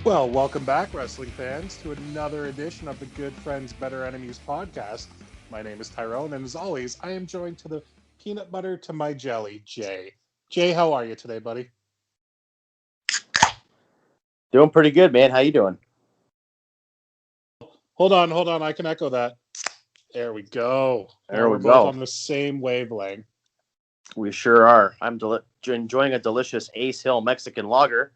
Well, welcome back, wrestling fans, to another edition of the Good Friends, Better Enemies podcast. My name is Tyrone, and as always, I am joined to the peanut butter to my jelly, Jay. Jay, how are you today, buddy? Doing pretty good, man. How you doing? Hold on. I can echo that. There we go. There Now we we're both go. on the same wavelength. We sure are. I'm enjoying a delicious Ace Hill Mexican lager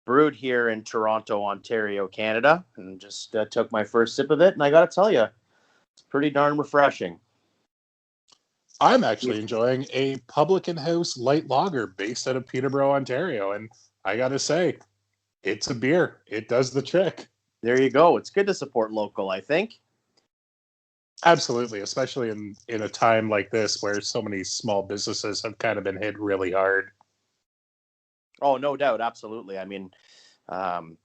brewed here in Toronto, Ontario, Canada, and just took my first sip of it. And I got to tell you, it's pretty darn refreshing. I'm actually enjoying a Publican House light lager based out of Peterborough, Ontario, and I gotta say, it's a beer. It does the trick. There you go. It's good to support local, I think. Absolutely, especially in a time like this where so many small businesses have kind of been hit really hard. Oh, no doubt. Absolutely. Um,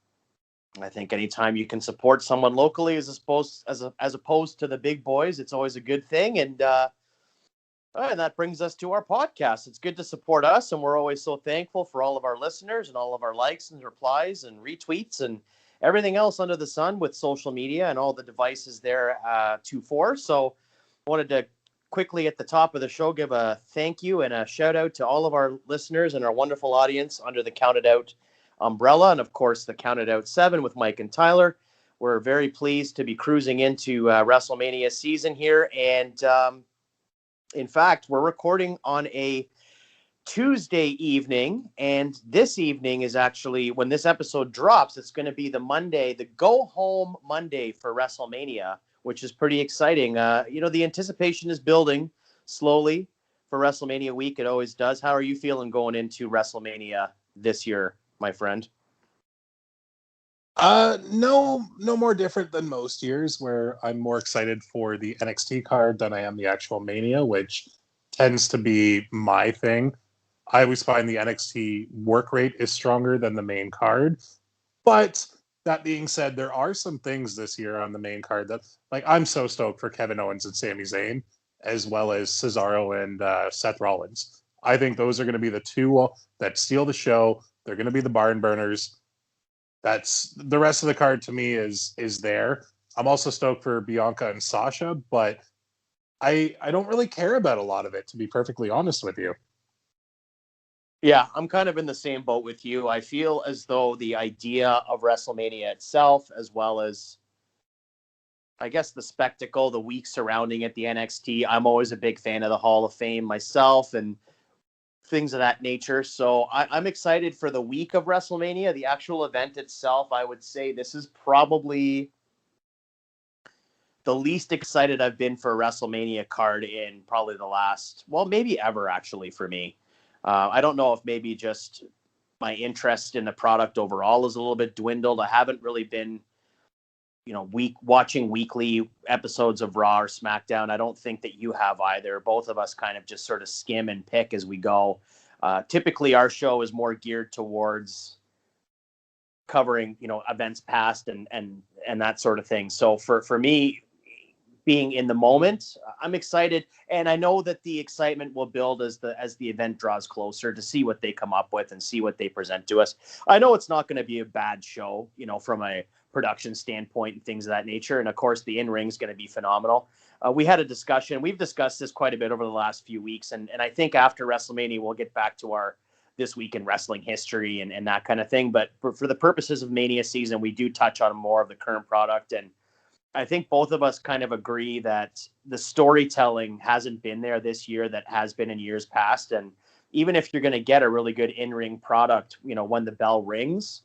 I think anytime you can support someone locally as opposed to the big boys, it's always a good thing. And that brings us to our podcast. It's good to support us, and we're always so thankful for all of our listeners and all of our likes and replies and retweets and everything else under the sun with social media and all the devices there So I wanted to quickly at the top of the show give a thank you and a shout out to all of our listeners and our wonderful audience under the Counted Out umbrella, and of course the Counted Out 7 with Mike and Tyler. We're very pleased to be cruising into WrestleMania season here, and in fact, we're recording on a Tuesday evening, and this evening is actually when this episode drops. It's going to be the Monday, the go home Monday for WrestleMania, which is pretty exciting. The anticipation is building slowly for WrestleMania week. It always does. How are you feeling going into WrestleMania this year, my friend? No more different than most years, where I'm more excited for the NXT card than I am the actual Mania, which tends to be my thing. I always find the NXT work rate is stronger than the main card. But that being said, there are some things this year on the main card that, like, I'm so stoked for Kevin Owens and Sami Zayn, as well as Cesaro and Seth Rollins. I think those are going to be the two that steal the show. They're going to be the barn burners. That's the rest of the card to me is there. I'm also stoked for Bianca and Sasha, but I don't really care about a lot of it, to be perfectly honest with you. Yeah, I'm kind of in the same boat with you. I feel as though the idea of WrestleMania itself, as well as I guess the spectacle, the week surrounding it, the NXT. I'm always a big fan of the Hall of Fame myself and things of that nature. So I'm excited for the week of WrestleMania. The actual event itself, I would say this is probably the least excited I've been for a WrestleMania card in probably the last, well, maybe ever actually for me. I don't know if maybe just my interest in the product overall is a little bit dwindled. I haven't really been watching weekly episodes of Raw or SmackDown. I don't think that you have either. Both of us kind of just sort of skim and pick as we go. Typically, our show is more geared towards covering, events past and that sort of thing. So for me, being in the moment, I'm excited, and I know that the excitement will build as the event draws closer to see what they come up with and see what they present to us. I know it's not going to be a bad show, from a production standpoint and things of that nature, and of course the in-ring is going to be phenomenal. We had a discussion. We've discussed this quite a bit over the last few weeks, and I think after WrestleMania we'll get back to our this week in wrestling history and that kind of thing. But for the purposes of Mania season, we do touch on more of the current product, and I think both of us kind of agree that the storytelling hasn't been there this year that has been in years past. And even if you're going to get a really good in-ring product, when the bell rings,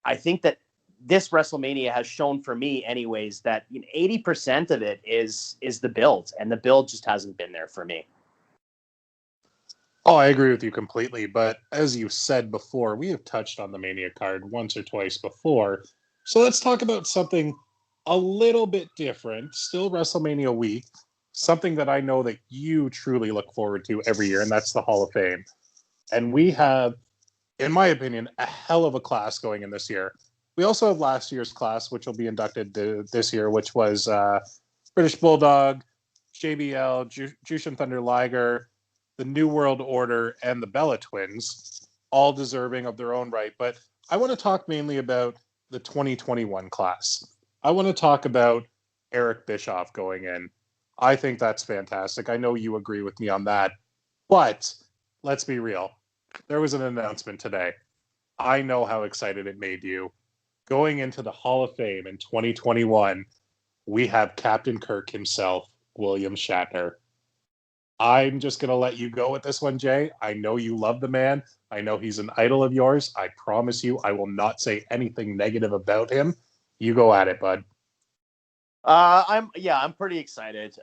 I think that this WrestleMania has shown for me anyways that 80% of it is the build, and the build just hasn't been there for me. Oh, I agree with you completely. But as you said before, we have touched on the Mania card once or twice before. So let's talk about something a little bit different. Still WrestleMania week, something that I know that you truly look forward to every year, and that's the Hall of Fame. And we have, in my opinion, a hell of a class going in this year. We also have last year's class, which will be inducted this year, which was British Bulldog, JBL, Jushin Thunder Liger, the New World Order, and the Bella Twins, all deserving of their own right. But I want to talk mainly about the 2021 class. I want to talk about Eric Bischoff going in. I think that's fantastic. I know you agree with me on that. But let's be real. There was an announcement today. I know how excited it made you. Going into the Hall of Fame in 2021, we have Captain Kirk himself, William Shatner. I'm just going to let you go with this one, Jay. I know you love the man. I know he's an idol of yours. I promise you, I will not say anything negative about him. You go at it, bud. I'm pretty excited.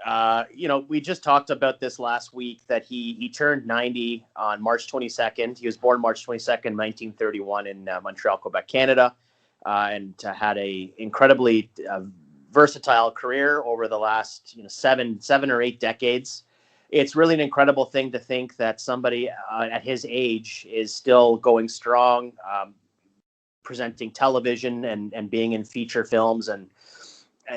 We just talked about this last week that he turned 90 on March 22nd. He was born March 22nd, 1931 in Montreal, Quebec, Canada, and had a incredibly versatile career over the last seven or eight decades. It's really an incredible thing to think that somebody at his age is still going strong, presenting television and being in feature films, and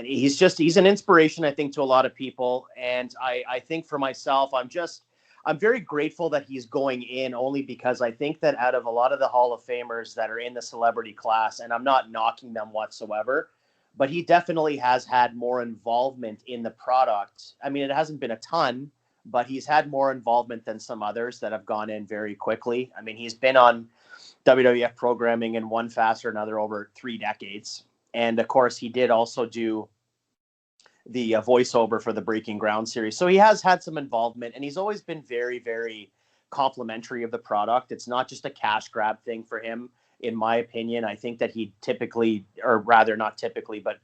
he's an inspiration, I think, to a lot of people. And I think for myself, I'm very grateful that he's going in, only because I think that out of a lot of the Hall of Famers that are in the celebrity class, and I'm not knocking them whatsoever, but he definitely has had more involvement in the product. I mean, it hasn't been a ton, but he's had more involvement than some others that have gone in very quickly. I mean, he's been on WWF programming in one facet or another over 3 decades. And of course, he did also do the voiceover for the Breaking Ground series. So he has had some involvement, and he's always been very, very complimentary of the product. It's not just a cash grab thing for him, in my opinion. I think that he typically, or rather not typically, but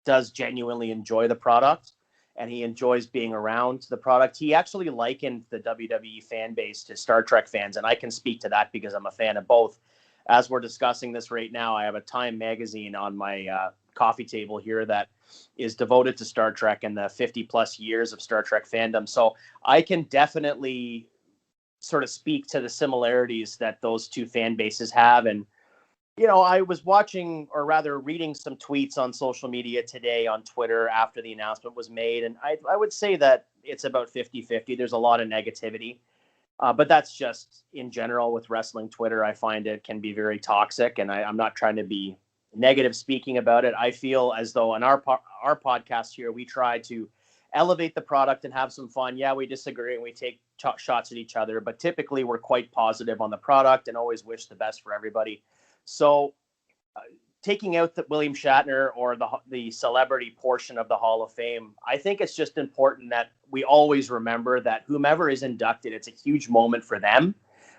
does genuinely enjoy the product, and he enjoys being around the product. He actually likened the WWE fan base to Star Trek fans, and I can speak to that because I'm a fan of both. As we're discussing this right now, I have a Time magazine on my coffee table here that is devoted to Star Trek and the 50 plus years of Star Trek fandom. So I can definitely sort of speak to the similarities that those two fan bases have. And, I was watching, or rather reading, some tweets on social media today on Twitter after the announcement was made. And I would say that it's about 50-50. There's a lot of negativity. But that's just in general with wrestling Twitter. I find it can be very toxic, and I'm not trying to be negative speaking about it. I feel as though on our podcast here, we try to elevate the product and have some fun. Yeah, we disagree and we take shots at each other, but typically we're quite positive on the product and always wish the best for everybody. So taking out the William Shatner or the celebrity portion of the Hall of Fame, I think it's just important that we always remember that whomever is inducted, it's a huge moment for them.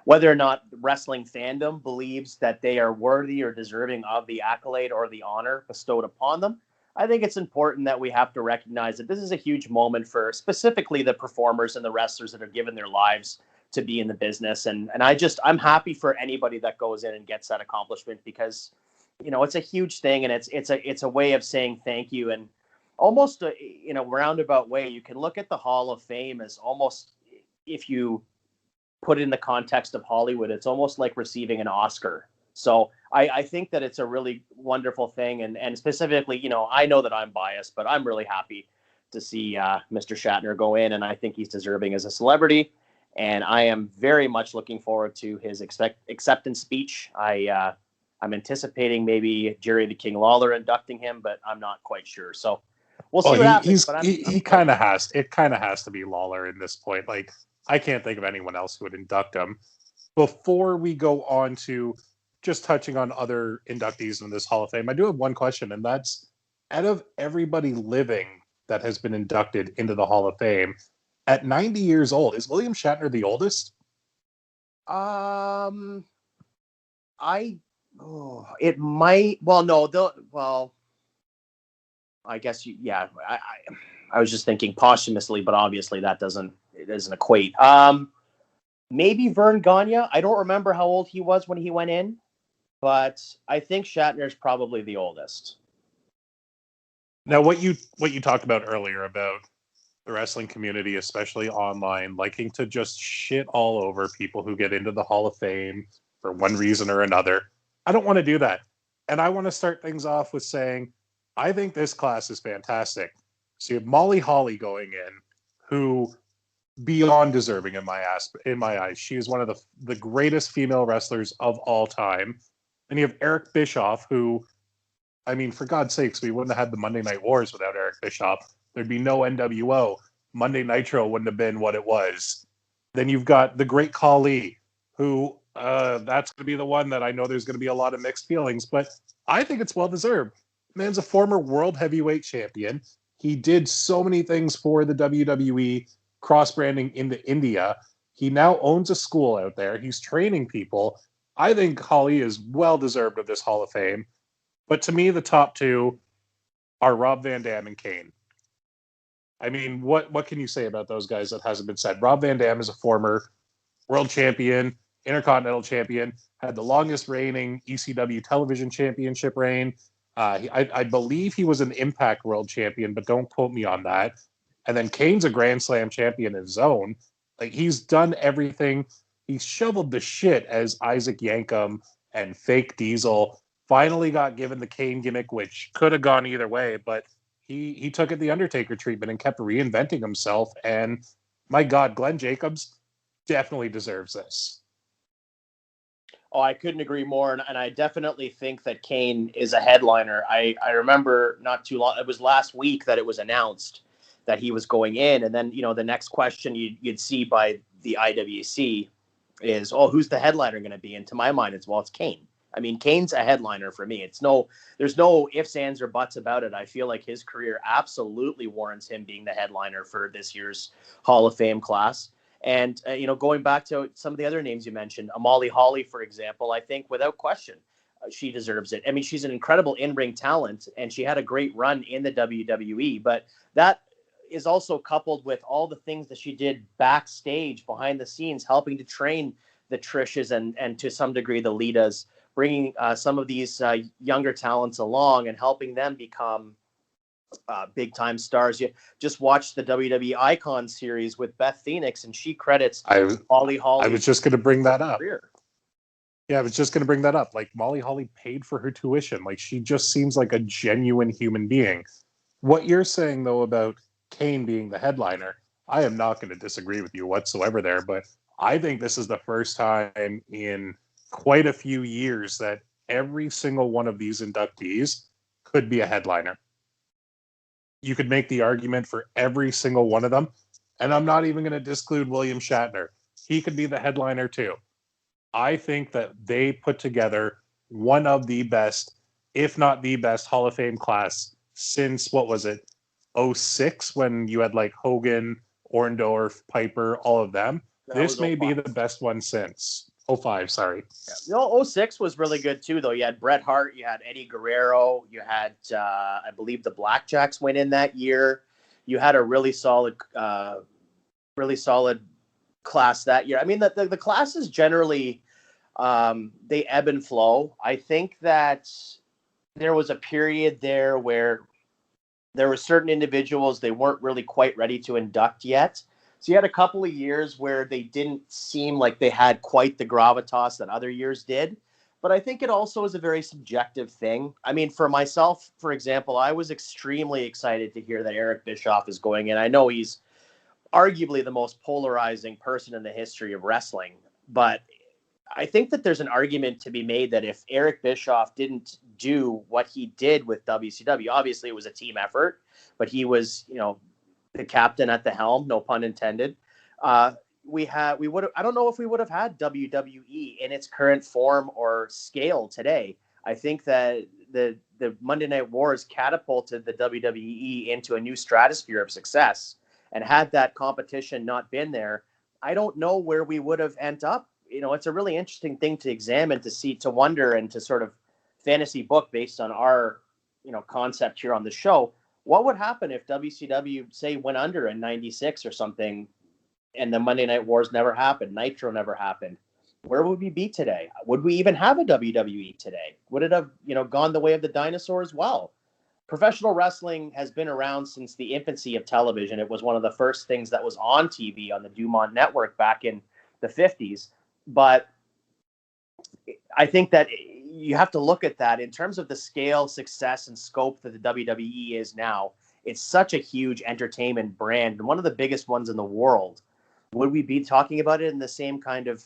Whether or not wrestling fandom believes that they are worthy or deserving of the accolade or the honor bestowed upon them, I think it's important that we have to recognize that this is a huge moment for specifically the performers and the wrestlers that have given their lives to be in the business. And I'm happy for anybody that goes in and gets that accomplishment, because it's a huge thing, and it's a way of saying thank you. And almost in a roundabout way, you can look at the Hall of Fame as almost, if you put it in the context of Hollywood, it's almost like receiving an Oscar. So I think that it's a really wonderful thing. And specifically, I know that I'm biased, but I'm really happy to see Mr. Shatner go in, and I think he's deserving as a celebrity. And I am very much looking forward to his acceptance speech. I'm anticipating maybe Jerry the King Lawler inducting him, but I'm not quite sure. So we'll see what happens. But he kind of has. It kind of has to be Lawler in this point. Like, I can't think of anyone else who would induct him. Before we go on to just touching on other inductees in this Hall of Fame, I do have one question, and that's, out of everybody living that has been inducted into the Hall of Fame, at 90 years old, is William Shatner the oldest? It might. Well, no. I guess I was just thinking posthumously, but obviously it doesn't equate. Maybe Vern Gagne. I don't remember how old he was when he went in, but I think Shatner's probably the oldest. Now, what you talked about earlier about the wrestling community, especially online, liking to just shit all over people who get into the Hall of Fame for one reason or another. I don't want to do that. And I want to start things off with saying, I think this class is fantastic. So you have Molly Holly going in, who beyond deserving in my eyes. She is one of the greatest female wrestlers of all time. And you have Eric Bischoff, who, I mean, for God's sakes, we wouldn't have had the Monday Night Wars without Eric Bischoff. There'd be no NWO. Monday Nitro wouldn't have been what it was. Then you've got the great Khali, who that's going to be the one that I know there's going to be a lot of mixed feelings, but I think it's well deserved. Man's a former world heavyweight champion. He did so many things for the WWE, cross branding into India. He now owns a school out there. He's training people. I think Khali is well deserved of this Hall of Fame. But to me, the top two are Rob Van Dam and Kane. I mean, what can you say about those guys that hasn't been said? Rob Van Dam is a former world champion, intercontinental champion, had the longest reigning ECW television championship reign. I believe he was an Impact world champion, but don't quote me on that. And then Kane's a Grand Slam champion in his own. Like, he's done everything. He's shoveled the shit as Isaac Yankem and Fake Diesel. Finally got given the Kane gimmick, which could have gone either way, but he took it the Undertaker treatment and kept reinventing himself. And my God, Glenn Jacobs definitely deserves this. Oh, I couldn't agree more. And I definitely think that Kane is a headliner. I remember not too long, it was last week that it was announced that he was going in. And then, the next question you'd see by the IWC is, who's the headliner going to be? And to my mind, it's Kane. I mean, Kane's a headliner for me. There's no ifs, ands, or buts about it. I feel like his career absolutely warrants him being the headliner for this year's Hall of Fame class. And, going back to some of the other names you mentioned, Amali Holly, for example, I think without question, she deserves it. I mean, she's an incredible in-ring talent, and she had a great run in the WWE, but that is also coupled with all the things that she did backstage, behind the scenes, helping to train the Trishas and to some degree the Litas, bringing some of these younger talents along and helping them become big time stars. You just watched the WWE Icon series with Beth Phoenix, and she credits Molly Holly. I was just going to bring that up. Yeah, I was just going to bring that up. Like, Molly Holly paid for her tuition. Like, she just seems like a genuine human being. What you're saying, though, about Kane being the headliner, I am not going to disagree with you whatsoever there, but I think this is the first time in quite a few years that every single one of these inductees could be a headliner. You could make the argument for every single one of them, and I'm not even going to disclude William Shatner. He could be the headliner too. I think that they put together one of the best, if not the best, Hall of Fame class since, what was it, 06, when you had like Hogan, Orndorff, Piper, all of them. This may be the best one since. 05, sorry. Yeah. 06 was really good too, though. You had Bret Hart, you had Eddie Guerrero, you had, I believe, the Blackjacks went in that year. You had a really solid class that year. I mean, the classes generally, they ebb and flow. I think that there was a period there where there were certain individuals they weren't really quite ready to induct yet. So you had a couple of years where they didn't seem like they had quite the gravitas that other years did. But I think it also is a very subjective thing. I mean, for myself, for example, I was extremely excited to hear that Eric Bischoff is going in. I know he's arguably the most polarizing person in the history of wrestling, but I think that there's an argument to be made that if Eric Bischoff didn't do what he did with WCW, obviously it was a team effort, but he was, the captain at the helm, no pun intended. I don't know if we would have had WWE in its current form or scale today. I think that the Monday Night Wars catapulted the WWE into a new stratosphere of success. And had that competition not been there, I don't know where we would have ended up. It's a really interesting thing to examine, to wonder, and to sort of fantasy book based on our, concept here on the show. What would happen if WCW, say, went under in 96 or something, and the Monday Night Wars never happened, Nitro never happened? Where would we be today? Would we even have a WWE today? Would it have, gone the way of the dinosaur as well? Professional wrestling has been around since the infancy of television. It was one of the first things that was on TV on the Dumont Network back in the 50s. But I think that you have to look at that in terms of the scale, success, and scope that the WWE is now. It's such a huge entertainment brand and one of the biggest ones in the world. Would we be talking about it in the same kind of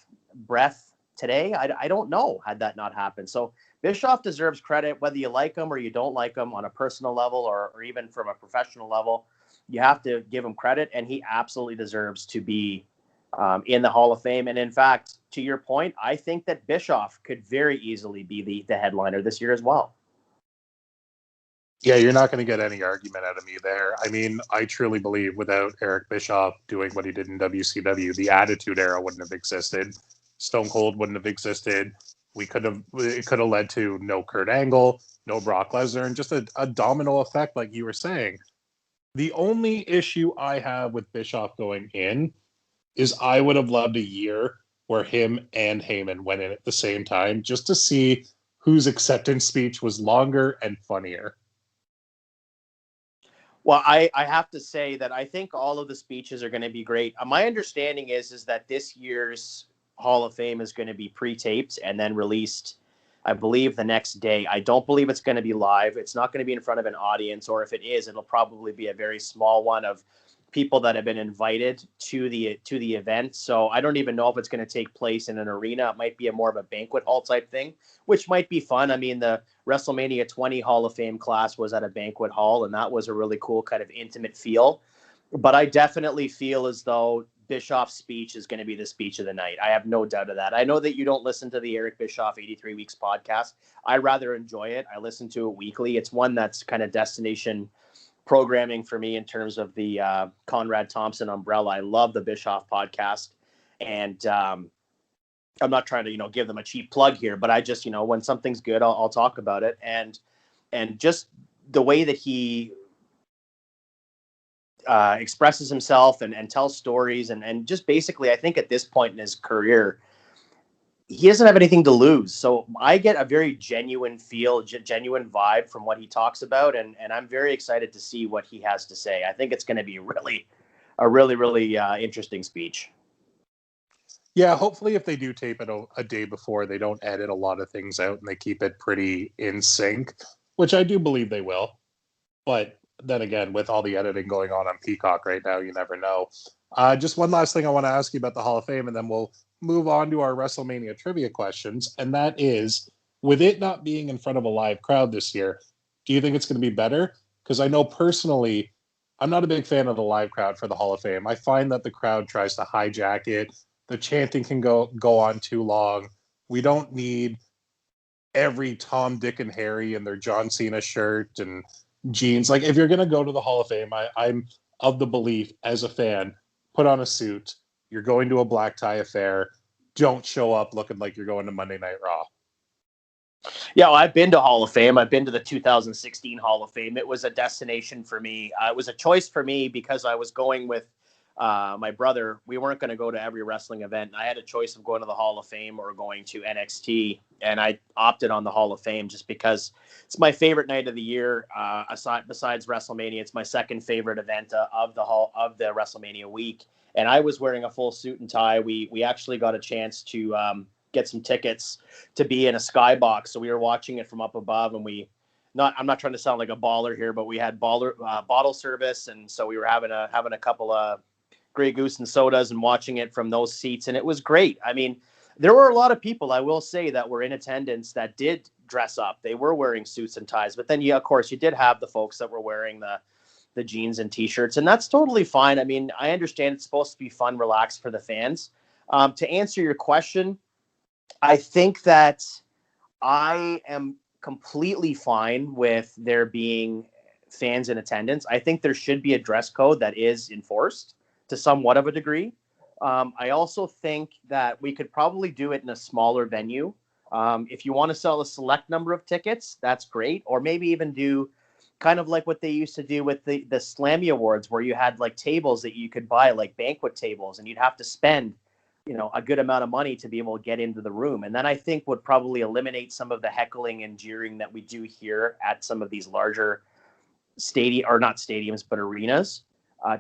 breath today? I don't know, had that not happened. So Bischoff deserves credit, whether you like him or you don't like him on a personal level or even from a professional level. You have to give him credit, and he absolutely deserves to be in the Hall of Fame. And in fact, to your point, I think that Bischoff could very easily be the headliner this year as well. Yeah, you're not going to get any argument out of me there. I mean, I truly believe without Eric Bischoff doing what he did in WCW, the Attitude Era wouldn't have existed. Stone Cold wouldn't have existed. It could have led to no Kurt Angle, no Brock Lesnar, and just a domino effect, like you were saying. The only issue I have with Bischoff going in is I would have loved a year where him and Heyman went in at the same time just to see whose acceptance speech was longer and funnier. Well, I have to say that I think all of the speeches are going to be great. My understanding is that this year's Hall of Fame is going to be pre-taped and then released, I believe, the next day. I don't believe it's going to be live. It's not going to be in front of an audience, or if it is, it'll probably be a very small one of people that have been invited to the event. So I don't even know if it's going to take place in an arena. It might be more of a banquet hall type thing, which might be fun. I mean, the WrestleMania 20 Hall of Fame class was at a banquet hall, and that was a really cool kind of intimate feel. But I definitely feel as though Bischoff's speech is going to be the speech of the night. I have no doubt of that. I know that you don't listen to the Eric Bischoff 83 Weeks podcast. I rather enjoy it. I listen to it weekly. It's one that's kind of destination programming for me in terms of the Conrad Thompson umbrella. I love the Bischoff podcast, and I'm not trying to give them a cheap plug here, but I just when something's good, I'll talk about it, and just the way that he expresses himself and tells stories, and just basically, I think at this point in his career, he doesn't have anything to lose. So I get a very genuine genuine vibe from what he talks about. And I'm very excited to see what he has to say. I think it's going to be a really interesting speech. Yeah, hopefully if they do tape it a day before, they don't edit a lot of things out and they keep it pretty in sync, which I do believe they will. But then again, with all the editing going on Peacock right now, you never know. Just one last thing I want to ask you about the Hall of Fame, and then we'll move on to our WrestleMania trivia questions. And that is, with it not being in front of a live crowd this year, do you think it's going to be better? Because I know personally, I'm not a big fan of the live crowd for the Hall of Fame. I find that the crowd tries to hijack it. The chanting can go on too long. We don't need every Tom, Dick, and Harry in their John Cena shirt and jeans. Like, if you're going to go to the Hall of Fame, I'm of the belief as a fan, put on a suit. You're going to a black tie affair. Don't show up looking like you're going to Monday Night Raw. Yeah, well, I've been to Hall of Fame. I've been to the 2016 Hall of Fame. It was a destination for me. It was a choice for me because I was going with my brother. We weren't going to go to every wrestling event. I had a choice of going to the Hall of Fame or going to NXT, and I opted on the Hall of Fame just because it's my favorite night of the year. Besides WrestleMania, it's my second favorite event of the WrestleMania week. And I was wearing a full suit and tie. We actually got a chance to get some tickets to be in a skybox, so we were watching it from up above, and I'm not trying to sound like a baller here, but we had bottle service, and so we were having a couple of Grey Goose and sodas and watching it from those seats, and it was great. I mean, there were a lot of people, I will say, that were in attendance that did dress up. They were wearing suits and ties, but then, yeah, of course, you did have the folks that were wearing the jeans and t-shirts, and that's totally fine. I mean, I understand it's supposed to be fun, relaxed for the fans. To answer your question, I think that I am completely fine with there being fans in attendance. I think there should be a dress code that is enforced to somewhat of a degree. I also think that we could probably do it in a smaller venue. If you want to sell a select number of tickets, that's great. Or maybe even do kind of like what they used to do with the Slammy Awards, where you had like tables that you could buy, like banquet tables, and you'd have to spend a good amount of money to be able to get into the room. And then I think would probably eliminate some of the heckling and jeering that we do here at some of these larger not stadiums, but arenas.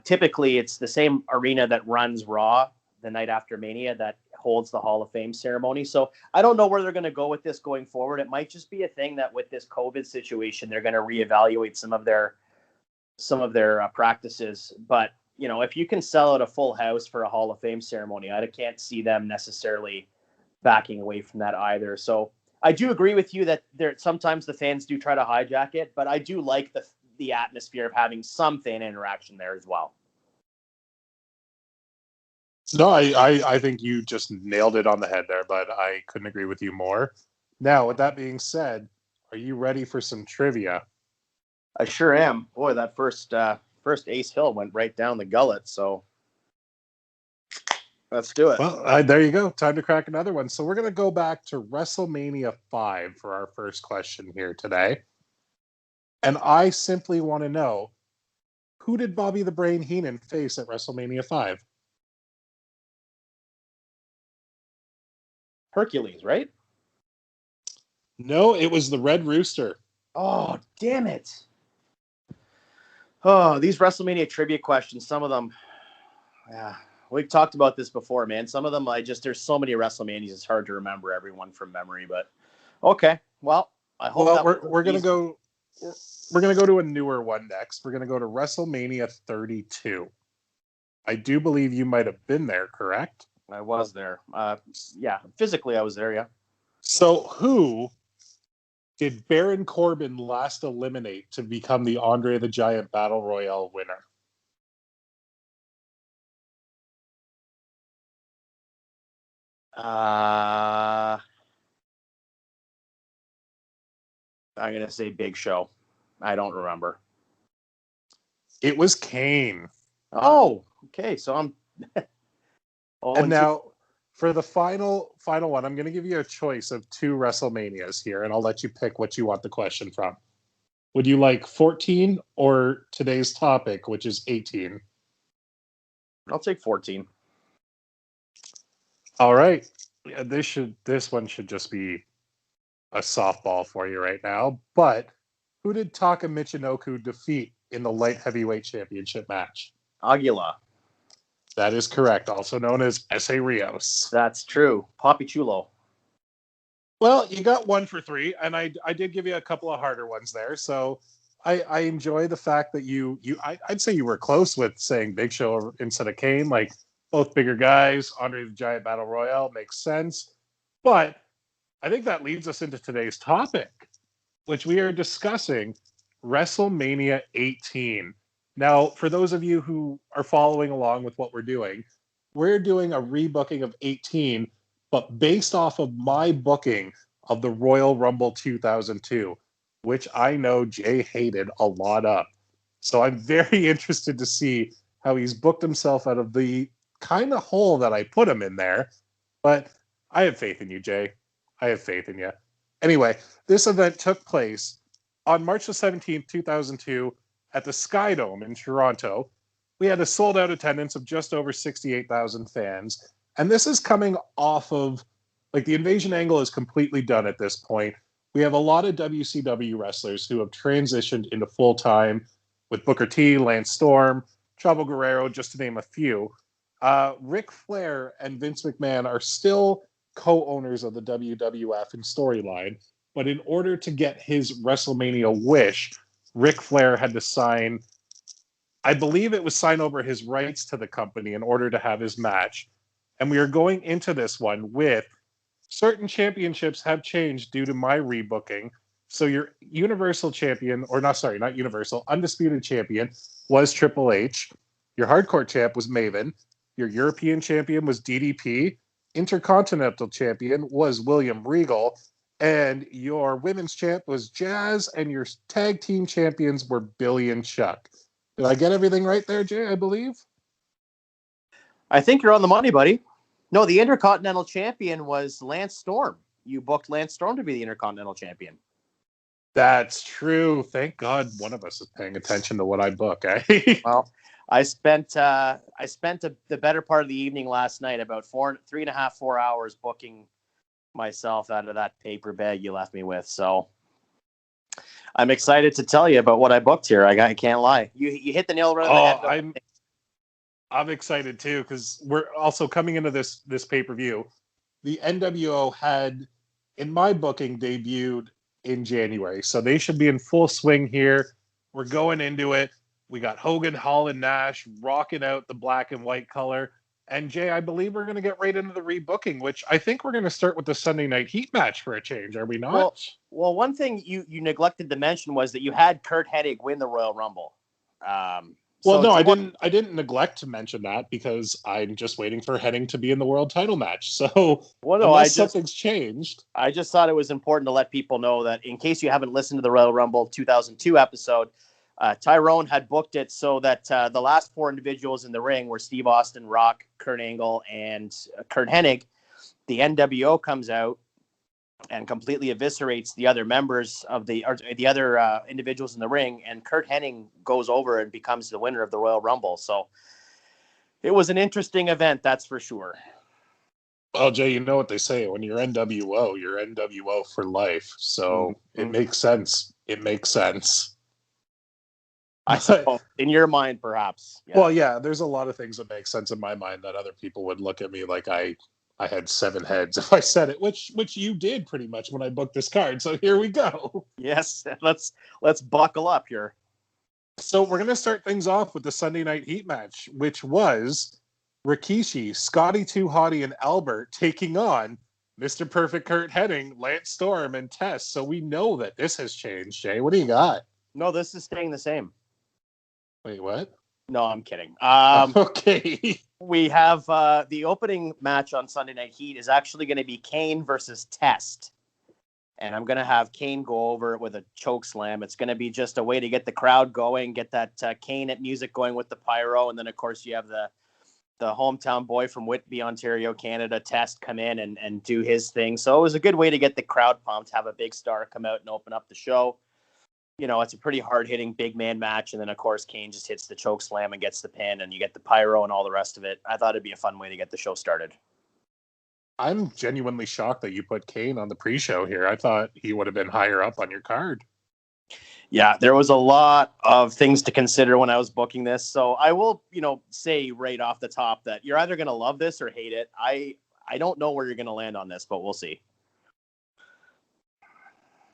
Typically, it's the same arena that runs Raw the night after Mania that holds the Hall of Fame ceremony. So I don't know where they're going to go with this going forward. It might just be a thing that with this COVID situation, they're going to reevaluate some of their practices. But if you can sell out a full house for a Hall of Fame ceremony, I can't see them necessarily backing away from that either. So I do agree with you that there sometimes the fans do try to hijack it, but I do like the atmosphere of having some fan interaction there as well. No, I think you just nailed it on the head there, but I couldn't agree with you more. Now, with that being said, are you ready for some trivia? I sure am. Boy, that first Ace Hill went right down the gullet, so let's do it. Well, there you go. Time to crack another one. So we're going to go back to WrestleMania 5 for our first question here today. And I simply want to know, who did Bobby the Brain Heenan face at WrestleMania 5? Hercules, right? No, it was the Red Rooster. Oh, damn it. Oh, these WrestleMania trivia questions, some of them, yeah, we've talked about this before, man. Some of them, there's so many WrestleManias, it's hard to remember everyone from memory, but okay. Well, I hope we're going to go we're going to go to a newer one next. We're going to go to WrestleMania 32. I do believe you might have been there, correct? I was there. Yeah, physically I was there, yeah. So who did Baron Corbin last eliminate to become the Andre the Giant Battle Royale winner? I'm going to say Big Show. I don't remember. It was Kane. Oh, okay. So I'm... and now, for the final one, I'm going to give you a choice of 2 WrestleManias here, and I'll let you pick what you want the question from. Would you like 14 or today's topic, which is 18? I'll take 14. All right. Yeah, this one should just be a softball for you right now. But who did Taka Michinoku defeat in the light heavyweight championship match? Aguila. That is correct. Also known as S.A. Rios. That's true. Papi Chulo. Well, you got 1 for 3, and I did give you a couple of harder ones there. So I enjoy the fact that I'd say you were close with saying Big Show instead of Kane. Like, both bigger guys, Andre the Giant Battle Royale makes sense. But I think that leads us into today's topic, which we are discussing WrestleMania 18. Now, for those of you who are following along with what we're doing a rebooking of 18, but based off of my booking of the Royal Rumble 2002, which I know Jay hated a lot of. So I'm very interested to see how he's booked himself out of the kind of hole that I put him in there. But I have faith in you, Jay. I have faith in you. Anyway, this event took place on March the 17th, 2002, at the Skydome in Toronto. We had a sold-out attendance of just over 68,000 fans. And this is coming off of, like, the Invasion angle is completely done at this point. We have a lot of WCW wrestlers who have transitioned into full-time with Booker T, Lance Storm, Chavo Guerrero, just to name a few. Ric Flair and Vince McMahon are still co-owners of the WWF and storyline, but in order to get his WrestleMania wish, Ric Flair had to sign, I believe it was sign over his rights to the company in order to have his match. And we are going into this one with certain championships have changed due to my rebooking. So your Universal Champion, or not Universal, Undisputed Champion was Triple H. Your Hardcore Champ was Maven. Your European Champion was DDP. Intercontinental Champion was William Regal. And your Women's Champ was Jazz. And your Tag Team Champions were Billy and Chuck. Did I get everything right there, Jay, I believe? I think you're on the money, buddy. No, the Intercontinental Champion was Lance Storm. You booked Lance Storm to be the Intercontinental Champion. That's true. Thank God one of us is paying attention to what I book, eh? Well, I spent the better part of the evening last night, about 3.5-4 hours booking myself out of that paper bag you left me with. So I'm excited to tell you about what I booked here. I can't lie. You hit the nail right on the head. I'm excited too, because we're also coming into this pay-per-view. The NWO had, in my booking, debuted in January. So they should be in full swing here. We're going into it. We got Hogan, Hall, and Nash rocking out the black and white color. And Jay, I believe we're going to get right into the rebooking, which I think we're going to start with the Sunday Night Heat match for a change. Are we not? Well, one thing you neglected to mention was that you had Kurt Hennig win the Royal Rumble. I didn't neglect to mention that because I'm just waiting for Hennig to be in the world title match. So unless something's changed, I just thought it was important to let people know that in case you haven't listened to the Royal Rumble 2002 episode, Tyrone had booked it so that the last four individuals in the ring were Steve Austin, Rock, Kurt Angle, and Kurt Hennig. The NWO comes out and completely eviscerates the other members of the other individuals in the ring, and Kurt Hennig goes over and becomes the winner of the Royal Rumble. So it was an interesting event, that's for sure. Well, Jay, you know what they say: when you're NWO for life. So It makes sense. It makes sense. I suppose, in your mind, perhaps. Yeah. Well, yeah, there's a lot of things that make sense in my mind that other people would look at me like I had 7 heads if I said it, which you did pretty much when I booked this card. So here we go. Yes, let's buckle up here. So we're going to start things off with the Sunday Night Heat match, which was Rikishi, Scotty 2 Hotty, and Albert taking on Mr. Perfect Kurt Hennig, Lance Storm, and Test. So we know that this has changed, Jay. What do you got? No, this is staying the same. Wait, what? No, I'm kidding. Okay. We have the opening match on Sunday Night Heat is actually going to be Kane versus Test. And I'm going to have Kane go over it with a choke slam. It's going to be just a way to get the crowd going, get that Kane at music going with the pyro. And then, of course, you have the hometown boy from Whitby, Ontario, Canada, Test, come in and do his thing. So it was a good way to get the crowd pumped, have a big star come out and open up the show. You know, it's a pretty hard-hitting big man match. And then, of course, Kane just hits the choke slam and gets the pin, and you get the pyro and all the rest of it. I thought it'd be a fun way to get the show started. I'm genuinely shocked that you put Kane on the pre-show here. I thought he would have been higher up on your card. Yeah, there was a lot of things to consider when I was booking this. So I will, say right off the top that you're either going to love this or hate it. I don't know where you're going to land on this, but we'll see.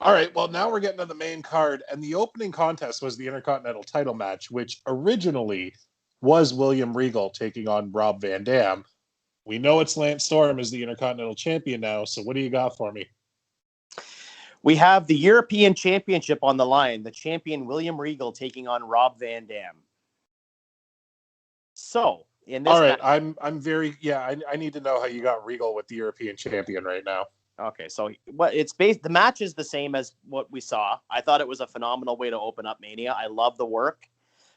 All right, well, now we're getting to the main card, and the opening contest was the Intercontinental title match, which originally was William Regal taking on Rob Van Dam. We know it's Lance Storm as the Intercontinental Champion now, so what do you got for me? We have the European Championship on the line, the champion William Regal taking on Rob Van Dam. So, in this all right, match, I need to know how you got Regal with the European Champion right now. Okay, so the match is the same as what we saw. I thought it was a phenomenal way to open up Mania. I love the work.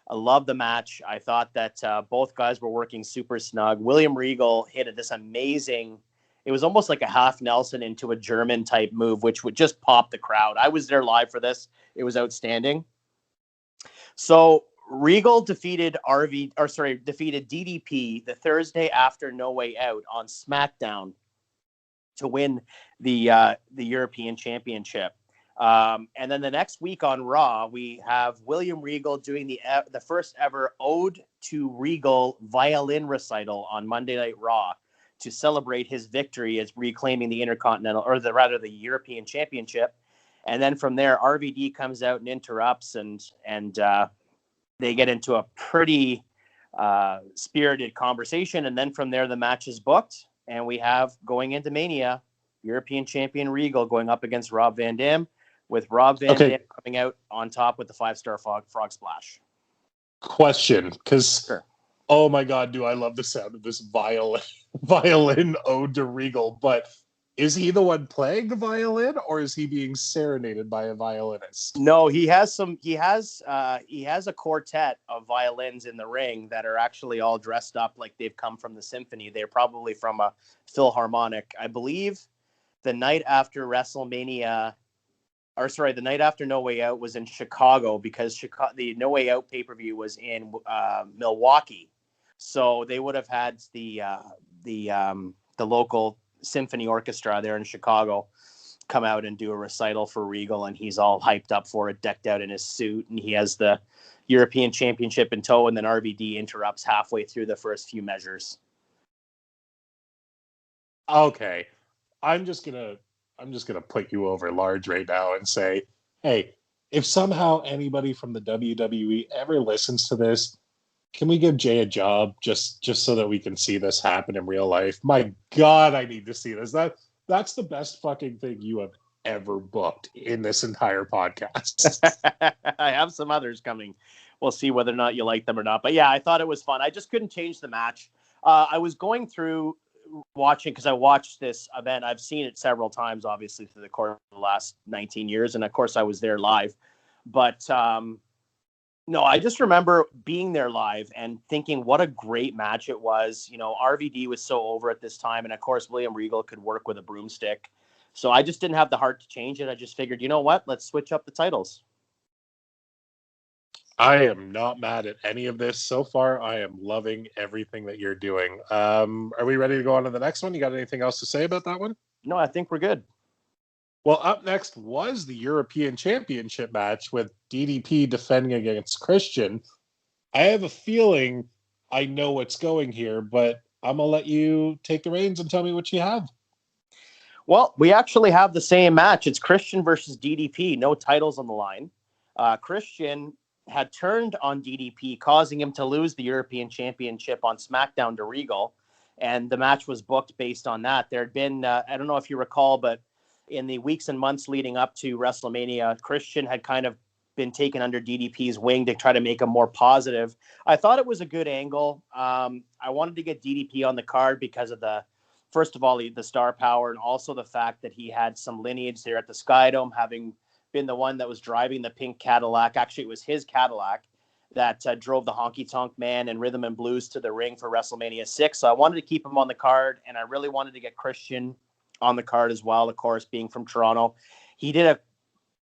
I love the match. I thought that both guys were working super snug. William Regal hit this amazing, it was almost like a half Nelson into a German type move, which would just pop the crowd. I was there live for this. It was outstanding. So Regal defeated DDP the Thursday after No Way Out on SmackDown to win the European Championship. And then the next week on Raw, we have William Regal doing the first ever Ode to Regal violin recital on Monday Night Raw to celebrate his victory as reclaiming the Intercontinental, the European Championship. And then from there, RVD comes out and interrupts, and they get into a pretty spirited conversation. And then from there, the match is booked. And we have, going into Mania, European Champion Regal going up against Rob Van Dam, with Rob Van Dam coming out on top with the 5-star frog splash. Question, because, Oh my God, do I love the sound of this violin ode to Regal, but is he the one playing the violin, or is he being serenaded by a violinist? No, he has a quartet of violins in the ring that are actually all dressed up like they've come from the symphony. They're probably from a Philharmonic. I believe the night after WrestleMania, the night after No Way Out was in Chicago, because the No Way Out pay-per-view was in Milwaukee. So they would have had the local symphony orchestra there in Chicago come out and do a recital for Regal, and he's all hyped up for it, decked out in his suit, and he has the European Championship in tow, and then RVD interrupts halfway through the first few measures. Okay. I'm just gonna put you over large right now and say, hey, if somehow anybody from the WWE ever listens to this, can we give Jay a job just so that we can see this happen in real life? My God, I need to see this. That's the best fucking thing you have ever booked in this entire podcast. I have some others coming. We'll see whether or not you like them or not. But yeah, I thought it was fun. I just couldn't change the match. I was going through watching because I watched this event. I've seen it several times, obviously, through the course of the last 19 years. And of course, I was there live. But no, I just remember being there live and thinking what a great match it was. You know, RVD was so over at this time. And of course, William Regal could work with a broomstick. So I just didn't have the heart to change it. I just figured, you know what? Let's switch up the titles. I am not mad at any of this so far. I am loving everything that you're doing. Are we ready to go on to the next one? You got anything else to say about that one? No, I think we're good. Well, up next was the European Championship match with DDP defending against Christian. I have a feeling I know what's going here, but I'm going to let you take the reins and tell me what you have. Well, we actually have the same match. It's Christian versus DDP. No titles on the line. Christian had turned on DDP, causing him to lose the European Championship on SmackDown to Regal. And the match was booked based on that. There had been, I don't know if you recall, but in the weeks and months leading up to WrestleMania, Christian had kind of been taken under DDP's wing to try to make him more positive. I thought it was a good angle. I wanted to get DDP on the card because of first of all, the star power, and also the fact that he had some lineage there at the Skydome, having been the one that was driving the pink Cadillac. Actually, it was his Cadillac that drove the Honky Tonk Man and Rhythm and Blues to the ring for WrestleMania 6. So I wanted to keep him on the card, and I really wanted to get Christian on the card as well, of course, being from Toronto. He did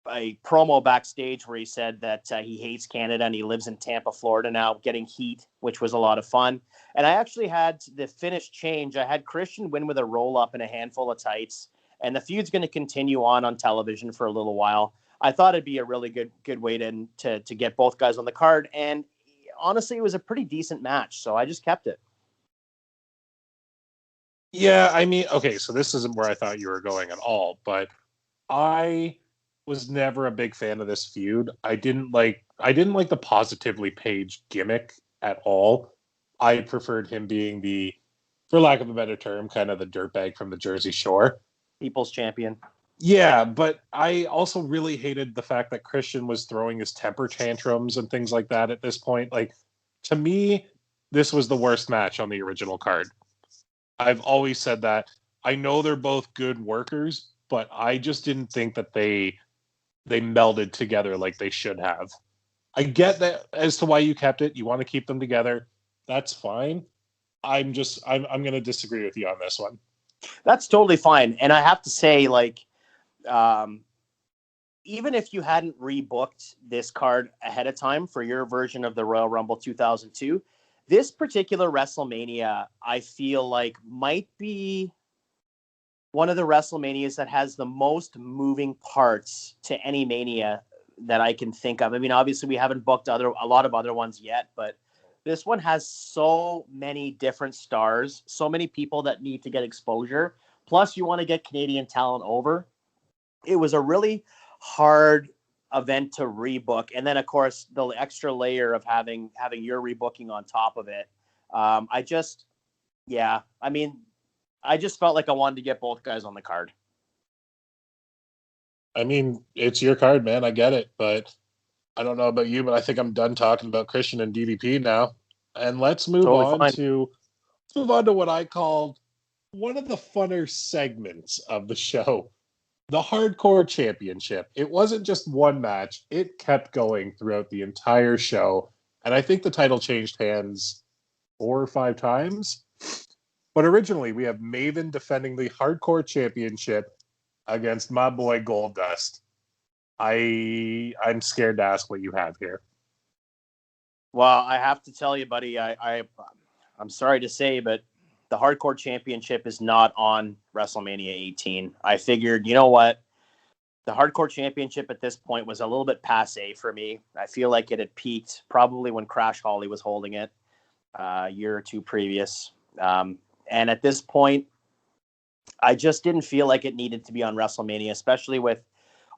a promo backstage where he said that he hates Canada and he lives in Tampa, Florida now, getting heat, which was a lot of fun. And I actually had the finish change. I had Christian win with a roll-up and a handful of tights, and the feud's going to continue on television for a little while. I thought it'd be a really good way to get both guys on the card, and honestly, it was a pretty decent match, so I just kept it. Yeah, I mean, okay, so this isn't where I thought you were going at all, but I was never a big fan of this feud. I didn't like the Positively Page gimmick at all. I preferred him being for lack of a better term, kind of the dirtbag from the Jersey Shore. People's champion. Yeah, but I also really hated the fact that Christian was throwing his temper tantrums and things like that at this point. Like, to me, this was the worst match on the original card. I've always said that. I know they're both good workers, but I just didn't think that they melded together like they should have. I get that as to why you kept it. You want to keep them together. That's fine. I'm going to disagree with you on this one. That's totally fine. And I have to say, like, even if you hadn't rebooked this card ahead of time for your version of the Royal Rumble 2002, this particular WrestleMania, I feel like might be one of the WrestleManias that has the most moving parts to any Mania that I can think of. I mean, obviously we haven't booked a lot of other ones yet, but this one has so many different stars, so many people that need to get exposure. Plus you want to get Canadian talent over. It was a really hard event to rebook. And then of course the extra layer of having your rebooking on top of it. I just felt like I wanted to get both guys on the card. I mean, it's your card, man. I get it, but I don't know about you, but I think I'm done talking about Christian and DDP now. And let's move on to what I called one of the funner segments of the show, the Hardcore Championship. It wasn't just one match; it kept going throughout the entire show, and I think the title changed hands 4 or 5 times. But originally, we have Maven defending the Hardcore Championship against my boy Goldust. I'm scared to ask what you have here. Well, I have to tell you, buddy, I'm sorry to say, but the Hardcore Championship is not on WrestleMania 18. I figured, you know what? The Hardcore Championship at this point was a little bit passé for me. I feel like it had peaked probably when Crash Holly was holding it a year or two previous. And at this point, I just didn't feel like it needed to be on WrestleMania, especially with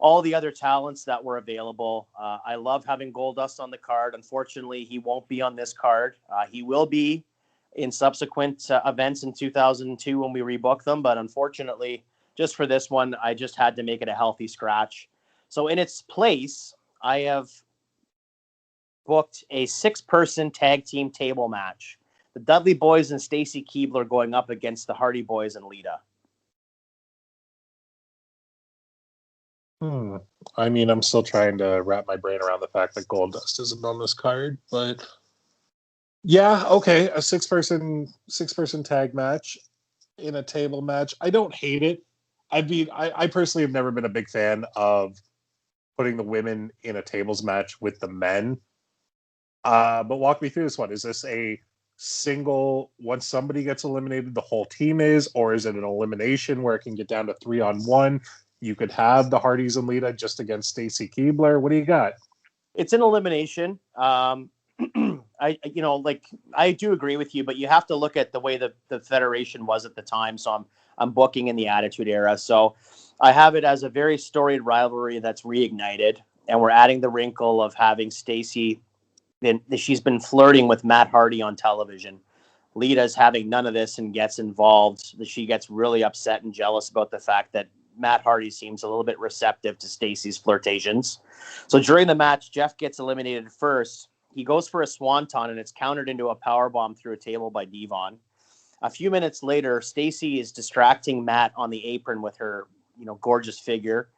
all the other talents that were available. I love having Goldust on the card. Unfortunately, he won't be on this card. He will be in subsequent events in 2002 when we rebook them. But unfortunately, just for this one, I just had to make it a healthy scratch. So in its place, I have booked a 6-person tag team table match. The Dudley Boys and Stacy Keibler going up against the Hardy Boys and Lita. I mean, I'm still trying to wrap my brain around the fact that Goldust isn't on this card, but yeah, okay, a six person tag match in a table match. I don't hate it. I personally have never been a big fan of putting the women in a tables match with the men. But walk me through this one. Is this a single, once somebody gets eliminated, the whole team is, or is it an elimination where it can get down to 3-on-1? You could have the Hardys and Lita just against Stacy Keibler. What do you got? It's an elimination. I do agree with you, but you have to look at the way the federation was at the time. So I'm booking in the Attitude Era. So I have it as a very storied rivalry that's reignited, and we're adding the wrinkle of having Stacy. She's been flirting with Matt Hardy on television. Lita's having none of this and gets involved. She gets really upset and jealous about the fact that Matt Hardy seems a little bit receptive to Stacy's flirtations. So during the match, Jeff gets eliminated first. He goes for a swanton, and it's countered into a powerbomb through a table by Devon. A few minutes later, Stacy is distracting Matt on the apron with her, gorgeous figure.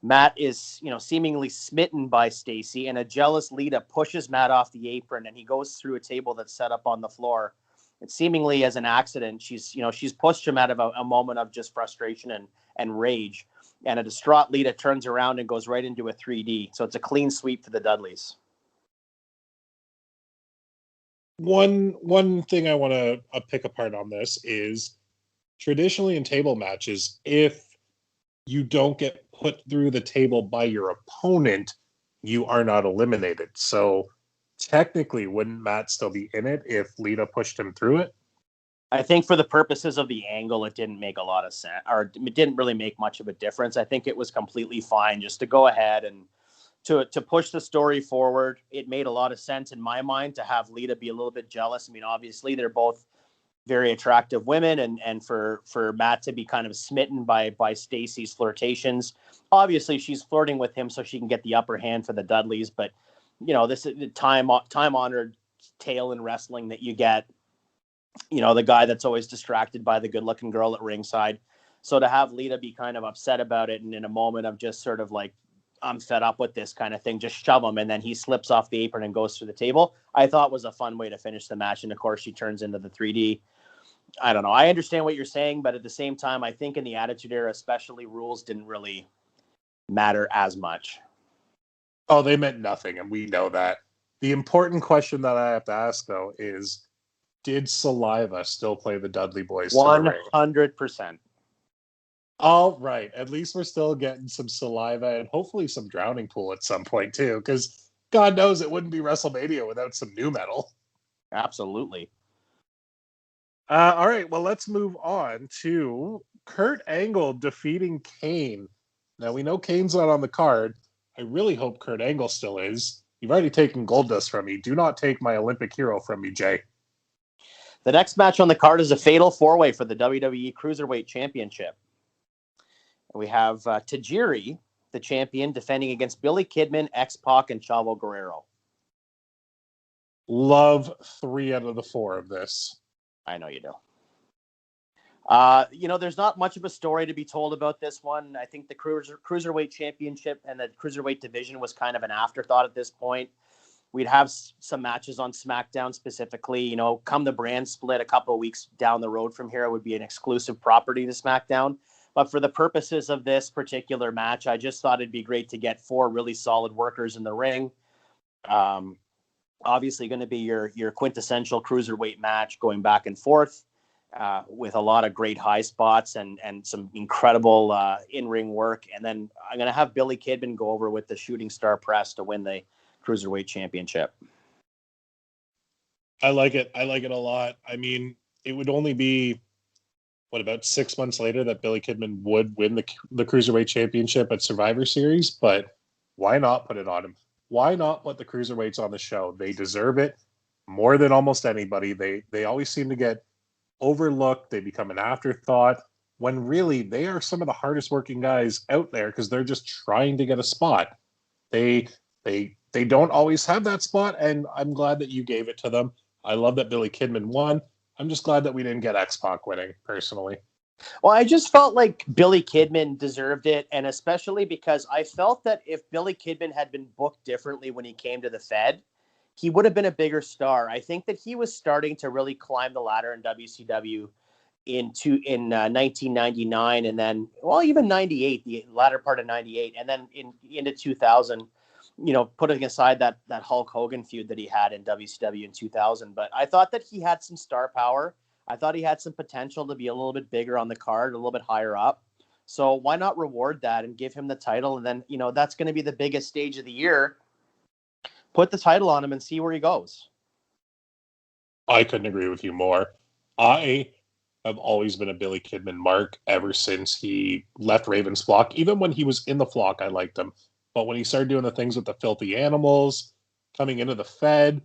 Matt is, seemingly smitten by Stacy, and a jealous Lita pushes Matt off the apron, and he goes through a table that's set up on the floor. And seemingly as an accident, she's pushed him out of a moment of just frustration and rage. And a distraught Lita turns around and goes right into a 3D. So it's a clean sweep for the Dudleys. One thing I want to pick apart on this is traditionally in table matches, if you don't get put through the table by your opponent, you are not eliminated. So technically, wouldn't Matt still be in it if Lita pushed him through it? I think for the purposes of the angle, it didn't make a lot of sense, or it didn't really make much of a difference. I think it was completely fine just to go ahead and to push the story forward. It made a lot of sense in my mind to have Lita be a little bit jealous. I mean, obviously, they're both very attractive women, and for Matt to be kind of smitten by Stacy's flirtations. Obviously, she's flirting with him so she can get the upper hand for the Dudleys. But this is the time honored tale in wrestling that you get. The guy that's always distracted by the good looking girl at ringside. So to have Lita be kind of upset about it, and in a moment of just sort of like, I'm fed up with this kind of thing, just shove him, and then he slips off the apron and goes through the table, I thought was a fun way to finish the match. And of course, she turns into the 3D. I don't know. I understand what you're saying, but at the same time, I think in the Attitude Era, especially, rules didn't really matter as much. Oh, they meant nothing, and we know that. The important question that I have to ask, though, is did Saliva still play the Dudley Boys to the ring? 100%. All right. At least we're still getting some Saliva and hopefully some Drowning Pool at some point, too, because God knows it wouldn't be WrestleMania without some new metal. Absolutely. All right, well, let's move on to Kurt Angle defeating Kane. Now, we know Kane's not on the card. I really hope Kurt Angle still is. You've already taken Goldust from me. Do not take my Olympic hero from me, Jay. The next match on the card is a fatal four-way for the WWE Cruiserweight Championship. We have Tajiri, the champion, defending against Billy Kidman, X-Pac, and Chavo Guerrero. Love 3 out of the 4 of this. I know you do. There's not much of a story to be told about this one. I think the Cruiserweight Championship and the Cruiserweight division was kind of an afterthought at this point. We'd have some matches on SmackDown specifically. Come the brand split a couple of weeks down the road from here, it would be an exclusive property to SmackDown. But for the purposes of this particular match, I just thought it'd be great to get 4 really solid workers in the ring. Obviously going to be your quintessential cruiserweight match going back and forth with a lot of great high spots and some incredible in-ring work. And then I'm going to have Billy Kidman go over with the shooting star press to win the Cruiserweight Championship. I like it. I like it a lot. I mean, it would only be what, about 6 months later that Billy Kidman would win the Cruiserweight Championship at Survivor Series, but why not put it on him? Why not put the Cruiserweights on the show? They deserve it more than almost anybody. They always seem to get overlooked. They become an afterthought when really they are some of the hardest working guys out there because they're just trying to get a spot. They don't always have that spot, and I'm glad that you gave it to them. I love that Billy Kidman won. I'm just glad that we didn't get X-Pac winning, personally. Well, I just felt like Billy Kidman deserved it, and especially because I felt that if Billy Kidman had been booked differently when he came to the Fed, he would have been a bigger star. I think that he was starting to really climb the ladder in WCW in 1999, and then even 98, the latter part of 98, and then into 2000. Putting aside that Hulk Hogan feud that he had in WCW in 2000, but I thought that he had some star power. I thought he had some potential to be a little bit bigger on the card, a little bit higher up. So why not reward that and give him the title? And then, that's going to be the biggest stage of the year. Put the title on him and see where he goes. I couldn't agree with you more. I have always been a Billy Kidman mark ever since he left Raven's flock. Even when he was in the flock, I liked him. But when he started doing the things with the filthy animals, coming into the Fed,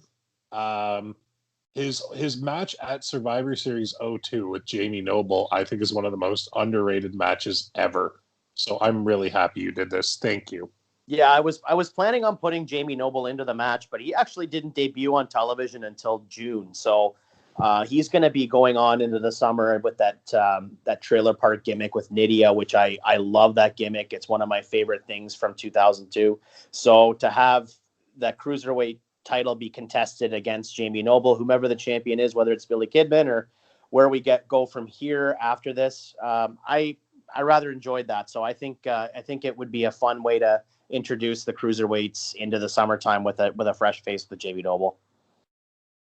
his match at Survivor Series 02 with Jamie Noble, I think is one of the most underrated matches ever. So I'm really happy you did this. Thank you. Yeah, I was planning on putting Jamie Noble into the match, but he actually didn't debut on television until June. So he's going to be going on into the summer with that trailer park gimmick with Nydia, which I love that gimmick. It's one of my favorite things from 2002. So to have that cruiserweight title be contested against Jamie Noble, whomever the champion is, whether it's Billy Kidman or where we go from here after this, I rather enjoyed that. So I think it would be a fun way to introduce the cruiserweights into the summertime with a fresh face with Jamie Noble.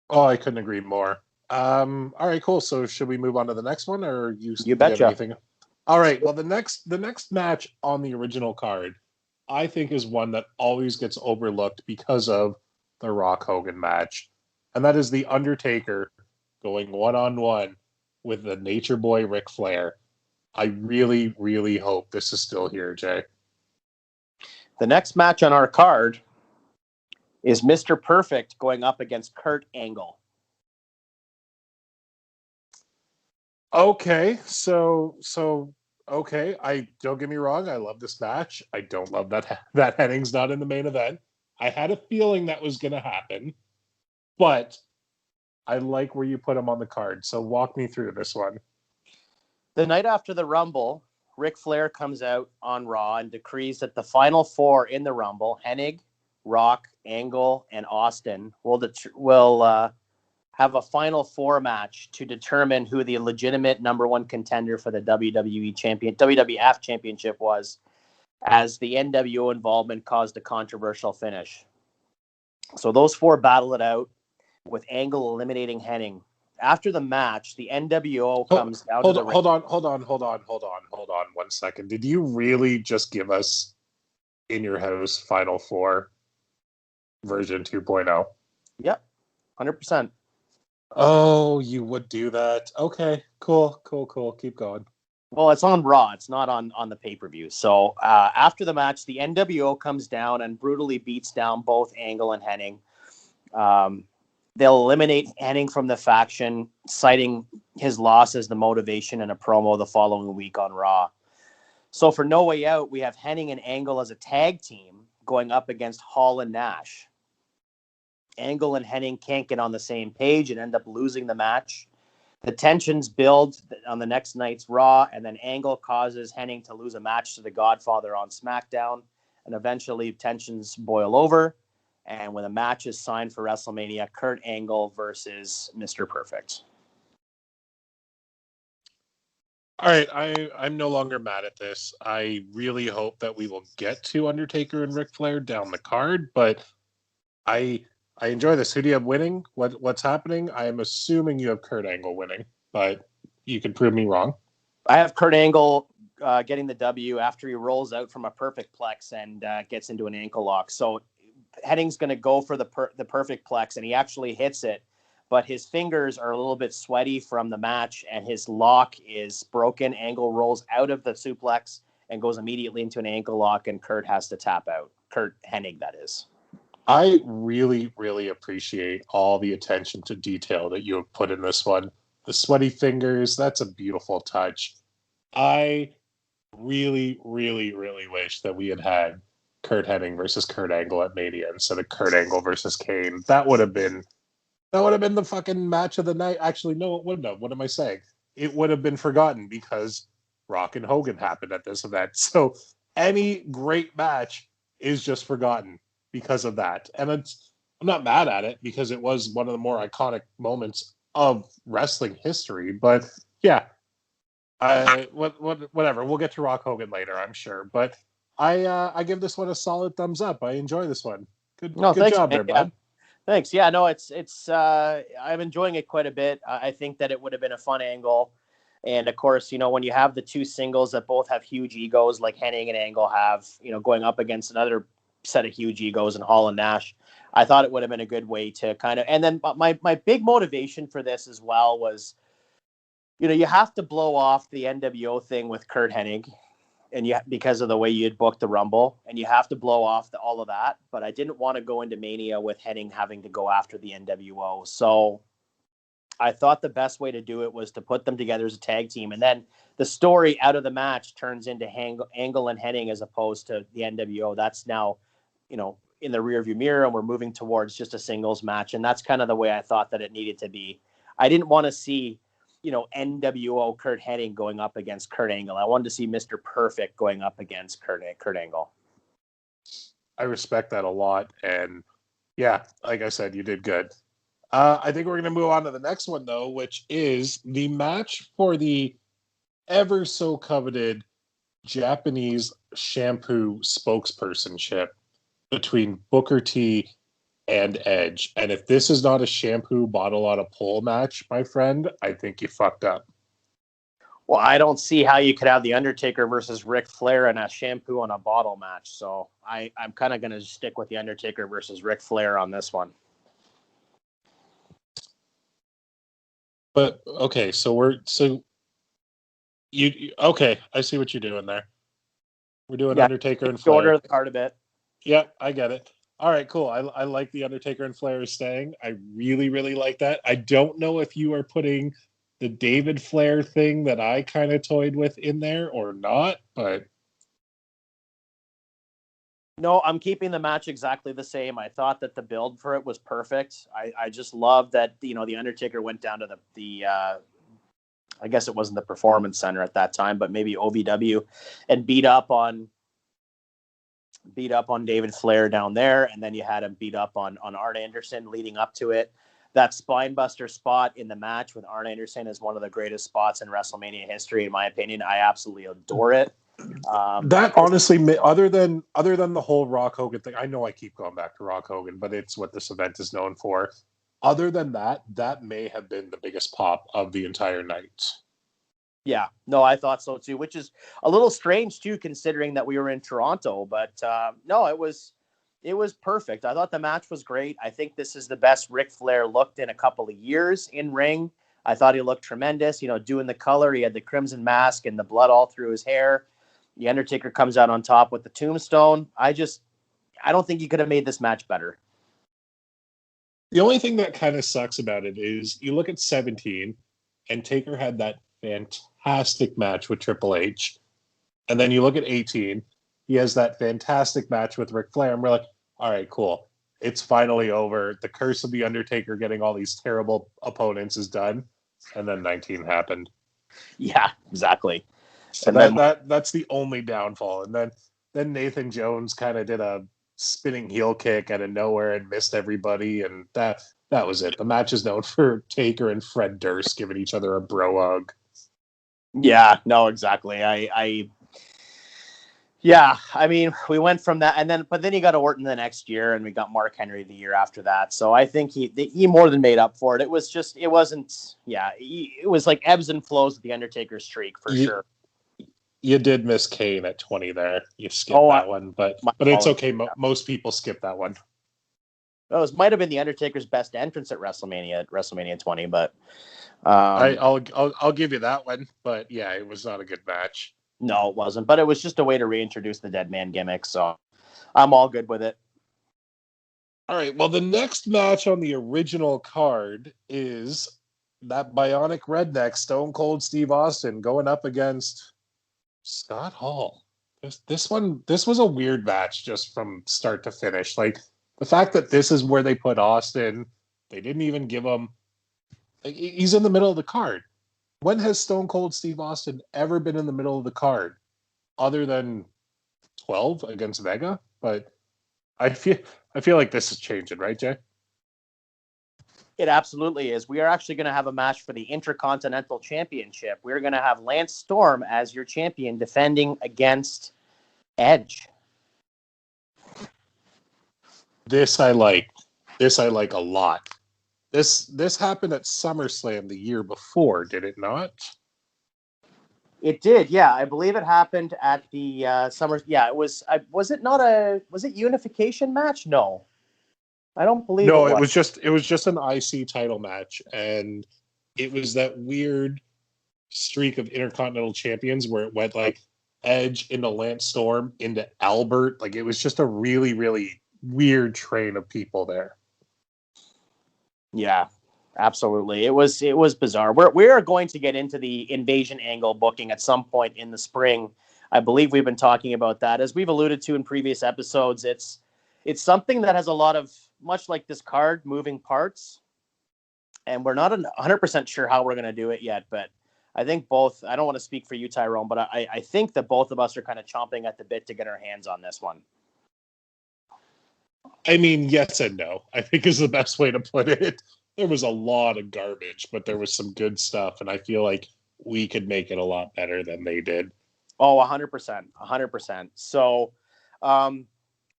Oh, I couldn't agree more. All right, cool. So should we move on to the next one, or you betcha. Have anything? All right. Well, the next match on the original card, I think, is one that always gets overlooked because of the Rock Hogan match, and that is the Undertaker going one-on-one with the Nature Boy Ric Flair. I really, really hope this is still here, Jay. The next match on our card is Mr. Perfect going up against Kurt Angle. Okay, so okay. I don't get me wrong. I love this match. I don't love that Henning's not in the main event. I had a feeling that was going to happen, but I like where you put him on the card. So walk me through this one. The night after the Rumble, Ric Flair comes out on Raw and decrees that the final four in the Rumble, Hennig, Rock, Angle, and Austin, will have a final four match to determine who the legitimate number one contender for the WWF championship was, as the NWO involvement caused a controversial finish. So those four battle it out, with Angle eliminating Hennig. After the match, the NWO comes down to the ring. Hold on 1 second. Did you really just give us In Your House Final Four version 2.0? Yep, 100%. Oh, you would do that. Okay, cool. Keep going. Well, it's on Raw. It's not on the pay-per-view. So after the match, the NWO comes down and brutally beats down both Angle and Hennig. They'll eliminate Hennig from the faction, citing his loss as the motivation in a promo the following week on Raw. So for No Way Out, we have Hennig and Angle as a tag team going up against Hall and Nash. Angle and Hennig can't get on the same page and end up losing the match. The tensions build on the next night's Raw, and then Angle causes Hennig to lose a match to the Godfather on SmackDown, and eventually tensions boil over. And when the match is signed for WrestleMania, Kurt Angle versus Mr. Perfect. All right, I'm no longer mad at this. I really hope that we will get to Undertaker and Ric Flair down the card, but I enjoy this. Who do you have winning? What's happening? I am assuming you have Kurt Angle winning, but you can prove me wrong. I have Kurt Angle getting the W after he rolls out from a perfect plex and gets into an ankle lock. So Hennig's going to go for the perfect plex, and he actually hits it. but his fingers are a little bit sweaty from the match, and his lock is broken. Angle rolls out of the suplex and goes immediately into an ankle lock, and Kurt has to tap out. Kurt Hennig, that is. I really, really appreciate all the attention to detail that you have put in this one. The sweaty fingers, that's a beautiful touch. I really, really, really wish that we had Kurt Hennig versus Kurt Angle at Mania instead of Kurt Angle versus Kane. That would have been the fucking match of the night. Actually, no, it wouldn't have. What am I saying? It would have been forgotten because Rock and Hogan happened at this event. So any great match is just forgotten because of that. And I'm not mad at it because it was one of the more iconic moments of wrestling history. But yeah, whatever. We'll get to Rock Hogan later, I'm sure. But I give this one a solid thumbs up. I enjoy this one. Good job there, bud. Thanks. Yeah, no, it's I'm enjoying it quite a bit. I think that it would have been a fun angle. And of course, when you have the two singles that both have huge egos, like Hennig and Angle have, going up against another set of huge egos in Hall and Nash, I thought it would have been a good way to kind of, and then my big motivation for this as well was, you have to blow off the NWO thing with Kurt Hennig, and because of the way you had booked the Rumble, and you have to blow off all of that. But I didn't want to go into Mania with Hennig having to go after the NWO. So I thought the best way to do it was to put them together as a tag team. And then the story out of the match turns into Angle and Hennig as opposed to the NWO. That's now, in the rearview mirror, and we're moving towards just a singles match. And that's kind of the way I thought that it needed to be. I didn't want to see, NWO Kurt Hennig going up against Kurt Angle. I wanted to see Mr. Perfect going up against Kurt Angle. I respect that a lot. And yeah, like I said, you did good. I think we're going to move on to the next one, though, which is the match for the ever so coveted Japanese shampoo spokespersonship between Booker T and Edge. And if this is not a shampoo bottle on a pole match, my friend, I think you fucked up. Well, I don't see how you could have The Undertaker versus Ric Flair in a shampoo on a bottle match. So I'm kind of going to stick with The Undertaker versus Ric Flair on this one. But okay, I see what you're doing there. We're doing Undertaker and Flair. Order the card a bit. Yep, I get it. All right, cool. I like the Undertaker and Flair is staying. I really, really like that. I don't know if you are putting the David Flair thing that I kind of toyed with in there or not, but no, I'm keeping the match exactly the same. I thought that the build for it was perfect. I just love that, the Undertaker went down to the I guess it wasn't the Performance Center at that time, but maybe OVW, and beat up on David Flair down there. And then you had him beat up on Arn Anderson leading up to it. That spinebuster spot in the match with Arn Anderson is one of the greatest spots in WrestleMania history, in my opinion. I absolutely adore it. That honestly, other than the whole Rock Hogan thing, I know I keep going back to Rock Hogan, but it's what this event is known for. Other than that may have been the biggest pop of the entire night. Yeah, no, I thought so too, which is a little strange too, considering that we were in Toronto. But no, it was perfect. I thought the match was great. I think this is the best Ric Flair looked in a couple of years in ring. I thought he looked tremendous. Doing the color, he had the crimson mask and the blood all through his hair. The Undertaker comes out on top with the tombstone. I don't think you could have made this match better. The only thing that kind of sucks about it is you look at 17 and Taker had that fantastic match with Triple H. And then you look at 18, he has that fantastic match with Ric Flair. And we're like, all right, cool. It's finally over. The curse of the Undertaker getting all these terrible opponents is done. And then 19 happened. Yeah, exactly. So that's the only downfall. And then Nathan Jones kind of did a spinning heel kick out of nowhere and missed everybody. And that was it. The match is known for Taker and Fred Durst giving each other a bro hug. Yeah, no, exactly. I mean, we went from that, but then you got Orton the next year, and we got Mark Henry the year after that. So I think he more than made up for it. It was it was like ebbs and flows with the Undertaker streak for sure. You did miss Kane at 20 there. You skipped that one, but it's okay. Most people skip that one. Well, it might have been the Undertaker's best entrance at WrestleMania 20, but I'll give you that one. But yeah, it was not a good match. no, it wasn't. But it was just a way to reintroduce the Dead Man gimmick, so I'm all good with it. All right. Well, the next match on the original card is that bionic redneck Stone Cold Steve Austin going up against Scott Hall. This was a weird match just from start to finish. Like the fact that this is where they put Austin, they didn't even give him. Like, he's in the middle of the card. When has Stone Cold Steve Austin ever been in the middle of the card, other than 12 against Vega? But I feel like this is changing, right, Jay? It absolutely is. We are actually going to have a match for the Intercontinental Championship. We're going to have Lance Storm as your champion defending against Edge. This I like. This I like a lot. This happened at SummerSlam the year before, did it not? It did, yeah. I believe it happened at the Summer. Yeah, it was. Was it unification match? No. I don't believe no, it was. it was just an IC title match, and it was that weird streak of Intercontinental Champions where it went like Edge into Lance Storm into Albert. Like it was just a really, really weird train of people there. Yeah, absolutely. It was bizarre. We're going to get into the Invasion Angle booking at some point in the spring. I believe we've been talking about that. As we've alluded to in previous episodes, it's something that has a lot of, much like this card, moving parts. And we're not 100% sure how we're going to do it yet, but I think both, I don't want to speak for you, Tyrone, but I think that both of us are kind of chomping at the bit to get our hands on this one. I mean, yes and no, I think is the best way to put it. There was a lot of garbage, but there was some good stuff, and I feel like we could make it a lot better than they did. Oh, 100%. 100%. So,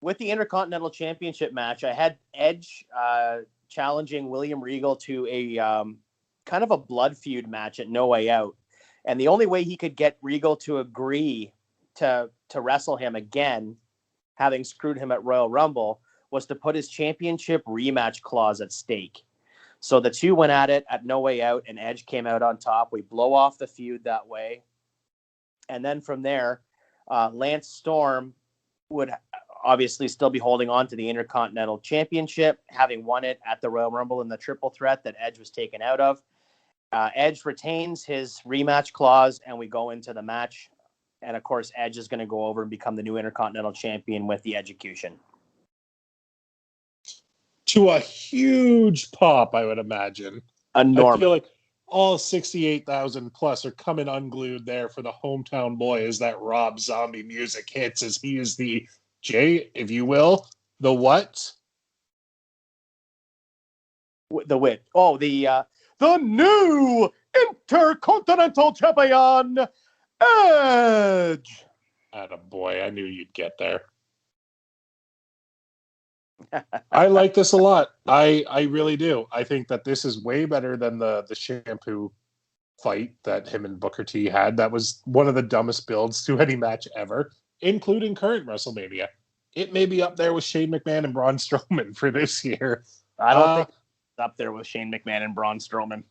with the Intercontinental Championship match, I had Edge challenging William Regal to a kind of a blood feud match at No Way Out. And the only way he could get Regal to agree to wrestle him again, having screwed him at Royal Rumble, was to put his championship rematch clause at stake. So the two went at it at No Way Out, and Edge came out on top. We blow off the feud that way. And then from there, Lance Storm would obviously still be holding on to the Intercontinental Championship, having won it at the Royal Rumble in the triple threat that Edge was taken out of. Edge retains his rematch clause, and we go into the match. And, of course, Edge is going to go over and become the new Intercontinental Champion with the Edgecution. To a huge pop, I would imagine. Enormous. I feel like all 68,000 plus are coming unglued there for the hometown boy as that Rob Zombie music hits, as he is the Jay, if you will, the what? The wit. Oh, the new Intercontinental Champion, Edge. Attaboy, I knew you'd get there. I like this a lot. I really do. I think that this is way better than the shampoo fight that him and Booker T had. That was one of the dumbest builds to any match ever, including current WrestleMania. It may be up there with Shane McMahon and Braun Strowman for this year. I don't think it's up there with Shane McMahon and Braun Strowman.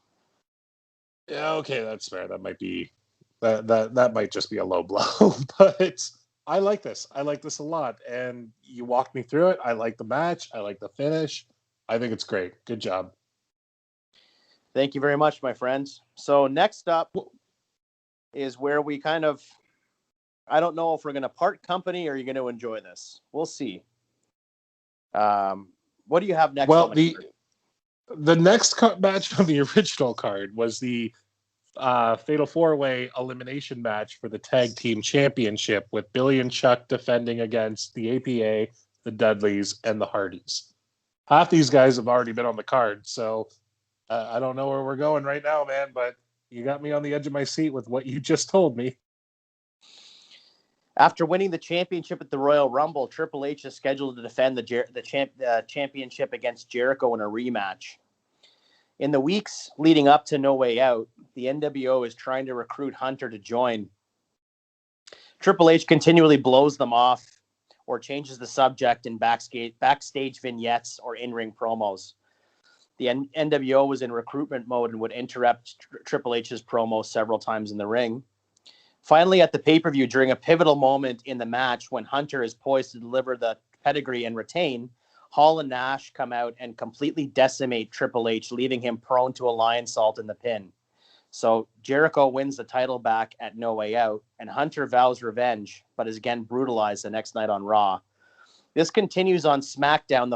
Yeah, okay, that's fair. That might be that might just be a low blow, but I like this. I like this a lot. And you walked me through it. I like the match. I like the finish. I think it's great. Good job. Thank you very much, my friends. So next up is where we kind of, I don't know if we're going to part company or you're going to enjoy this. We'll see. What do you have next? Well, the next match on the original card was the Fatal 4-Way elimination match for the Tag Team Championship with Billy and Chuck defending against the APA, the Dudleys, and the Hardys. Half these guys have already been on the card, so I don't know where we're going right now, man, but you got me on the edge of my seat with what you just told me. After winning the championship at the Royal Rumble, Triple H is scheduled to defend the championship against Jericho in a rematch. In the weeks leading up to No Way Out, the NWO is trying to recruit Hunter to join. Triple H continually blows them off or changes the subject in backstage vignettes or in-ring promos. The NWO was in recruitment mode and would interrupt Triple H's promo several times in the ring. Finally, at the pay-per-view, during a pivotal moment in the match when Hunter is poised to deliver the pedigree and retain, Hall and Nash come out and completely decimate Triple H, leaving him prone to a lionsault in the pin. So Jericho wins the title back at No Way Out, and Hunter vows revenge, but is again brutalized the next night on Raw. This continues on SmackDown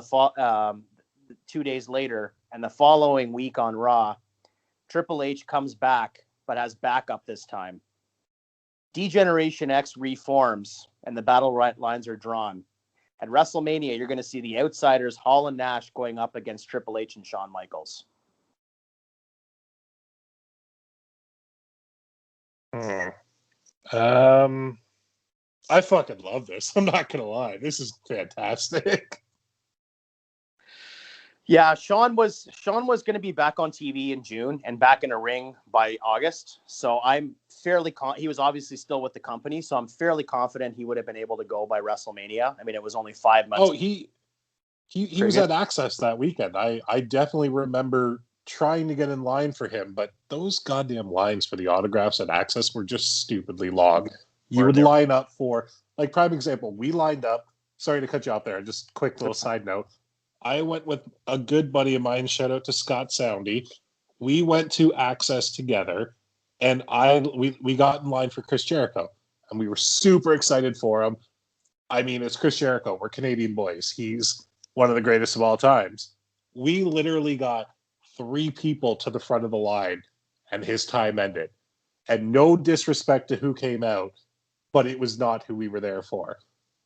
2 days later, and the following week on Raw, Triple H comes back, but has backup this time. D-Generation X reforms, and the battle lines are drawn. At WrestleMania, you're going to see the Outsiders, Hall and Nash, going up against Triple H and Shawn Michaels. I fucking love this. I'm not gonna lie. This is fantastic. Yeah, Shawn was going to be back on TV in June and back in a ring by August. So I'm fairly he was obviously still with the company, so I'm fairly confident he would have been able to go by WrestleMania. I mean, it was only 5 months. Oh, he was at Access that weekend. I definitely remember trying to get in line for him, but those goddamn lines for the autographs at Access were just stupidly long. You would line up for, like, prime example, we lined up. Sorry to cut you off there. Just quick little side note. I went with a good buddy of mine. Shout out to Scott Soundy. We went to Access together, and we got in line for Chris Jericho, and we were super excited for him. I mean, it's Chris Jericho. We're Canadian boys. He's one of the greatest of all times. We literally got 3 people to the front of the line, and his time ended. And no disrespect to who came out, but it was not who we were there for.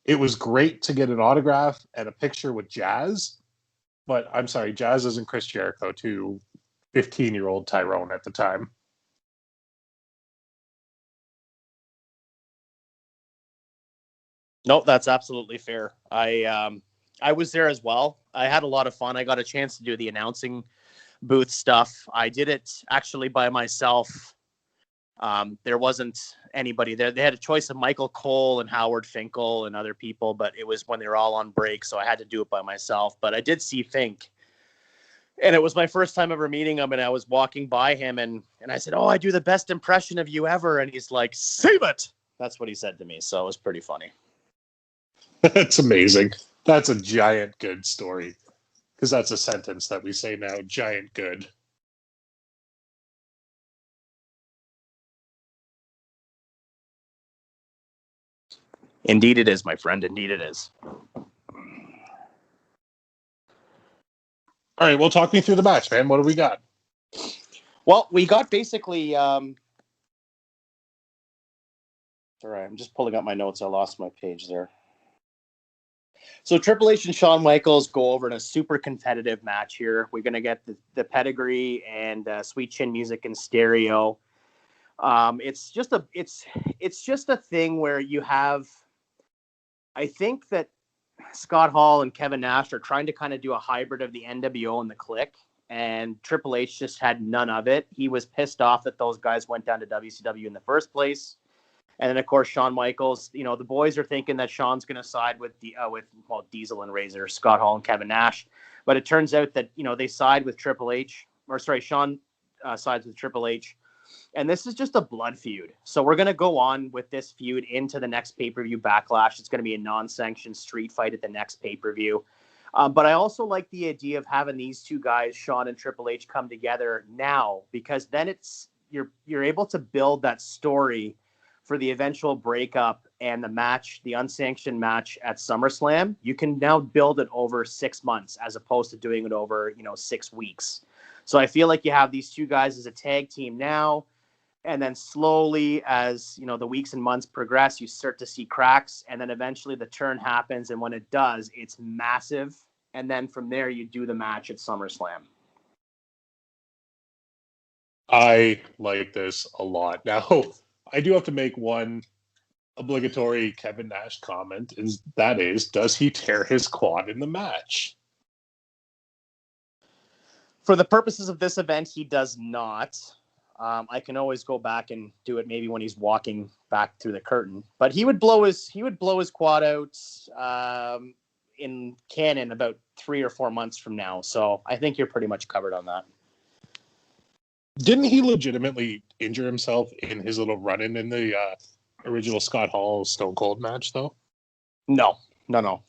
It was great to get an autograph and a picture with Jazz, but I'm sorry, Jazz isn't Chris Jericho to 15-year-old Tyrone at the time. No, that's absolutely fair. I was there as well. I had a lot of fun. I got a chance to do the announcing booth stuff. I did it actually by myself. There wasn't anybody there. They had a choice of Michael Cole and Howard Finkel and other people, but it was when they were all on break, so I had to do it by myself. But I did see Fink, and it was my first time ever meeting him, and I was walking by him, and I said, "Oh, I do the best impression of you ever," and he's like, "Save it!" That's what he said to me, so it was pretty funny. That's amazing. That's a giant good story, because that's a sentence that we say now, giant good. Indeed it is, my friend. Indeed it is. All right, well, talk me through the match, man. What do we got? Well, we got basically... Sorry, I'm just pulling up my notes. I lost my page there. So Triple H and Shawn Michaels go over in a super competitive match here. We're going to get the pedigree and Sweet Chin Music in stereo. It's just a thing where you have... I think that Scott Hall and Kevin Nash are trying to kind of do a hybrid of the NWO and the Clique, and Triple H just had none of it. He was pissed off that those guys went down to WCW in the first place. And then, of course, Shawn Michaels, the boys are thinking that Shawn's going to side with Diesel and Razor, Scott Hall and Kevin Nash. But it turns out that, they side with Triple H, Shawn sides with Triple H. And this is just a blood feud. So we're going to go on with this feud into the next pay-per-view Backlash. It's going to be a non-sanctioned street fight at the next pay-per-view. But I also like the idea of having these two guys, Shawn and Triple H, come together now, because then you're able to build that story for the eventual breakup and the match, the unsanctioned match at SummerSlam. You can now build it over 6 months as opposed to doing it over, 6 weeks. So I feel like you have these two guys as a tag team now. And then slowly, as the weeks and months progress, you start to see cracks, and then eventually the turn happens. And when it does, it's massive. And then from there, you do the match at SummerSlam. I like this a lot. Now, I do have to make one obligatory Kevin Nash comment. Does he tear his quad in the match? For the purposes of this event, he does not. I can always go back and do it maybe when he's walking back through the curtain. But he would blow his quad out in canon about 3 or 4 months from now. So I think you're pretty much covered on that. Didn't he legitimately injure himself in his little run-in in the original Scott Hall Stone Cold match, though? No.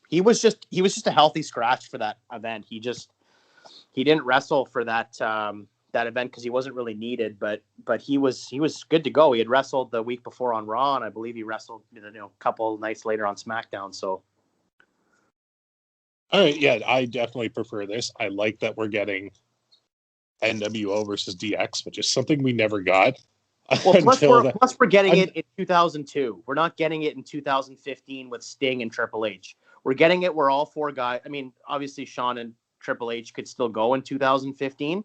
He was just a healthy scratch for that event. He didn't wrestle for that event because he wasn't really needed, but he was good to go. He had wrestled the week before on Raw, and I believe he wrestled a couple nights later on SmackDown. So, all right, yeah, I definitely prefer this. I like that we're getting NWO versus DX, which is something we never got. Well, plus we're getting it in 2002. We're not getting it in 2015 with Sting and Triple H. We're getting it where all four guys. I mean, obviously Shawn and Triple H could still go in 2015.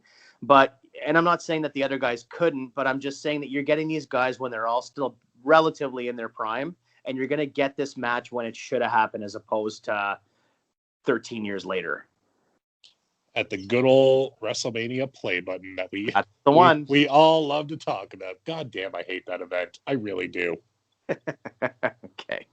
And I'm not saying that the other guys couldn't, but I'm just saying that you're getting these guys when they're all still relatively in their prime, and you're going to get this match when it should have happened as opposed to 13 years later. At the good old WrestleMania play button that That's the one we all love to talk about. God damn, I hate that event. I really do. Okay.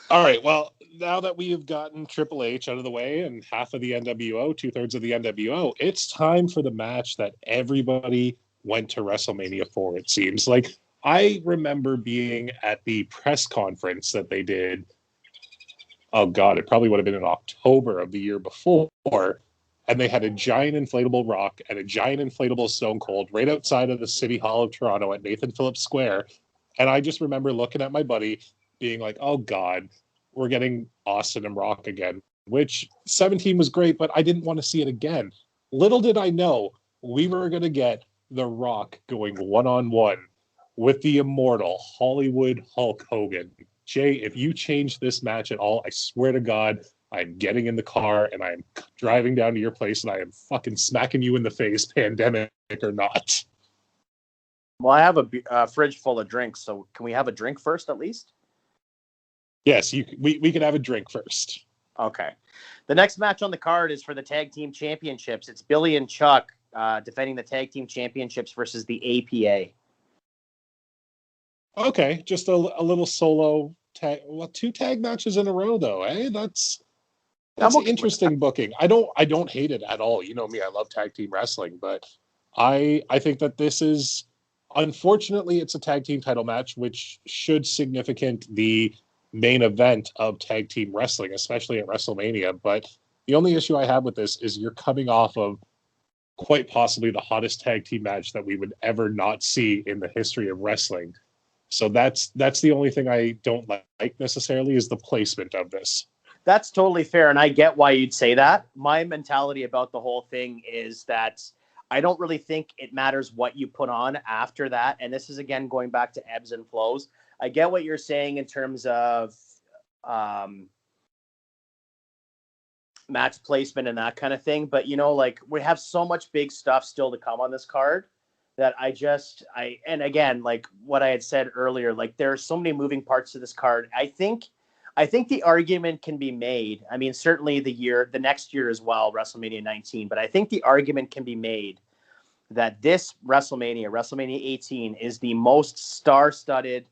All right, well, now that we have gotten Triple H out of the way and half of the NWO, 2/3 of the NWO, it's time for the match that everybody went to WrestleMania for, it seems. Like, I remember being at the press conference that they did. Oh, God, it probably would have been in October of the year before. And they had a giant inflatable Rock and a giant inflatable Stone Cold right outside of the City Hall of Toronto at Nathan Phillips Square. And I just remember looking at my buddy being like, oh, God, we're getting Austin and Rock again, which 17 was great, but I didn't want to see it again. Little did I know we were going to get The Rock going one-on-one with the immortal Hollywood Hulk Hogan. Jay, if you change this match at all, I swear to God, I'm getting in the car and I'm driving down to your place and I am fucking smacking you in the face, pandemic or not. Well, I have a fridge full of drinks, so can we have a drink first at least? Yes, we can have a drink first. Okay. The next match on the card is for the tag team championships. It's Billy and Chuck defending the tag team championships versus the APA. Okay, just a little solo tag. Well, 2 tag matches in a row, though. That's okay, interesting booking. I don't hate it at all. You know me, I love tag team wrestling, but I think that this is, unfortunately, it's a tag team title match, which should significant the main event of tag team wrestling, especially at WrestleMania. But the only issue I have with this is you're coming off of quite possibly the hottest tag team match that we would ever not see in the history of wrestling. So that's the only thing I don't like necessarily is the placement of this. That's totally fair, and I get why you'd say that. My mentality about the whole thing is that I don't really think it matters what you put on after that, and this is, again, going back to ebbs and flows. I get what you're saying in terms of match placement and that kind of thing, but, like, we have so much big stuff still to come on this card that and again, like what I had said earlier, like there are so many moving parts to this card. I think the argument can be made. I mean, certainly the next year as well, WrestleMania 19, but I think the argument can be made that this WrestleMania 18 is the most star-studded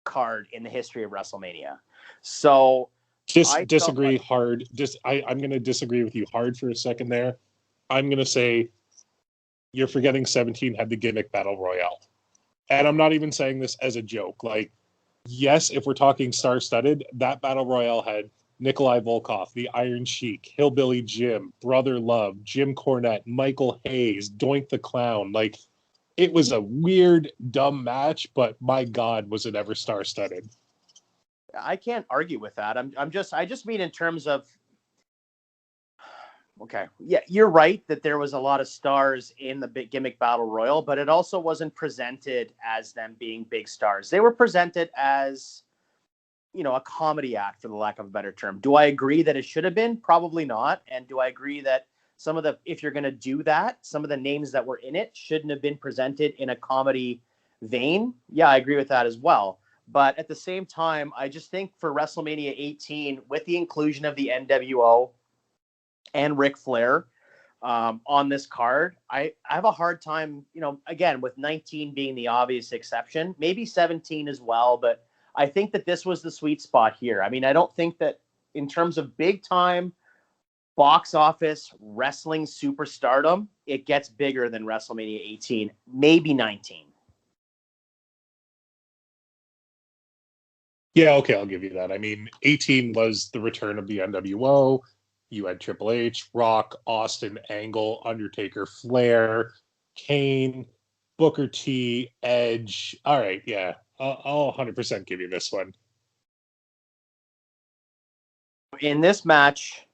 card in the history of WrestleMania. So disagree hard. I'm going to disagree with you hard for a second there. I'm going to say you're forgetting 17 had the gimmick battle royale. And I'm not even saying this as a joke. Like, yes, if we're talking star-studded, that battle royale had Nikolai Volkov, the Iron Sheik, Hillbilly Jim, Brother Love, Jim Cornette, Michael Hayes, Doink the Clown. Like, it was a weird, dumb match, but my God, was it ever star-studded. I can't argue with that. I just mean in terms of, okay, yeah, you're right that there was a lot of stars in the big gimmick battle royal, but it also wasn't presented as them being big stars. They were presented as, a comedy act, for the lack of a better term. Do I agree that it should have been? Probably not. And do I agree that if you're going to do that, some of the names that were in it shouldn't have been presented in a comedy vein? Yeah, I agree with that as well. But at the same time, I just think for WrestleMania 18, with the inclusion of the NWO and Ric Flair, on this card. I have a hard time, again, with 19 being the obvious exception, maybe 17 as well, but I think that this was the sweet spot here. I mean, I don't think that in terms of big time box office wrestling superstardom, it gets bigger than WrestleMania 18, maybe 19. Yeah, okay, I'll give you that. I mean, 18 was the return of the NWO. You had Triple H, Rock, Austin, Angle, Undertaker, Flair, Kane, Booker T, Edge. All right, yeah, I'll 100% give you this one. In this match,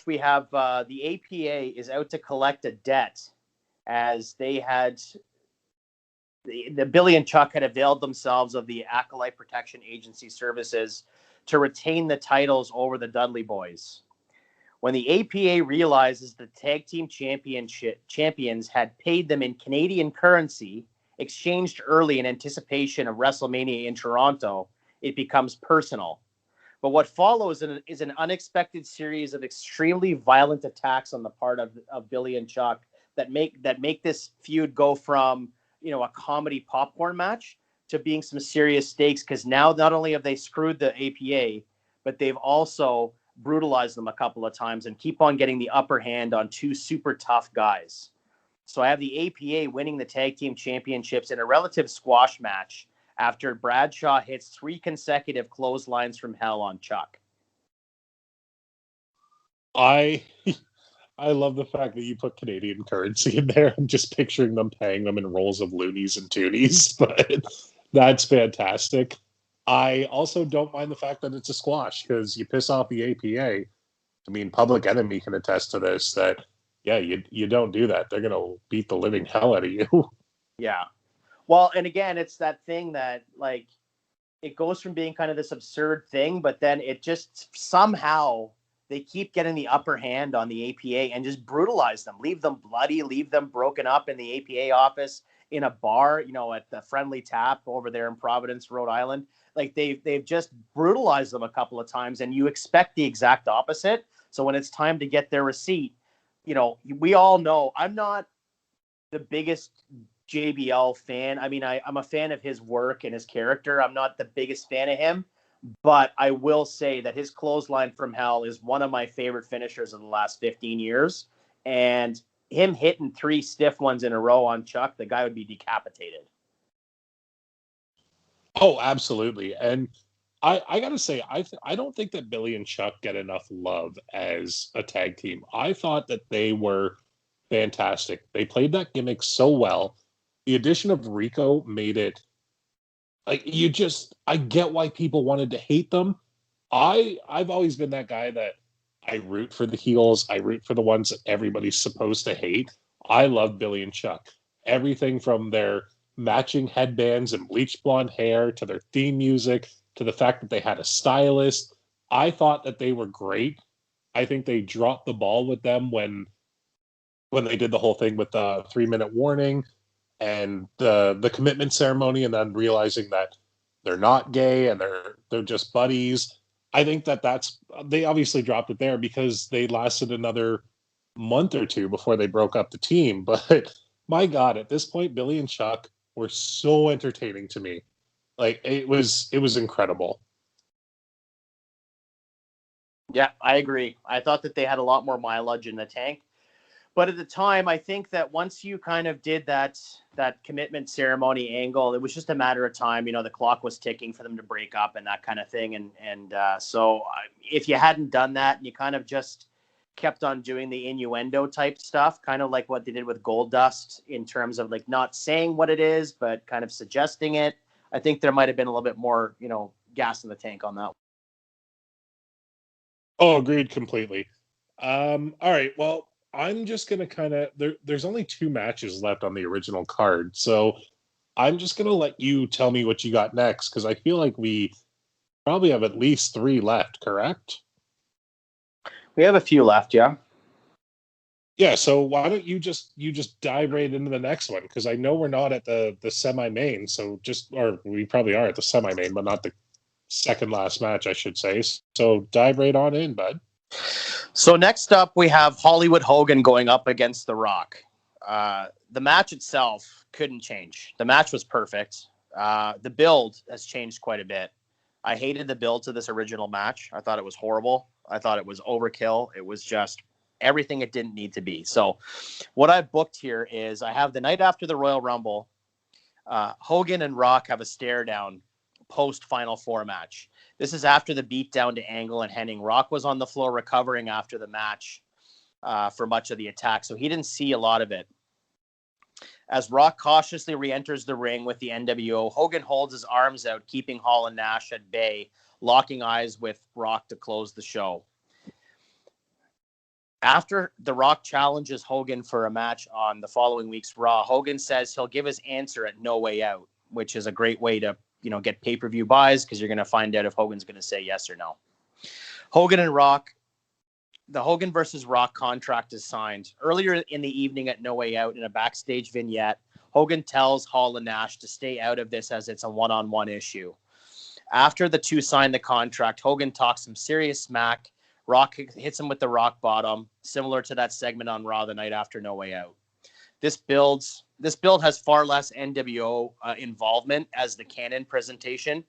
we have the APA is out to collect a debt, as they had the Billy and Chuck had availed themselves of the Acolyte Protection Agency services to retain the titles over the Dudley Boys. When the APA realizes the tag team champions had paid them in Canadian currency, exchanged early in anticipation of WrestleMania in Toronto, it becomes personal. But what follows is an unexpected series of extremely violent attacks on the part of Billy and Chuck that make this feud go from a comedy popcorn match to being some serious stakes, because now not only have they screwed the APA, but they've also brutalized them a couple of times and keep on getting the upper hand on two super tough guys. So I have the APA winning the tag team championships in a relative squash match after Bradshaw hits 3 consecutive clotheslines from hell on Chuck. I love the fact that you put Canadian currency in there. I'm just picturing them paying them in rolls of loonies and toonies, but that's fantastic. I also don't mind the fact that it's a squash, because you piss off the APA. I mean, Public Enemy can attest to this, that, yeah, you don't do that. They're going to beat the living hell out of you. Yeah. Well, and again, it's that thing that, like, it goes from being kind of this absurd thing, but then it just somehow they keep getting the upper hand on the APA and just brutalize them, leave them bloody, leave them broken up in the APA office, in a bar, at the Friendly Tap over there in Providence, Rhode Island. Like, they've just brutalized them a couple of times, and you expect the exact opposite. So when it's time to get their receipt, we all know I'm not the biggest JBL fan. I mean, I'm a fan of his work and his character. I'm not the biggest fan of him, but I will say that his clothesline from hell is one of my favorite finishers of the last 15 years. And him hitting 3 stiff ones in a row on Chuck, the guy would be decapitated. Oh, absolutely. And I got to say, I don't think that Billy and Chuck get enough love as a tag team. I thought that they were fantastic. They played that gimmick so well. The addition of Rico made it, like, I get why people wanted to hate them. I've always been that guy that I root for the heels. I root for the ones that everybody's supposed to hate. I love Billy and Chuck. Everything from their matching headbands and bleached blonde hair to their theme music to the fact that they had a stylist. I thought that they were great. I think they dropped the ball with them when they did the whole thing with the 3-minute warning and the commitment ceremony, and then realizing that they're not gay and they're just buddies. I think they obviously dropped it there because they lasted another month or two before they broke up the team. But my God, at this point, Billy and Chuck were so entertaining to me. Like, it was incredible. Yeah, I agree. I thought that they had a lot more mileage in the tank. But at the time, I think that once you kind of did that commitment ceremony angle, it was just a matter of time. The clock was ticking for them to break up and that kind of thing. And so if you hadn't done that and you kind of just kept on doing the innuendo type stuff, kind of like what they did with Goldust in terms of, like, not saying what it is, but kind of suggesting it, I think there might have been a little bit more, gas in the tank on that. Oh, agreed completely. All right, well, I'm just going to there's only 2 matches left on the original card. So I'm just going to let you tell me what you got next, because I feel like we probably have at least 3 left, correct? We have a few left, yeah. Yeah, so why don't you just dive right into the next one, because I know we're not at the semi-main, or we probably are at the semi-main, but not the second last match, I should say. So dive right on in, bud. So next up, we have Hollywood Hogan going up against The Rock. The match itself couldn't change. The match was perfect. The build has changed quite a bit. I hated the build to this original match. I thought it was horrible. I thought it was overkill. It was just everything it didn't need to be. So what I've booked here is I have the night after the Royal Rumble. Hogan and Rock have a stare down post Final Four match. This is after the beatdown to Angle and Hennig. Rock was on the floor recovering after the match for much of the attack, so he didn't see a lot of it. As Rock cautiously re-enters the ring with the NWO, Hogan holds his arms out, keeping Hall and Nash at bay, locking eyes with Rock to close the show. After The Rock challenges Hogan for a match on the following week's Raw, Hogan says he'll give his answer at No Way Out, which is a great way to, get pay-per-view buys because you're going to find out if Hogan's going to say yes or no. Hogan and Rock, the Hogan versus Rock contract is signed. Earlier in the evening at No Way Out, in a backstage vignette, Hogan tells Hall and Nash to stay out of this as it's a one-on-one issue. After the two sign the contract, Hogan talks some serious smack. Rock hits him with the rock bottom, similar to that segment on Raw the night after No Way Out. This build has far less NWO involvement as the canon presentation,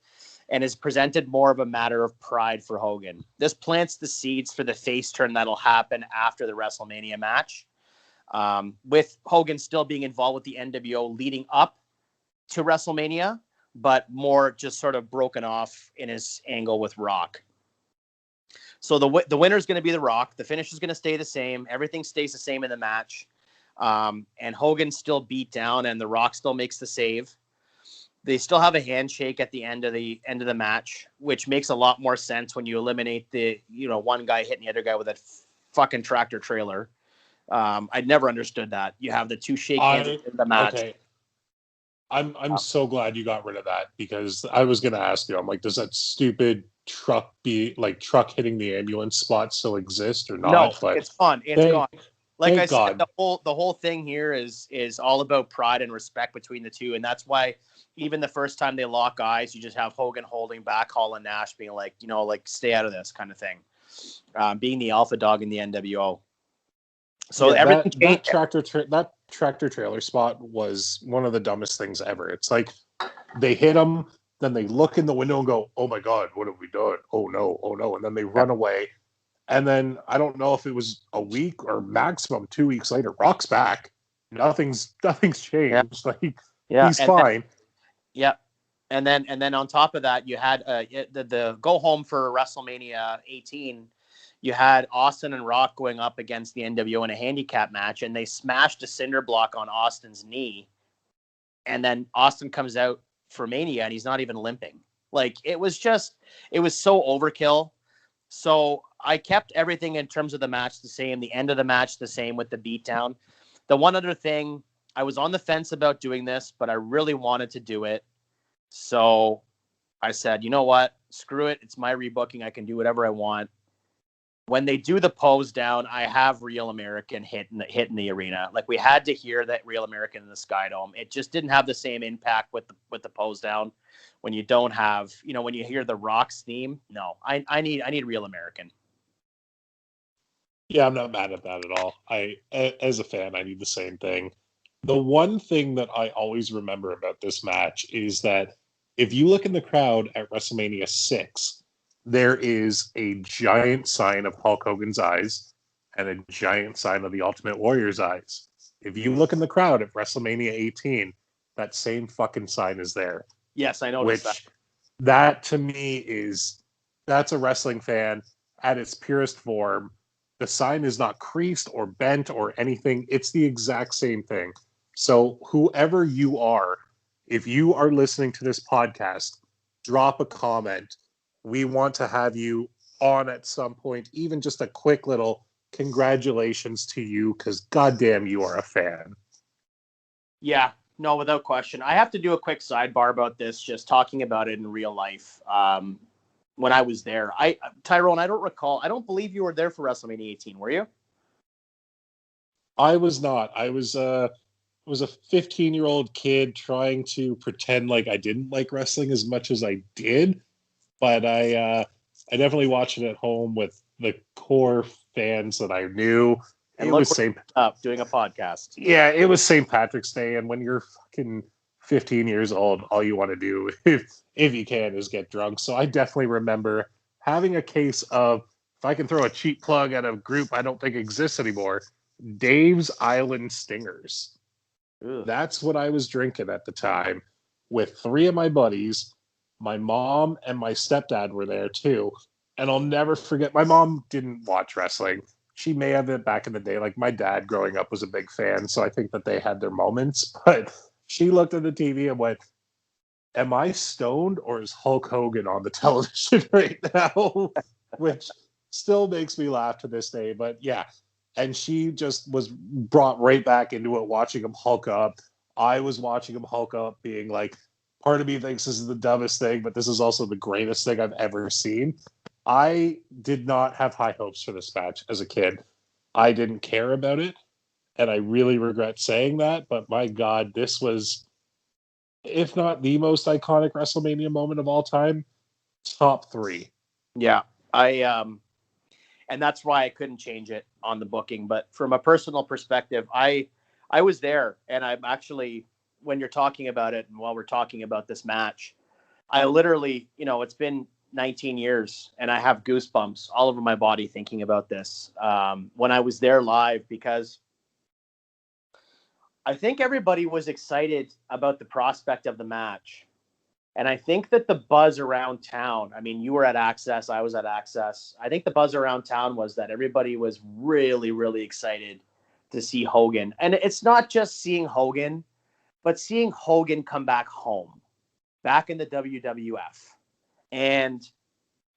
and is presented more of a matter of pride for Hogan. This plants the seeds for the face turn that'll happen after the WrestleMania match, with Hogan still being involved with the NWO leading up to WrestleMania, but more just sort of broken off in his angle with Rock. So the winner is going to be The Rock. The finish is going to stay the same. Everything stays the same in the match. And Hogan's still beat down, and The Rock still makes the save. They still have a handshake at the end of the match, which makes a lot more sense when you eliminate the one guy hitting the other guy with a fucking tractor trailer. I'd never understood that. You have the two shake hands in the match. Okay. I'm so glad you got rid of that, because I was going to ask you. I'm like, does that stupid truck hitting the ambulance spot still exist or not? No, but it's gone. It's gone. Like I said, the whole thing here is all about pride and respect between the two, and that's why even the first time they lock eyes, you just have Hogan holding back Hall and Nash, being like, stay out of this kind of thing, being the alpha dog in the NWO. So everything that tractor trailer spot was one of the dumbest things ever. It's like they hit him, then they look in the window and go, "Oh my God, what have we done? Oh no!" And then they run away. And then I don't know if it was a week or maximum 2 weeks later, Rock's back. Nothing's changed. He's fine. And then on top of that, you had the go home for WrestleMania 18. You had Austin and Rock going up against the NWO in a handicap match, and they smashed a cinder block on Austin's knee. And then Austin comes out for Mania, and he's not even limping. It was so overkill. So I kept everything in terms of the match the same, the end of the match the same with the beatdown. The one other thing, I was on the fence about doing this, but I really wanted to do it. So I said, you know what? Screw it. It's my rebooking. I can do whatever I want. When they do the pose down, I have Real American hit in the arena. We had to hear that Real American in the Sky Dome. It just didn't have the same impact with the pose down. When you don't have, when you hear the Rock's theme, no, I need Real American. Yeah, I'm not mad at that at all. As a fan, I need the same thing. The one thing that I always remember about this match is that if you look in the crowd at WrestleMania 6, there is a giant sign of Hulk Hogan's eyes and a giant sign of the Ultimate Warrior's eyes. If you look in the crowd at WrestleMania 18, that same fucking sign is there. Yes, I noticed that. That to me that's a wrestling fan at its purest form. The sign is not creased or bent or anything. It's the exact same thing. So whoever you are, if you are listening to this podcast, drop a comment. We want to have you on at some point, even just a quick little congratulations to you, because goddamn, you are a fan. Yeah, no, without question. I have to do a quick sidebar about this, just talking about it in real life. When I was there, Tyrone, I don't believe you were there for WrestleMania 18, were you? I was not. I was a 15-year-old kid trying to pretend like I didn't like wrestling as much as I did. But I definitely watched it at home with the core fans that I knew. And It look, was St. up doing a podcast. Yeah, it was St. Patrick's Day, and when you're fucking 15 years old, all you want to do, if you can, is get drunk. So I definitely remember having a case of, if I can throw a cheap plug at a group I don't think exists anymore, Dave's Island Stingers. Ugh. That's what I was drinking at the time with three of my buddies. My mom and my stepdad were there too. And I'll never forget, my mom didn't watch wrestling. She may have it back in the day. Like my dad growing up was a big fan. So I think that they had their moments. But she looked at the TV and went, am I stoned or is Hulk Hogan on the television right now? Which still makes me laugh to this day. But yeah, and she just was brought right back into it, watching him hulk up. I was watching him hulk up, being like, part of me thinks this is the dumbest thing, but this is also the greatest thing I've ever seen. I did not have high hopes for this match as a kid. I didn't care about it, and I really regret saying that, but my God, this was, if not the most iconic WrestleMania moment of all time, top three. Yeah, and that's why I couldn't change it on the booking. But from a personal perspective, I was there, and I'm actually, when you're talking about it, and while we're talking about this match, I literally, it's been 19 years, and I have goosebumps all over my body thinking about this when I was there live, because I think everybody was excited about the prospect of the match. And I think that the buzz around town, I mean, you were at Access, I was at Access. I think the buzz around town was that everybody was really, really excited to see Hogan. And it's not just seeing Hogan, but seeing Hogan come back home, back in the WWF. And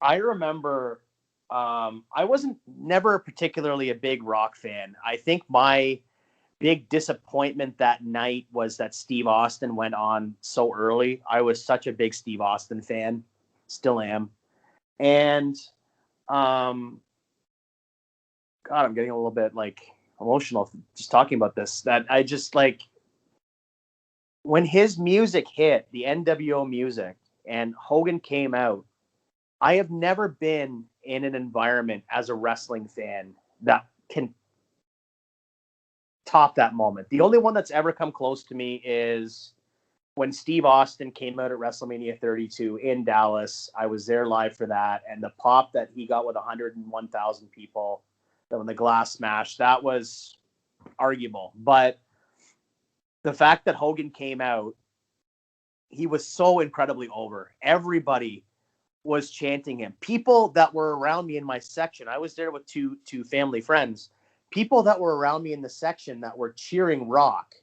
I remember I wasn't never particularly a big Rock fan. I think my big disappointment that night was that Steve Austin went on so early. I was such a big Steve Austin fan, still am. And God, I'm getting a little bit emotional just talking about this. That I just when his music hit, the NWO music, and Hogan came out, I have never been in an environment as a wrestling fan that can top that moment. The only one that's ever come close to me is when Steve Austin came out at WrestleMania 32 in Dallas. I was there live for that, and the pop that he got with 101,000 people, that when the glass smashed, that was arguable. But the fact that Hogan came out, he was so incredibly over. Everybody was chanting him. People that were around me in my section, I was there with two family friends. People that were around me in the section that were cheering Rock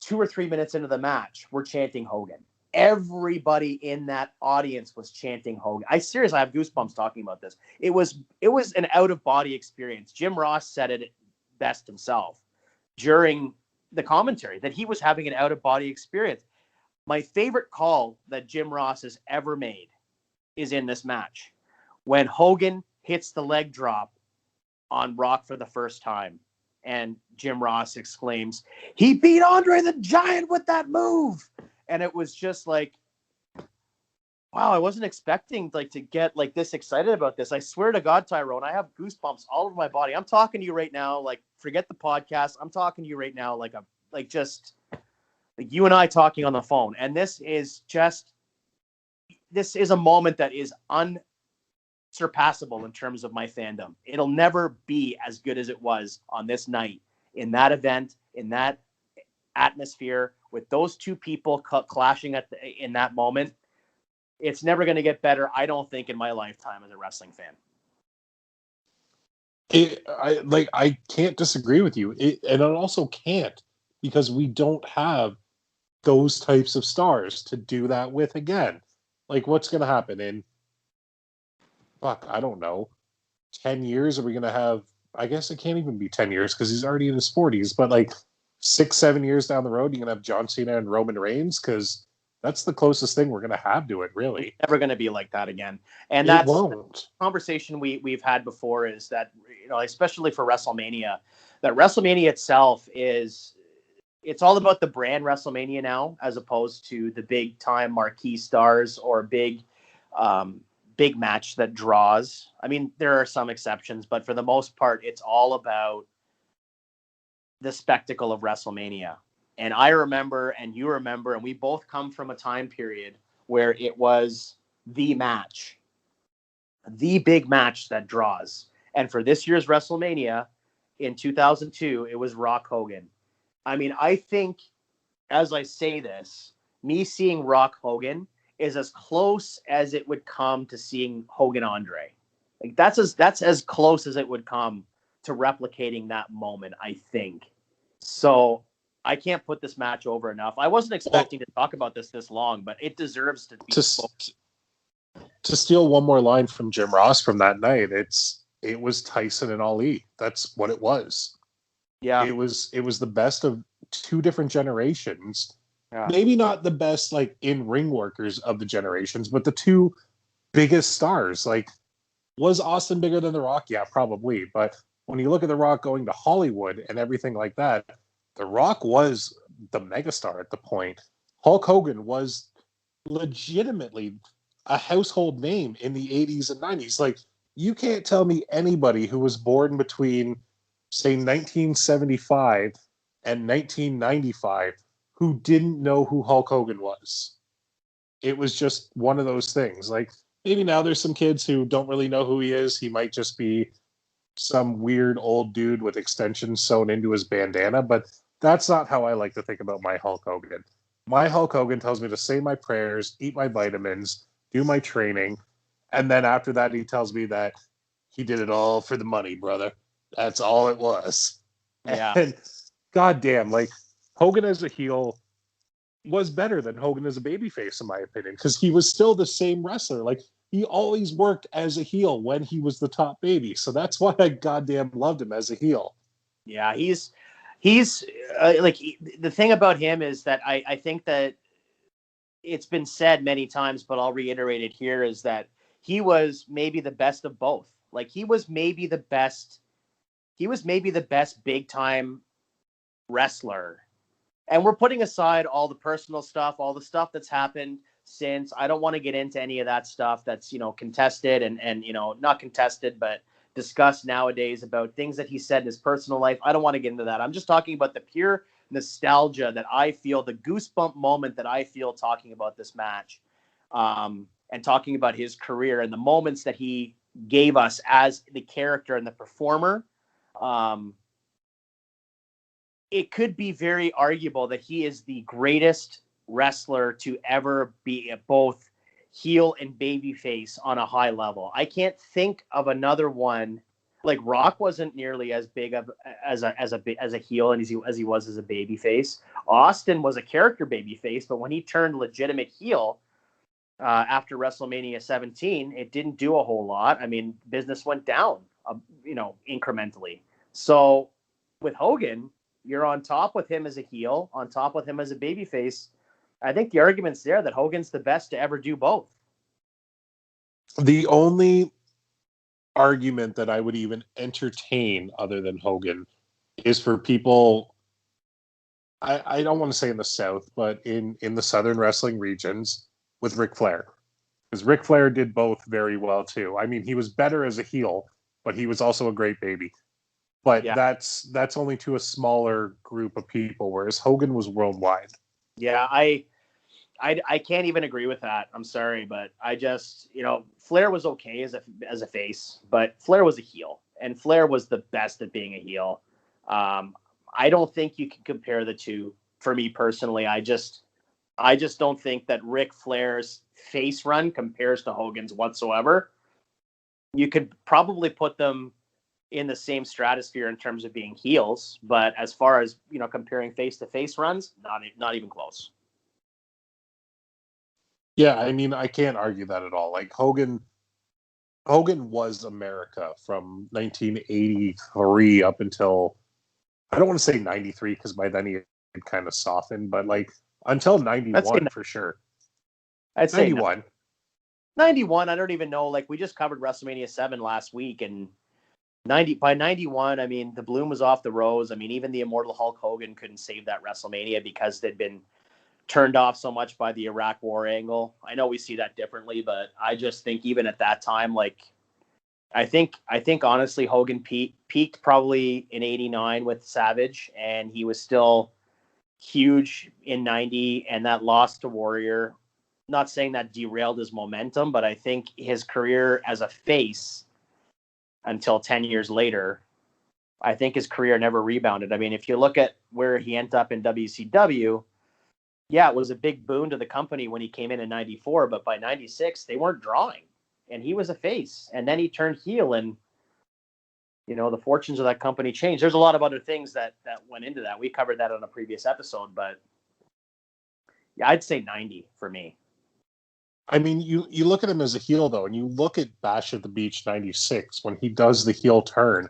2 or 3 minutes into the match were chanting Hogan. Everybody in that audience was chanting Hogan. I have goosebumps talking about this. It was an out-of-body experience. Jim Ross said it best himself during the commentary, that he was having an out-of-body experience. My favorite call that Jim Ross has ever made is in this match, when Hogan hits the leg drop on Rock for the first time, and Jim Ross exclaims, "He beat Andre the Giant with that move!" And it was just like, wow, I wasn't expecting to get this excited about this. I swear to God, Tyrone, I have goosebumps all over my body. I'm talking to you right now, forget the podcast. I'm talking to you right now, just you and I talking on the phone. And this is a moment that is unsurpassable in terms of my fandom. It'll never be as good as it was on this night, in that event, in that atmosphere, with those two people clashing in that moment. It's never going to get better, I don't think, in my lifetime as a wrestling fan. I can't disagree with you. And it also can't, because we don't have those types of stars to do that with again. What's going to happen in, I don't know, 10 years? Are we going to have, I guess it can't even be 10 years because he's already in his 40s, but 6-7 years down the road, you're going to have John Cena and Roman Reigns, because that's the closest thing we're going to have to it, really. It's never going to be like that again. And that's the conversation we've had before, is that, especially for WrestleMania, that WrestleMania itself it's all about the brand WrestleMania now, as opposed to the big time marquee stars or big big match that draws. I mean, there are some exceptions, but for the most part, it's all about the spectacle of WrestleMania. And I remember, and you remember, and we both come from a time period where it was the match, the big match that draws. And for this year's WrestleMania in 2002, it was Rock Hogan. I mean, I think as I say this, me seeing Rock Hogan is as close as it would come to seeing Hogan Andre. Like that's as close as it would come to replicating that moment, I think. So I can't put this match over enough. I wasn't expecting to talk about this long, but it deserves to be to steal one more line from Jim Ross from that night. It was Tyson and Ali. That's what it was. Yeah. It was the best of two different generations. Yeah. Maybe not the best like in ring workers of the generations, but the two biggest stars. Like, was Austin bigger than The Rock? Yeah, probably. But when you look at The Rock going to Hollywood and everything like that, The Rock was the megastar at the point. Hulk Hogan was legitimately a household name in the 80s and 90s. Like, you can't tell me anybody who was born between, say, 1975 and 1995 who didn't know who Hulk Hogan was. It was just one of those things. Like, maybe now there's some kids who don't really know who he is. He might just be some weird old dude with extensions sewn into his bandana, but that's not how I like to think about my Hulk Hogan. My Hulk Hogan tells me to say my prayers, eat my vitamins, do my training, and then after that he tells me that he did it all for the money, brother. That's all it was. Yeah. And goddamn, like, Hogan as a heel was better than Hogan as a babyface, in my opinion, because he was still the same wrestler. Like, he always worked as a heel when he was the top baby. So that's why I goddamn loved him as a heel. Yeah, he's like the thing about him is that I think that it's been said many times, but I'll reiterate it here is that he was maybe the best of both. Like he was maybe the best big time wrestler. And we're putting aside all the personal stuff, all the stuff that's happened since. I don't want to get into any of that stuff that's, contested and not contested, but discussed nowadays about things that he said in his personal life. I don't want to get into that. I'm just talking about the pure nostalgia that I feel, the goosebump moment that I feel talking about this match, and talking about his career and the moments that he gave us as the character and the performer. It could be very arguable that he is the greatest wrestler to ever be both heel and babyface on a high level. I can't think of another one. Like Rock wasn't nearly as big as a heel and as he was as a babyface. Austin was a character babyface, but when he turned legitimate heel after WrestleMania 17, it didn't do a whole lot. I mean, business went down, incrementally. So with Hogan, you're on top with him as a heel, on top with him as a babyface. I think the argument's there that Hogan's the best to ever do both. The only argument that I would even entertain other than Hogan is for people, I don't want to say in the South, but in the Southern wrestling regions with Ric Flair. Because Ric Flair did both very well too. I mean, he was better as a heel, but he was also a great baby. But Yeah. that's only to a smaller group of people, whereas Hogan was worldwide. Yeah, I can't even agree with that. I'm sorry, but I just, Flair was okay as a face, but Flair was a heel, and Flair was the best at being a heel. I don't think you can compare the two. For me personally, I just don't think that Ric Flair's face run compares to Hogan's whatsoever. You could probably put them in the same stratosphere in terms of being heels, but as far as comparing face to face runs, not even close. Yeah, I mean, I can't argue that at all. Like Hogan was America from 1983 up until, I don't want to say 93 because by then he had kind of softened, but like until 91 for sure. I'd say 91. 91. I don't even know. Like we just covered WrestleMania 7 last week, and by 91, I mean, the bloom was off the rose. I mean, even the immortal Hulk Hogan couldn't save that WrestleMania because there'd been turned off so much by the Iraq War angle. I know we see that differently, but I just think even at that time, like I think honestly Hogan peaked probably in '89 with Savage, and he was still huge in '90, and that loss to Warrior. Not saying that derailed his momentum, but I think his career as a face until 10 years later, I think his career never rebounded. I mean, if you look at where he ended up in WCW, yeah, it was a big boon to the company when he came in '94, but by '96 they weren't drawing, and he was a face, and then he turned heel, and the fortunes of that company changed. There's a lot of other things that went into that. We covered that on a previous episode, but yeah, I'd say 90 for me. I mean, you look at him as a heel, though, and you look at Bash at the Beach 96 when he does the heel turn,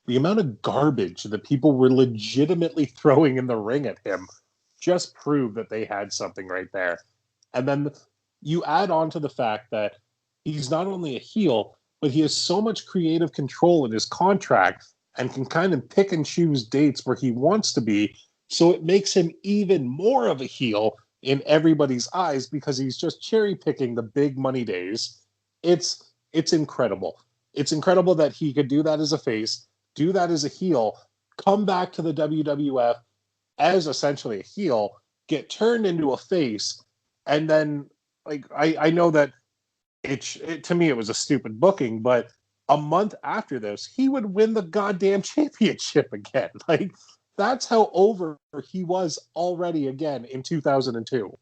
the amount of garbage that people were legitimately throwing in the ring at him just proved that they had something right there. And then you add on to the fact that he's not only a heel, but he has so much creative control in his contract and can kind of pick and choose dates where he wants to be. So it makes him even more of a heel in everybody's eyes because he's just cherry picking the big money days. It's incredible. It's incredible that he could do that as a face, do that as a heel, come back to the WWF as essentially a heel, get turned into a face, and then like I know that it to me it was a stupid booking, but a month after this, he would win the goddamn championship again. Like that's how over he was already again in 2002.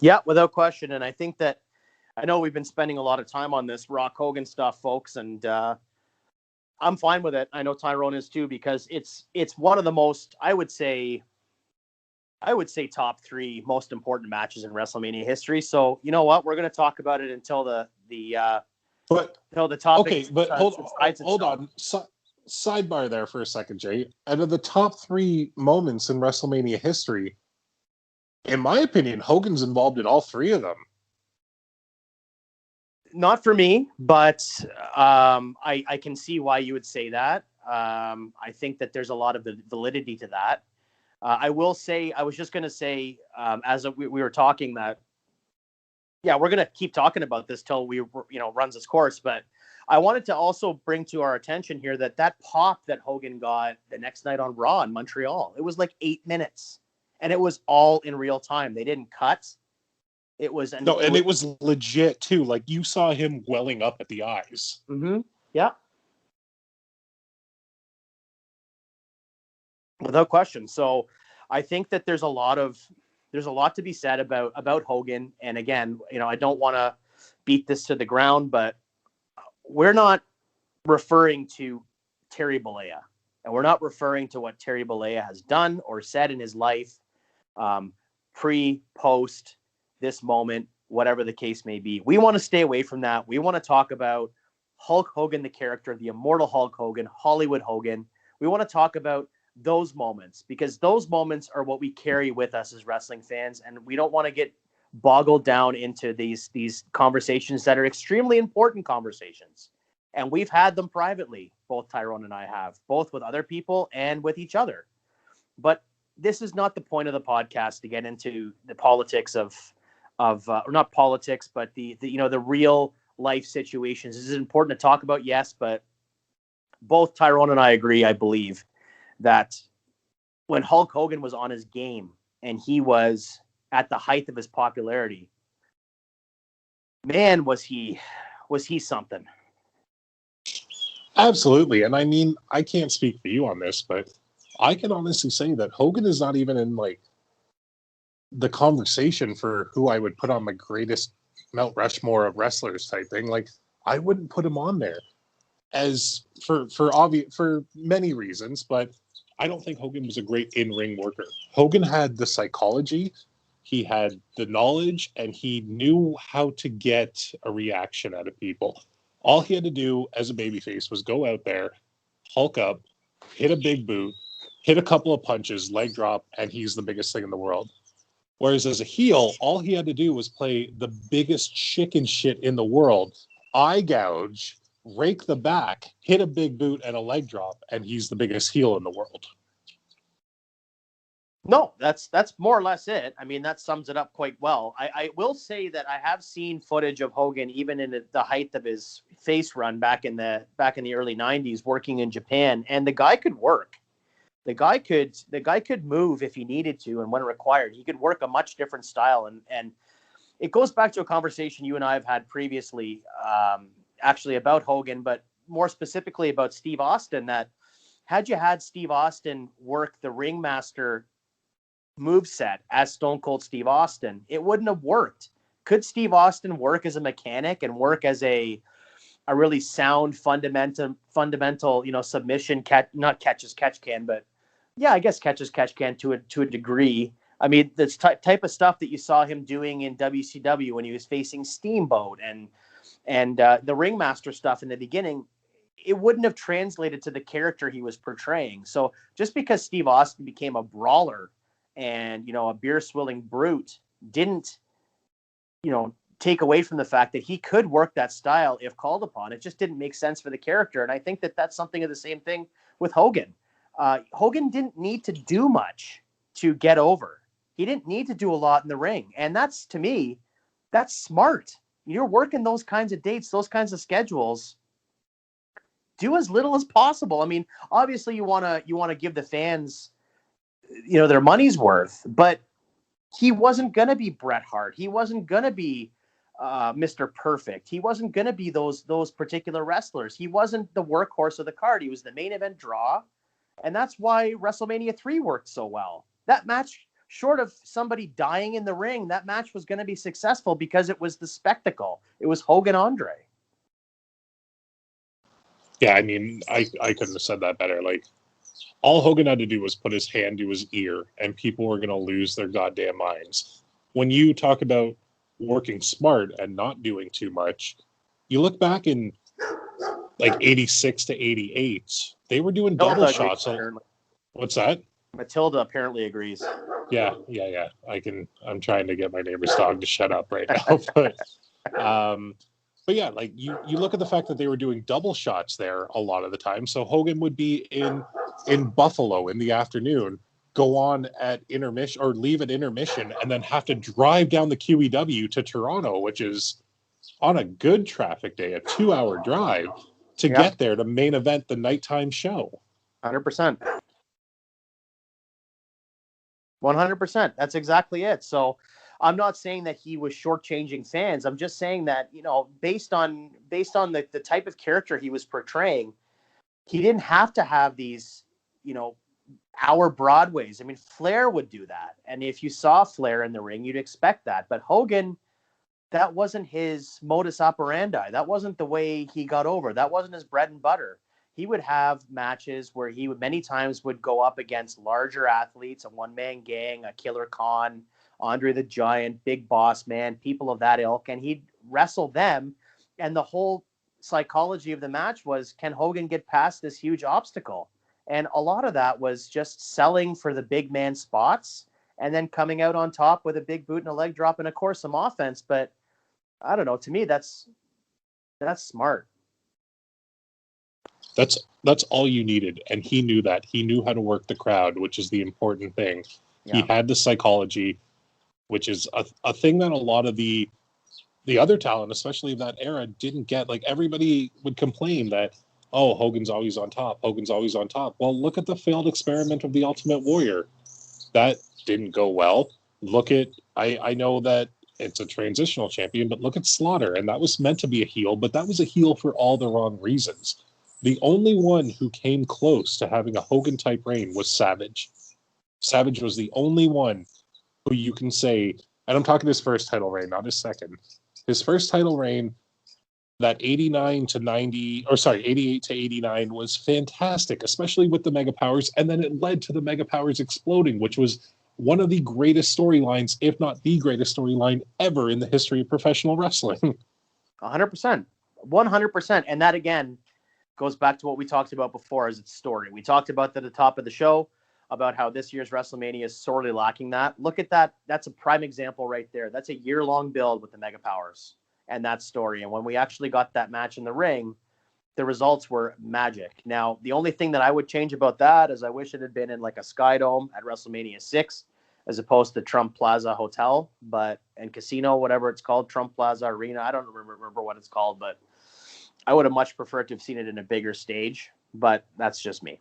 Yeah, without question. And I think that I know we've been spending a lot of time on this Rock Hogan stuff, folks, and I'm fine with it. I know Tyrone is too, because it's one of the most, I would say top 3 most important matches in WrestleMania history. So you know what? We're going to talk about it until the topic. Okay, but hold on. Sidebar there for a second, Jay. Out of the top 3 moments in WrestleMania history, in my opinion, Hogan's involved in all 3 of them. Not for me, but I can see why you would say that. I think that there's a lot of validity to that. I will say, I was just going to say, we were talking that, yeah, we're going to keep talking about this till we, runs its course. But I wanted to also bring to our attention here that pop that Hogan got the next night on Raw in Montreal, it was like 8 minutes, and it was all in real time. They didn't cut. It was and it was legit too. Like you saw him welling up at the eyes. Mm-hmm. Yeah. Without question. So I think that there's a lot to be said about Hogan. And again, I don't want to beat this to the ground, but we're not referring to Terry Bollea, and we're not referring to what Terry Bollea has done or said in his life, pre, post this moment, whatever the case may be. We want to stay away from that. We want to talk about Hulk Hogan, the character, the immortal Hulk Hogan, Hollywood Hogan. We want to talk about those moments, because those moments are what we carry with us as wrestling fans, and we don't want to get boggled down into these conversations that are extremely important conversations. And we've had them privately, both Tyrone and I have, both with other people and with each other. But this is not the point of the podcast to get into the politics of or not politics, but the real life situations. This is important to talk about, yes, but both Tyrone and I agree, I believe, that when Hulk Hogan was on his game and he was at the height of his popularity, man, was he something. Absolutely. And I mean, I can't speak for you on this, but I can honestly say that Hogan is not even in like the conversation for who I would put on my greatest Mount Rushmore of wrestlers type thing. Like I wouldn't put him on there as for many reasons, but I don't think Hogan was a great in-ring worker. Hogan had the psychology, he had the knowledge, and he knew how to get a reaction out of people. All he had to do as a babyface was go out there, hulk up, hit a big boot, hit a couple of punches, leg drop, and he's the biggest thing in the world. Whereas as a heel, all he had to do was play the biggest chicken shit in the world, eye gouge, rake the back, hit a big boot and a leg drop, and he's the biggest heel in the world. No, that's more or less it. I mean, that sums it up quite well. I will say that I have seen footage of Hogan even in the height of his face run back in the early '90s, working in Japan, and the guy could work. The guy could move if he needed to, and when required, he could work a much different style. And it goes back to a conversation you and I have had previously, actually about Hogan, but more specifically about Steve Austin. That had you had Steve Austin work the ringmaster moveset as Stone Cold Steve Austin, it wouldn't have worked. Could Steve Austin work as a mechanic and work as a really sound fundamental, submission not catch as catch can, but yeah, I guess catch as catch can to a degree. I mean, the type of stuff that you saw him doing in WCW when he was facing Steamboat and the ringmaster stuff in the beginning, it wouldn't have translated to the character he was portraying. So just because Steve Austin became a brawler and, a beer swilling brute didn't, take away from the fact that he could work that style if called upon. It just didn't make sense for the character. And I think that that's something of the same thing with Hogan. Hogan didn't need to do much to get over. He didn't need to do a lot in the ring. And that's, to me, that's smart. You're working those kinds of dates, those kinds of schedules. Do as little as possible. I mean, obviously you want to give the fans, their money's worth, but he wasn't going to be Bret Hart. He wasn't going to be Mr. Perfect. He wasn't going to be those particular wrestlers. He wasn't the workhorse of the card. He was the main event draw, and that's why WrestleMania 3 worked so well. That match, short of somebody dying in the ring, that match was going to be successful because it was the spectacle. It was Hogan Andre. Yeah, I mean, I couldn't have said that better. Like, all Hogan had to do was put his hand to his ear, and people were going to lose their goddamn minds. When you talk about working smart and not doing too much, you look back in like 86 to 88, they were doing double shots. What's that? Matilda apparently agrees. Yeah. I'm trying to get my neighbor's dog to shut up right now. But yeah, like you look at the fact that they were doing double shots there a lot of the time. So Hogan would be in Buffalo in the afternoon, go on at intermission or leave at intermission, and then have to drive down the QEW to Toronto, which is on a good traffic day, a 2-hour drive to get there to main event the nighttime show. 100%. 100%. That's exactly it. So I'm not saying that he was shortchanging fans. I'm just saying that, based on the type of character he was portraying, he didn't have to have these, hour Broadways. I mean, Flair would do that. And if you saw Flair in the ring, you'd expect that. But Hogan, that wasn't his modus operandi. That wasn't the way he got over. That wasn't his bread and butter. He would have matches where he would many times would go up against larger athletes, a one-man gang, a Killer Khan, Andre the Giant, Big Boss Man, people of that ilk, and he'd wrestle them. And the whole psychology of the match was, can Hogan get past this huge obstacle? And a lot of that was just selling for the big man spots and then coming out on top with a big boot and a leg drop and, of course, some offense. But I don't know. To me, that's smart. That's all you needed, and he knew that. He knew how to work the crowd, which is the important thing. Yeah. He had the psychology, which is a thing that a lot of the other talent, especially of that era, didn't get. Like, everybody would complain that, oh, Hogan's always on top. Hogan's always on top. Well, look at the failed experiment of the Ultimate Warrior. That didn't go well. Look at, I know that it's a transitional champion, but look at Slaughter, and that was meant to be a heel, but that was a heel for all the wrong reasons. The only one who came close to having a Hogan-type reign was Savage. Savage was the only one who you can say, and I'm talking his first title reign, not his second. His first title reign, that 88 to 89 was fantastic, especially with the Mega Powers, and then it led to the Mega Powers exploding, which was one of the greatest storylines, if not the greatest storyline ever in the history of professional wrestling. 100%. 100%. And that, again, goes back to what we talked about before as its story. We talked about that at the top of the show about how this year's WrestleMania is sorely lacking that. Look at that. That's a prime example right there. That's a year-long build with the Mega Powers and that story. And when we actually got that match in the ring, the results were magic. Now, the only thing that I would change about that is I wish it had been in like a Sky Dome at WrestleMania 6 as opposed to Trump Plaza Hotel, and casino, whatever it's called, Trump Plaza Arena. I don't remember what it's called, but I would have much preferred to have seen it in a bigger stage, but that's just me.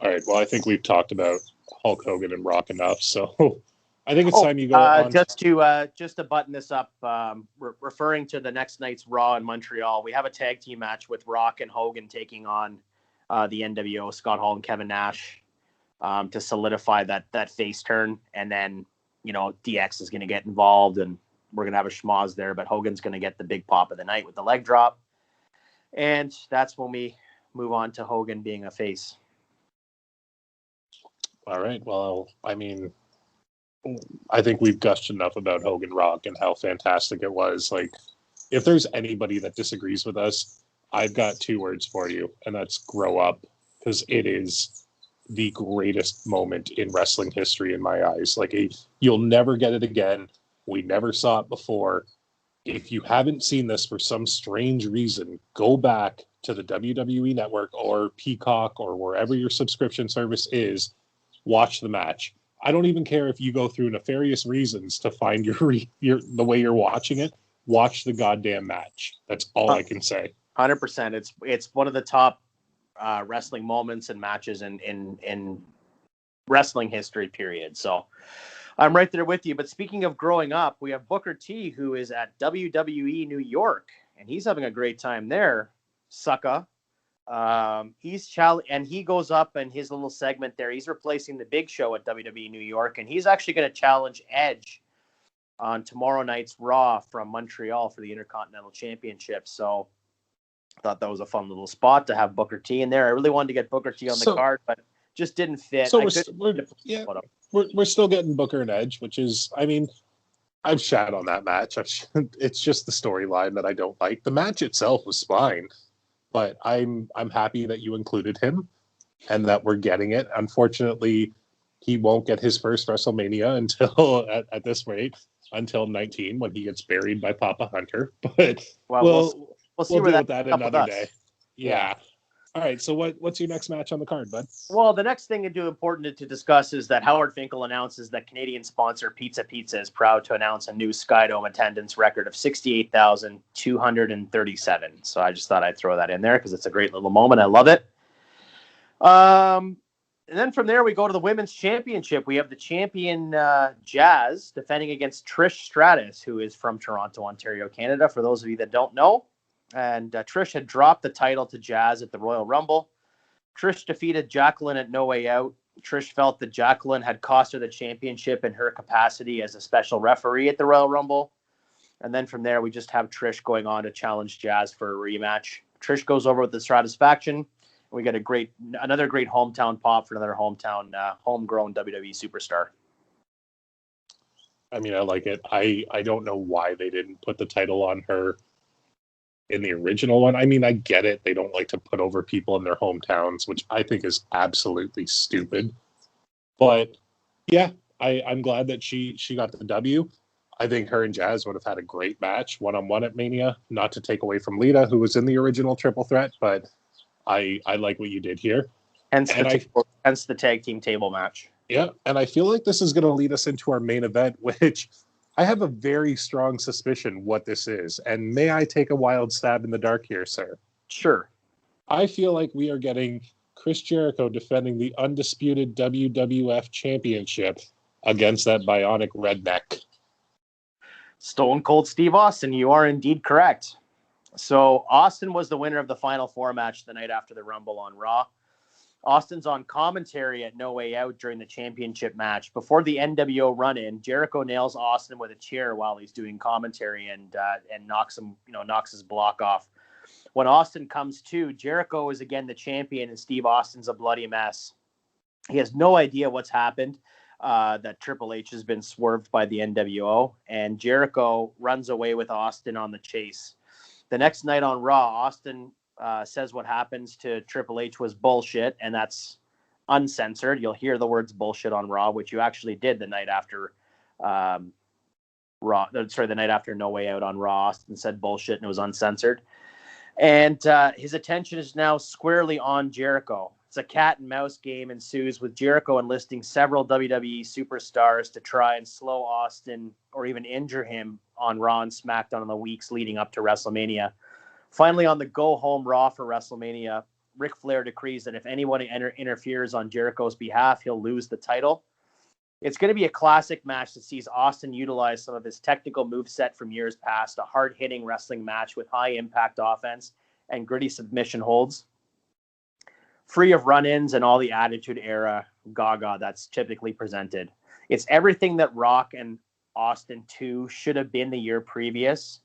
All right. Well, I think we've talked about Hulk Hogan and Rock enough, so I think it's time you go on. Just to button this up, referring to the next night's Raw in Montreal, we have a tag team match with Rock and Hogan taking on the NWO, Scott Hall and Kevin Nash, to solidify that face turn. And then, DX is going to get involved and we're going to have a schmoz there, but Hogan's going to get the big pop of the night with the leg drop. And that's when we move on to Hogan being a face. All right. Well, I mean, I think we've gushed enough about Hogan Rock and how fantastic it was. Like, if there's anybody that disagrees with us, I've got 2 words for you, and that's grow up, because it is the greatest moment in wrestling history in my eyes. Like, you'll never get it again. We never saw it before. If you haven't seen this for some strange reason, go back to the WWE Network or Peacock or wherever your subscription service is. Watch the match. I don't even care if you go through nefarious reasons to find your the way you're watching it. Watch the goddamn match. That's all I can say. 100%. It's one of the top wrestling moments and matches in wrestling history, period. So I'm right there with you. But speaking of growing up, we have Booker T, who is at WWE New York, and he's having a great time there. Sucka. He goes up in his little segment there. He's replacing the Big Show at WWE New York, and he's actually going to challenge Edge on tomorrow night's Raw from Montreal for the Intercontinental Championship. So I thought that was a fun little spot to have Booker T in there. I really wanted to get Booker T on the card, but just didn't fit. So we're still getting Booker and Edge, which is, I mean, I've shat on that match. It's just the storyline that I don't like. The match itself was fine. But I'm happy that you included him and that we're getting it. Unfortunately, he won't get his first WrestleMania until at this rate until 19 when he gets buried by Papa Hunter. But we'll see where deal with that another day. Yeah. All right. So what's your next match on the card, bud? Well, the next thing important to discuss is that Howard Finkel announces that Canadian sponsor Pizza is proud to announce a new Sky Dome attendance record of 68,237. So I just thought I'd throw that in there because it's a great little moment. I love it. And then from there, we go to the Women's Championship. We have the champion Jazz defending against Trish Stratus, who is from Toronto, Ontario, Canada, for those of you that don't know. And Trish had dropped the title to Jazz at the Royal Rumble. Trish defeated Jacqueline at No Way Out. Trish felt that Jacqueline had cost her the championship in her capacity as a special referee at the Royal Rumble. And then from there, we just have Trish going on to challenge Jazz for a rematch. Trish goes over with the Stratusfaction. We get another great hometown pop for another homegrown WWE superstar. I mean, I like it. I don't know why they didn't put the title on her in the original one. I mean, I get it. They don't like to put over people in their hometowns, which I think is absolutely stupid. But yeah, I'm glad that she got the W. I think her and Jazz would have had a great match one-on-one at Mania, not to take away from Lita, who was in the original Triple Threat, but I like what you did here. Hence the tag team table match. Yeah, and I feel like this is going to lead us into our main event, which I have a very strong suspicion what this is. And may I take a wild stab in the dark here, sir? Sure. I feel like we are getting Chris Jericho defending the undisputed WWF Championship against that bionic redneck. Stone Cold Steve Austin, you are indeed correct. So Austin was the winner of the Final Four match the night after the Rumble on Raw. Austin's on commentary at No Way Out during the championship match. Before the NWO run-in, Jericho nails Austin with a chair while he's doing commentary and knocks his block off. When Austin comes to, Jericho is again the champion and Steve Austin's a bloody mess. He has no idea what's happened, that Triple H has been swerved by the NWO, and Jericho runs away with Austin on the chase. The next night on Raw, Austin says what happens to Triple H was bullshit, and that's uncensored. You'll hear the words bullshit on Raw, which you actually did the night after the night after No Way Out on Raw. Austin said bullshit, and it was uncensored. And his attention is now squarely on Jericho. It's a cat and mouse game ensues with Jericho enlisting several WWE superstars to try and slow Austin or even injure him on Raw and SmackDown in the weeks leading up to WrestleMania. Finally, on the go-home Raw for WrestleMania, Ric Flair decrees that if anyone interferes on Jericho's behalf, he'll lose the title. It's going to be a classic match that sees Austin utilize some of his technical moveset from years past, a hard-hitting wrestling match with high-impact offense and gritty submission holds, free of run-ins and all the Attitude Era gaga that's typically presented. It's everything that Rock and Austin 2 should have been the year previous,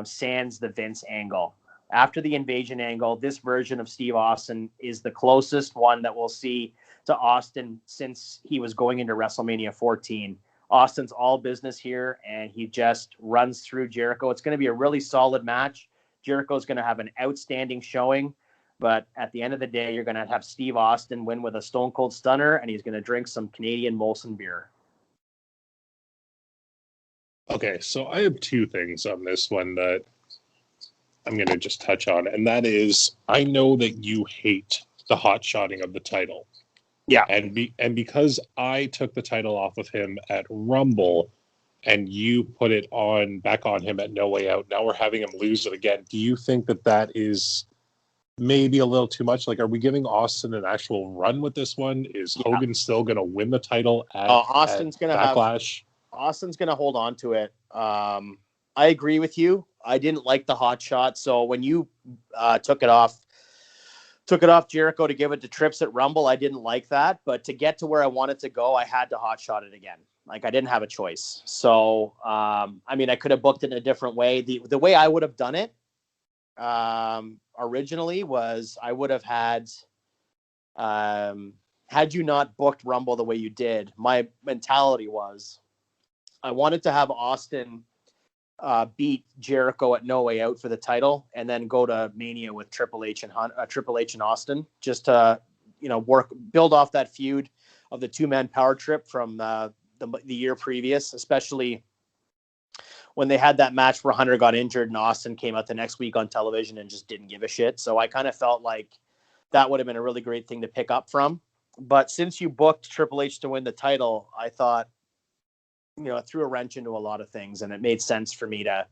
sans the Vince angle. After the invasion angle, this version of Steve Austin is the closest one that we'll see to Austin since he was going into WrestleMania 14. Austin's all business here, and he just runs through Jericho. It's going to be a really solid match. Jericho's going to have an outstanding showing, but at the end of the day, you're going to have Steve Austin win with a Stone Cold Stunner, and he's going to drink some Canadian Molson beer. Okay, so I have two things on this one that I'm going to just touch on, and that is, I know that you hate the hot shotting of the title. Yeah. And because I took the title off of him at Rumble and you put it back on him at No Way Out, now we're having him lose it again. Do you think that is maybe a little too much? Like, are we giving Austin an actual run with this one? Is Hogan still going to win the title at Backlash? Austin's going to hold on to it. I agree with you. I didn't like the hot shot. So when you took it off Jericho to give it to Trips at Rumble, I didn't like that. But to get to where I wanted to go, I had to hot shot it again. Like, I didn't have a choice. So, I could have booked it in a different way. The way I would have done it originally was I would have had you not booked Rumble the way you did, my mentality was I wanted to have Austin beat Jericho at No Way Out for the title, and then go to Mania with Triple H and Austin, just to build off that feud of the two-man power trip from the year previous, especially when they had that match where Hunter got injured and Austin came out the next week on television and just didn't give a shit. So I kind of felt like that would have been a really great thing to pick up from. But since you booked Triple H to win the title, I thought, it threw a wrench into a lot of things, and it made sense for me to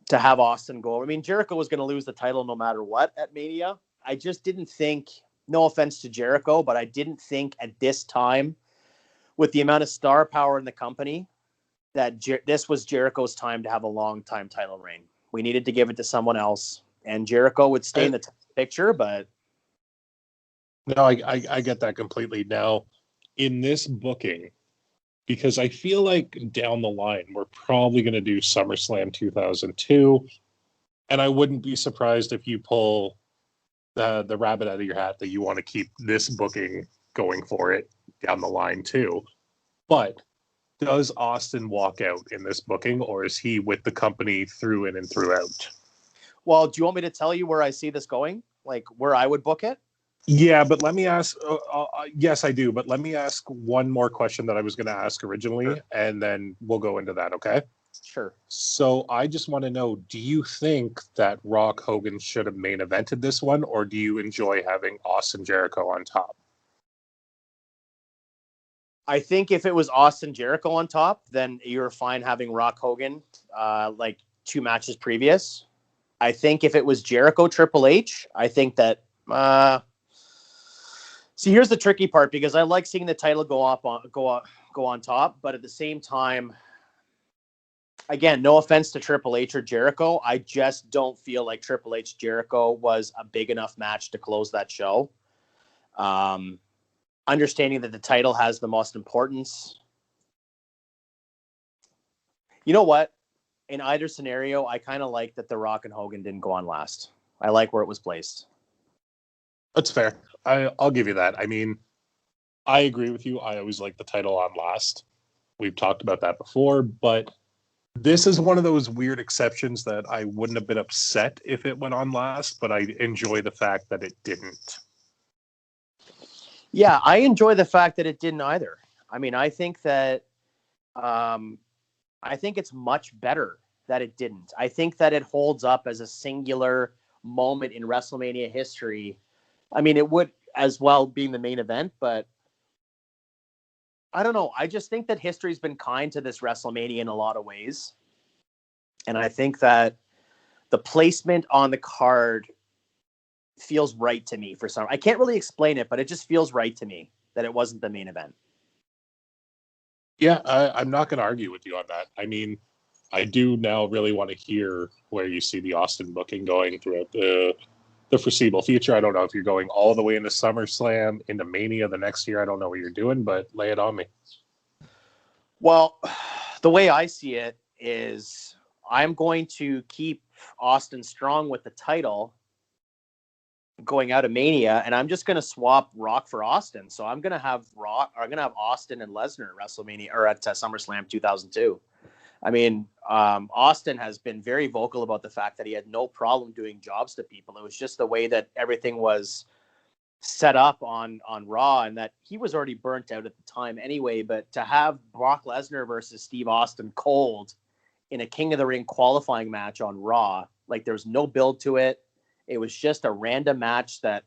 have Austin go. Jericho was going to lose the title no matter what at Mania. I just didn't think, no offense to Jericho, but I didn't think at this time, with the amount of star power in the company, that this was Jericho's time to have a long-time title reign. We needed to give it to someone else, and Jericho would stay in the picture, but... No, I get that completely. Now, in this booking, because I feel like down the line, we're probably going to do SummerSlam 2002. And I wouldn't be surprised if you pull the rabbit out of your hat that you want to keep this booking going for it down the line too. But does Austin walk out in this booking, or is he with the company through in and throughout? Well, do you want me to tell you where I see this going? Like, where I would book it? Yeah, but let me ask. Yes, I do. But let me ask one more question that I was going to ask originally, sure, and then we'll go into that. Okay. Sure. So I just want to know: do you think that Rock Hogan should have main evented this one, or do you enjoy having Austin Jericho on top? I think if it was Austin Jericho on top, then you're fine having Rock Hogan, like 2 matches previous. I think if it was Jericho Triple H, I think that. See, here's the tricky part, because I like seeing the title go on top, but at the same time, again, no offense to Triple H or Jericho, I just don't feel like Triple H Jericho was a big enough match to close that show. Understanding that the title has the most importance. You know what? In either scenario, I kind of like that The Rock and Hogan didn't go on last. I like where it was placed. That's fair. I'll give you that. I agree with you. I always like the title on last. We've talked about that before, but this is one of those weird exceptions that I wouldn't have been upset if it went on last, but I enjoy the fact that it didn't. Yeah, I enjoy the fact that it didn't either. I think that I think it's much better that it didn't. I think that it holds up as a singular moment in WrestleMania history. I mean, it would as well being the main event, but I don't know. I just think that history's been kind to this WrestleMania in a lot of ways. And I think that the placement on the card feels right to me for some. I can't really explain it, but it just feels right to me that it wasn't the main event. Yeah, I'm not going to argue with you on that. I mean, I do now really want to hear where you see the Austin booking going throughout the foreseeable future. I don't know if you're going all the way into SummerSlam, into Mania the next year. I don't know what you're doing, but lay it on me. Well, the way I see it is I'm going to keep Austin strong with the title going out of Mania, and I'm just going to swap Rock for Austin. So I'm going to have Austin and Lesnar at WrestleMania or at SummerSlam 2002. I mean, Austin has been very vocal about the fact that he had no problem doing jobs to people. It was just the way that everything was set up on Raw, and that he was already burnt out at the time anyway. But to have Brock Lesnar versus Steve Austin cold in a King of the Ring qualifying match on Raw, like there was no build to it. It was just a random match that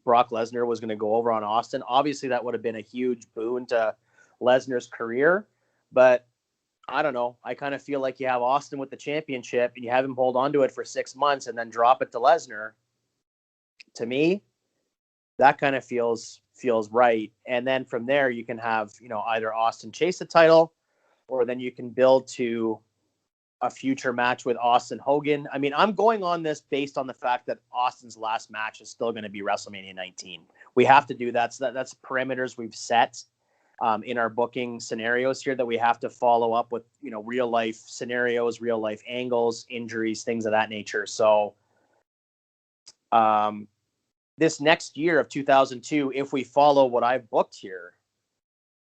Brock Lesnar was going to go over on Austin. Obviously, that would have been a huge boon to Lesnar's career, but I don't know. I kind of feel like you have Austin with the championship and you have him hold on to it for 6 months and then drop it to Lesnar. To me, that kind of feels right. And then from there, you can have, either Austin chase the title, or then you can build to a future match with Austin Hogan. I mean, I'm going on this based on the fact that Austin's last match is still going to be WrestleMania 19. We have to do that. So that's parameters we've set in our booking scenarios here that we have to follow up with, real life scenarios, real life angles, injuries, things of that nature. So this next year of 2002, if we follow what I've booked here,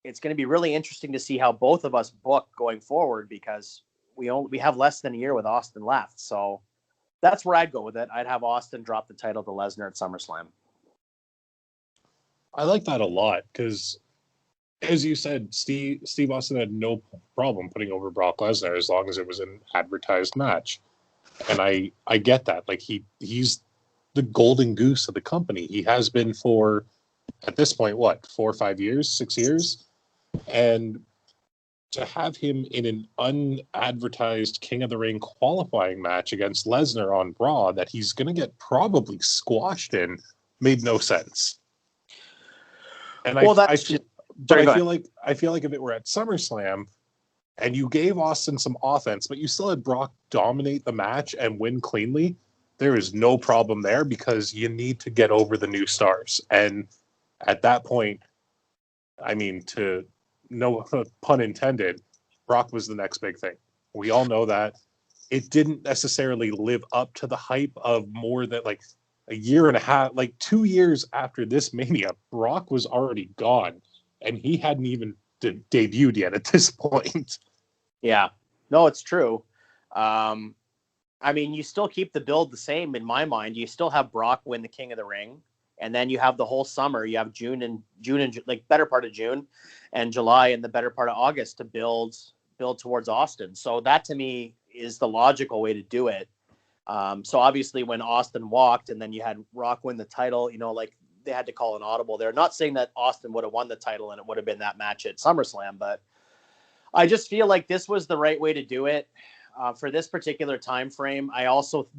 it's going to be really interesting to see how both of us book going forward, because we have less than a year with Austin left. So that's where I'd go with it. I'd have Austin drop the title to Lesnar at SummerSlam. I like that a lot because, as you said, Steve Austin had no problem putting over Brock Lesnar as long as it was an advertised match. And I get that. Like he's the golden goose of the company. He has been for, at this point, 4 or 5 years, 6 years? And to have him in an unadvertised King of the Ring qualifying match against Lesnar on Raw that he's going to get probably squashed in made no sense. And I feel like if it were at SummerSlam and you gave Austin some offense, but you still had Brock dominate the match and win cleanly, there is no problem there, because you need to get over the new stars. And at that point, I mean, no pun intended, Brock was the next big thing. We all know that. It didn't necessarily live up to the hype of more than like a year and a half, like 2 years after this Mania, Brock was already gone and he hadn't even debuted yet at this point. Yeah, no, it's true. I mean, you still keep the build the same in my mind. You still have Brock win the King of the Ring. And then you have the whole summer. You have June and like better part of June and July and the better part of August to build towards Austin. So that to me is the logical way to do it. So obviously when Austin walked and then you had Rock win the title, like they had to call an audible there. Not saying that Austin would have won the title and it would have been that match at SummerSlam, but I just feel like this was the right way to do it for this particular time frame. I also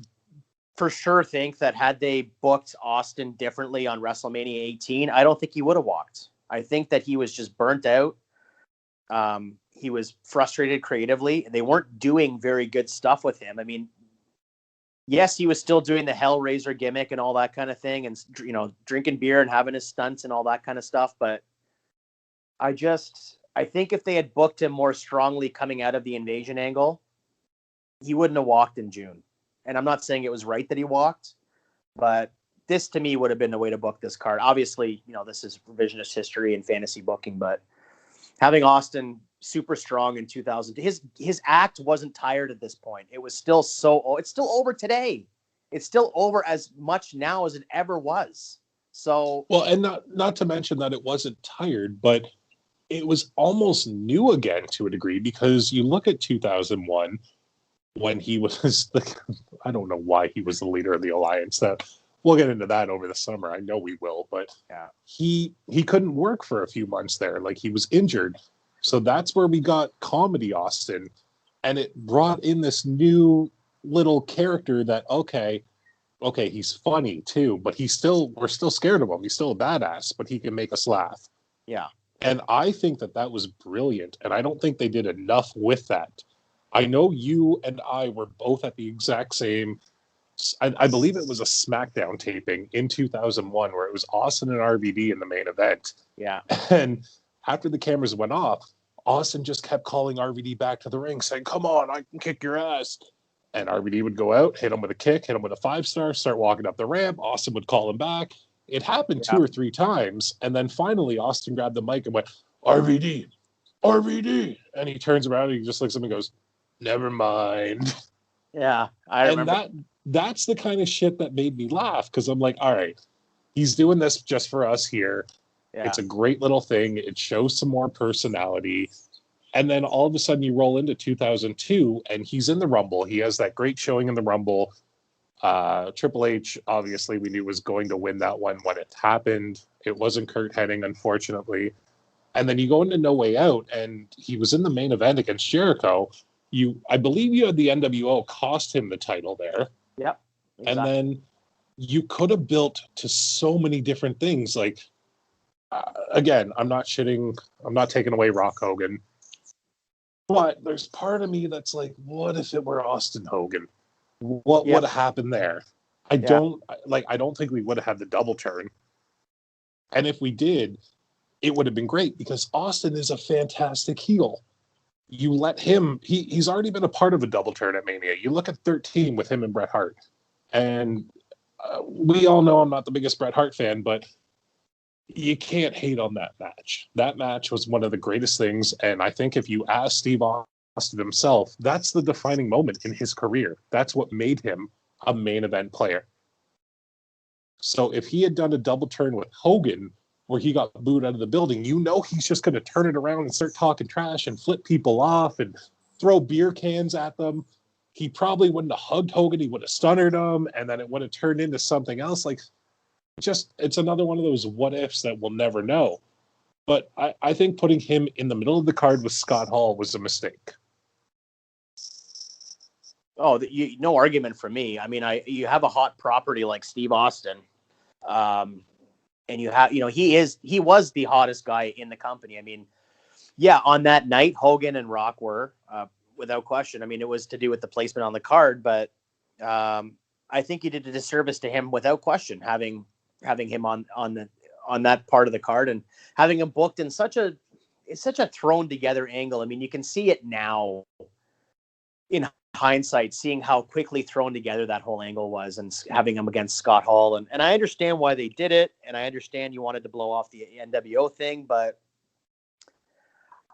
for sure think that had they booked Austin differently on WrestleMania 18, I don't think he would have walked. I think that he was just burnt out. He was frustrated creatively. They weren't doing very good stuff with him. I mean, yes, he was still doing the Hellraiser gimmick and all that kind of thing, and drinking beer and having his stunts and all that kind of stuff. But I think if they had booked him more strongly coming out of the invasion angle, he wouldn't have walked in June. And I'm not saying it was right that he walked, but this to me would have been the way to book this card. Obviously, this is revisionist history and fantasy booking, but having Austin super strong in 2000, his act wasn't tired at this point. It was still it's still over today. It's still over as much now as it ever was. So, well, and not to mention that it wasn't tired, but it was almost new again to a degree, because you look at 2001, when he was I don't know why he was the leader of the alliance. That we'll get into that over the summer. I know we will, but Yeah. he couldn't work for a few months there. Like, he was injured. So that's where we got Comedy Austin. And it brought in this new little character that, okay, he's funny too, but we're still scared of him. He's still a badass, but he can make us laugh. Yeah. And I think that was brilliant. And I don't think they did enough with that. I know you and I were both at the exact same, I believe it was a SmackDown taping in 2001 where it was Austin and RVD in the main event. Yeah. And after the cameras went off, Austin just kept calling RVD back to the ring saying, come on, I can kick your ass. And RVD would go out, hit him with a kick, hit him with a 5-star, start walking up the ramp. Austin would call him back. It happened 2 or 3 times. And then finally, Austin grabbed the mic and went, RVD, RVD. And he turns around and he just looks at him and goes, never mind. Yeah, I remember. And that's the kind of shit that made me laugh, because I'm like, all right, he's doing this just for us here. Yeah. It's a great little thing. It shows some more personality. And then all of a sudden you roll into 2002 and he's in the Rumble. He has that great showing in the Rumble. Triple H, obviously, we knew was going to win that one when it happened. It wasn't Kurt Hennig, unfortunately. And then you go into No Way Out, and he was in the main event against Jericho. I believe you had the NWO cost him the title there. Yep. Exactly. And then you could have built to so many different things. Like, again, I'm not taking away Rock Hogan. But there's part of me that's like, what if it were Austin Hogan? What would have happened there? I don't think we would have had the double turn. And if we did, it would have been great, because Austin is a fantastic heel. You let him, he's already been a part of a double turn at Mania. You look at 13 with him and Bret Hart. And we all know I'm not the biggest Bret Hart fan, but you can't hate on that match. That match was one of the greatest things. And I think if you ask Steve Austin himself, that's the defining moment in his career. That's what made him a main event player. So if he had done a double turn with Hogan, where he got booed out of the building, he's just going to turn it around and start talking trash and flip people off and throw beer cans at them. He probably wouldn't have hugged Hogan. He would have stunnered him, and then it would have turned into something else. Like, it's another one of those what ifs that we'll never know. But I think putting him in the middle of the card with Scott Hall was a mistake. Oh, no argument for me. I mean, you have a hot property like Steve Austin, and you have, he was the hottest guy in the company. I mean, yeah, on that night, Hogan and Rock were, without question. I mean, it was to do with the placement on the card, but I think you did a disservice to him without question, having him on that part of the card and having him booked in such a thrown together angle. I mean, you can see it now in hindsight, seeing how quickly thrown together that whole angle was, and having him against Scott Hall. And I understand why they did it. And I understand you wanted to blow off the NWO thing, but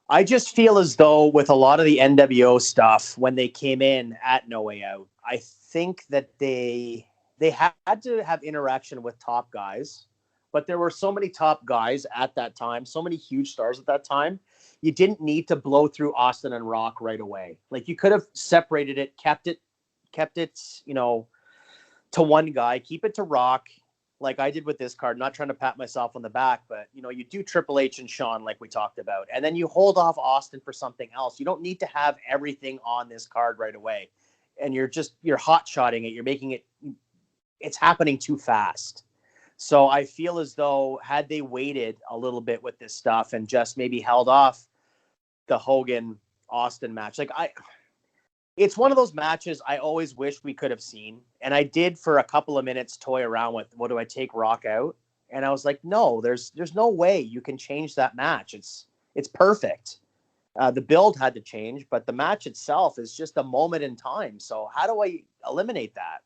I just feel as though with a lot of the NWO stuff, when they came in at No Way Out, I think that they had to have interaction with top guys, but there were so many top guys at that time, so many huge stars at that time. You didn't need to blow through Austin and Rock right away. Like, you could have separated it, kept it, to one guy, keep it to Rock, like I did with this card. Not trying to pat myself on the back, but you do Triple H and Shawn like we talked about, and then you hold off Austin for something else. You don't need to have everything on this card right away, and you're hot-shotting it. You're making it's happening too fast. So I feel as though had they waited a little bit with this stuff and just maybe held off the Hogan Austin match, it's one of those matches I always wish we could have seen. And I did for a couple of minutes toy around with, what do I take Rock out? And I was like, no, there's no way you can change that match. It's perfect. The build had to change, but the match itself is just a moment in time. So how do I eliminate that?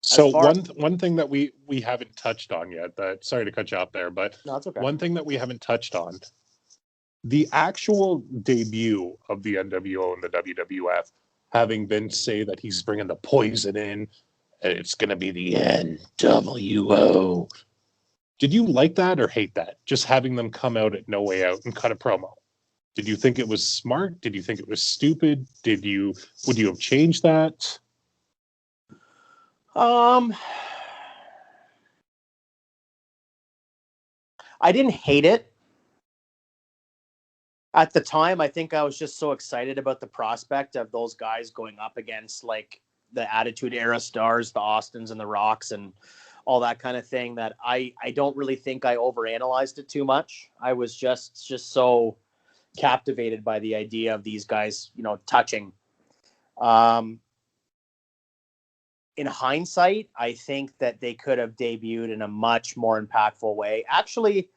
So one thing that we haven't touched on yet, sorry to cut you off there, but no, it's okay. One thing that we haven't touched on, the actual debut of the NWO and the WWF, having been say that he's bringing the poison in, and it's going to be the NWO. Did you like that or hate that? Just having them come out at No Way Out and cut a promo. Did you think it was smart? Did you think it was stupid? Would you have changed that? I didn't hate it. At the time, I think I was just so excited about the prospect of those guys going up against like the Attitude Era stars, the Austins and the Rocks and all that kind of thing, that I don't really think I overanalyzed it too much. I was just so captivated by the idea of these guys, touching. In hindsight, I think that they could have debuted in a much more impactful way. Actually,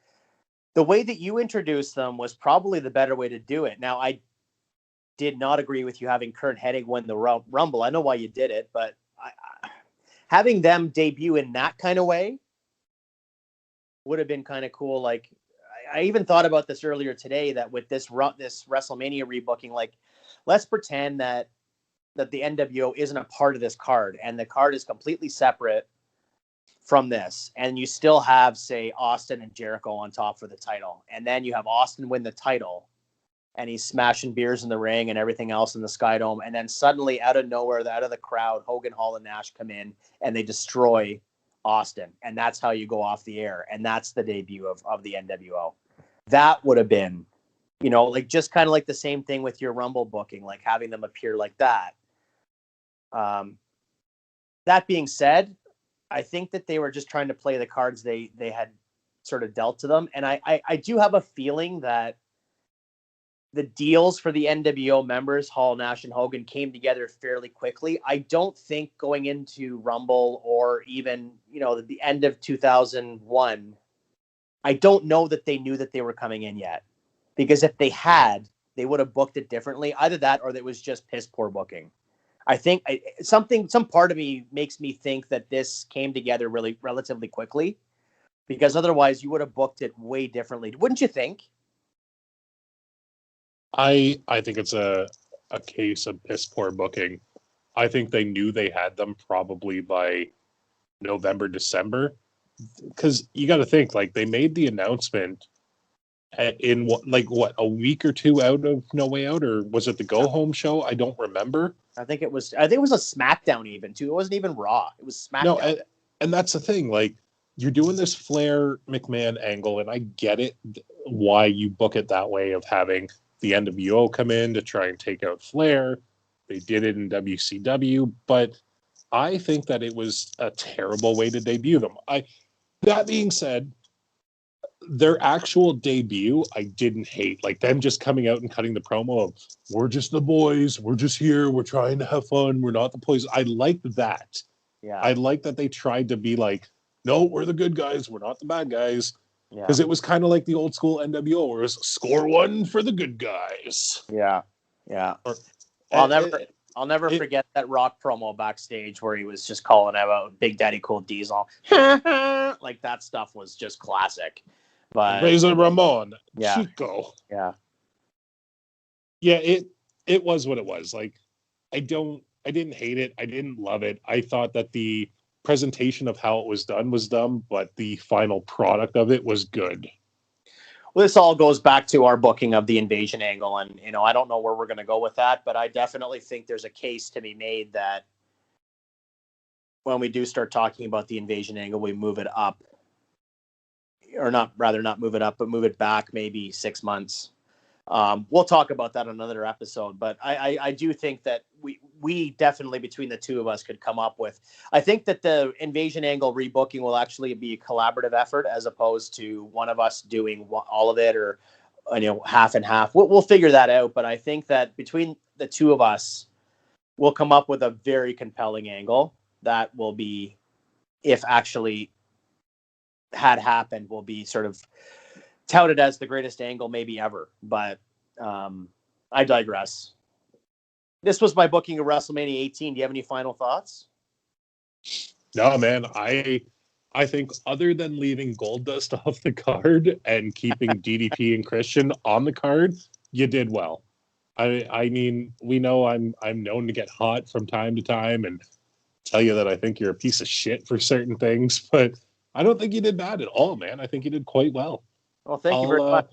the way that you introduced them was probably the better way to do it. Now, I did not agree with you having Kurt Hennig win the Rumble. I know why you did it, but having them debut in that kind of way would have been kind of cool. Like, I even thought about this earlier today, that with this WrestleMania rebooking, like, let's pretend that the NWO isn't a part of this card and the card is completely separate from this, and you still have, say, Austin and Jericho on top for the title, and then you have Austin win the title and he's smashing beers in the ring and everything else in the Sky Dome, and then suddenly out of nowhere, out of the crowd, Hogan, Hall, and Nash come in and they destroy Austin, and that's how you go off the air, and that's the debut of the NWO. That would have been, like, just kind of like the same thing with your Rumble booking, like having them appear like that. That being said, I think that they were just trying to play the cards they had sort of dealt to them. And I do have a feeling that the deals for the NWO members, Hall, Nash, and Hogan, came together fairly quickly. I don't think going into Rumble or even, the end of 2001, I don't know that they knew that they were coming in yet. Because if they had, they would have booked it differently. Either that or it was just piss poor booking. I think some part of me makes me think that this came together really relatively quickly, because otherwise you would have booked it way differently. Wouldn't you think? I think it's a case of piss poor booking. I think they knew they had them probably by November, December, because you got to think, like, they made the announcement in what, a week or two out of No Way Out, or was it the Go Home show? I don't remember. I think it was a SmackDown even too. It wasn't even Raw. It was SmackDown. No, and that's the thing. Like, you're doing this Flair McMahon angle, and I get it why you book it that way, of having the NWO come in to try and take out Flair. They did it in WCW, but I think that it was a terrible way to debut them. That being said, their actual debut, I didn't hate. Like, them just coming out and cutting the promo of, we're just the boys, we're just here, we're trying to have fun, we're not the boys. I liked that. Yeah. I like that they tried to be like, no, we're the good guys, we're not the bad guys. Yeah. Because it was kind of like the old school NWO, where it was score one for the good guys. Yeah. Yeah. I'll never forget that Rock promo backstage where he was just calling out Big Daddy Cool Diesel. Like, that stuff was just classic. But Razor Ramon, yeah. Chico. Yeah. Yeah, it was what it was. Like, I didn't hate it. I didn't love it. I thought that the presentation of how it was done was dumb, but the final product of it was good. Well, this all goes back to our booking of the invasion angle, and I don't know where we're going to go with that, but I definitely think there's a case to be made that when we do start talking about the invasion angle, we move it up, or not move it up, but move it back maybe 6 months. We'll talk about that on another episode, but I do think that we definitely, between the two of us, could come up with. I think that the invasion angle rebooking will actually be a collaborative effort, as opposed to one of us doing all of it, or half and half. We'll figure that out, but I think that between the two of us, we'll come up with a very compelling angle that will be, if actually had happened, will be sort of touted as the greatest angle maybe ever. But I digress. This was my booking of WrestleMania 18. Do you have any final thoughts? No, man. I think, other than leaving Goldust off the card and keeping DDP and Christian on the card, you did well. I mean, we know I'm known to get hot from time to time and tell you that I think you're a piece of shit for certain things, but I don't think you did bad at all, man. I think you did quite well. Well, thank you very much.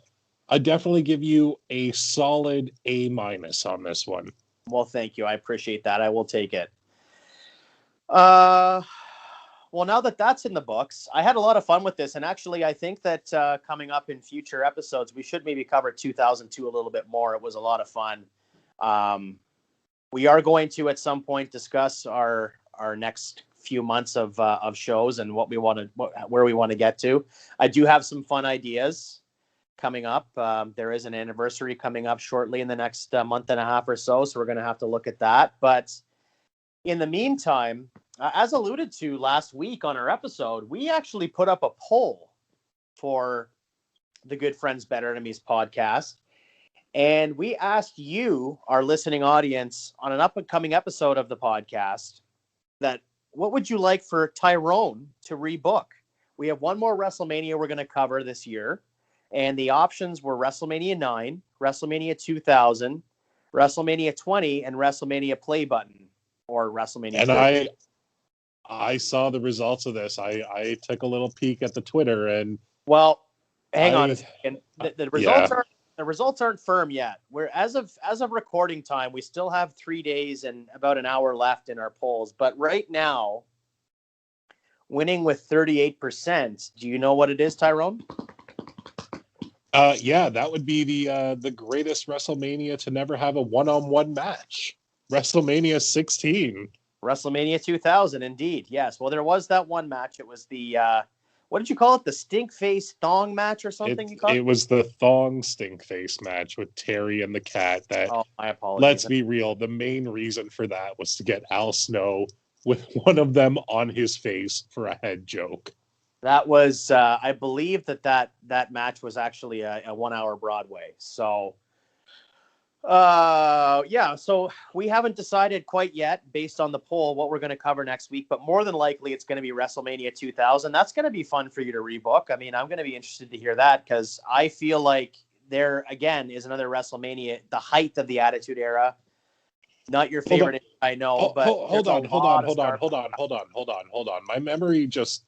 I definitely give you a solid A- on this one. Well, thank you. I appreciate that. I will take it. Well, now that that's in the books, I had a lot of fun with this. And actually, I think that coming up in future episodes, we should maybe cover 2002 a little bit more. It was a lot of fun. We are going to, at some point, discuss our next few months of shows and what we want to, where we want to get to. I do have some fun ideas coming up. There is an anniversary coming up shortly in the next month and a half or so. So we're going to have to look at that. But in the meantime, as alluded to last week on our episode, we actually put up a poll for the Good Friends, Better Enemies podcast. And we asked you, our listening audience, on an up-and-coming episode of the podcast, that what would you like for Tyrone to rebook? We have one more WrestleMania we're going to cover this year. And the options were WrestleMania 9, WrestleMania 2000, WrestleMania 20, and WrestleMania Play Button, or WrestleMania 13. And I saw the results of this. I took a little peek at the Twitter, and well, hang on a second. The results aren't firm yet. We're as of recording time, we still have 3 days and about an hour left in our polls. But right now, winning with 38%. Do you know what it is, Tyrone? Yeah, that would be the greatest WrestleMania to never have a one-on-one match. WrestleMania 16. WrestleMania 2000, indeed. Yes. Well, there was that one match. It was the what did you call it? The stink face thong match or something? It was the thong stink face match with Terry and the cat. Oh, my apologies. Let's be real. The main reason for that was to get Al Snow with one of them on his face for a head joke. That was, I believe that match was actually a 1 hour Broadway. So, yeah, so we haven't decided quite yet based on the poll what we're going to cover next week, but more than likely it's going to be WrestleMania 2000. That's going to be fun for you to rebook. I mean, I'm going to be interested to hear that because I feel like there, again, is another WrestleMania, the height of the Attitude Era. Not your favorite, I know, but hold on. My memory just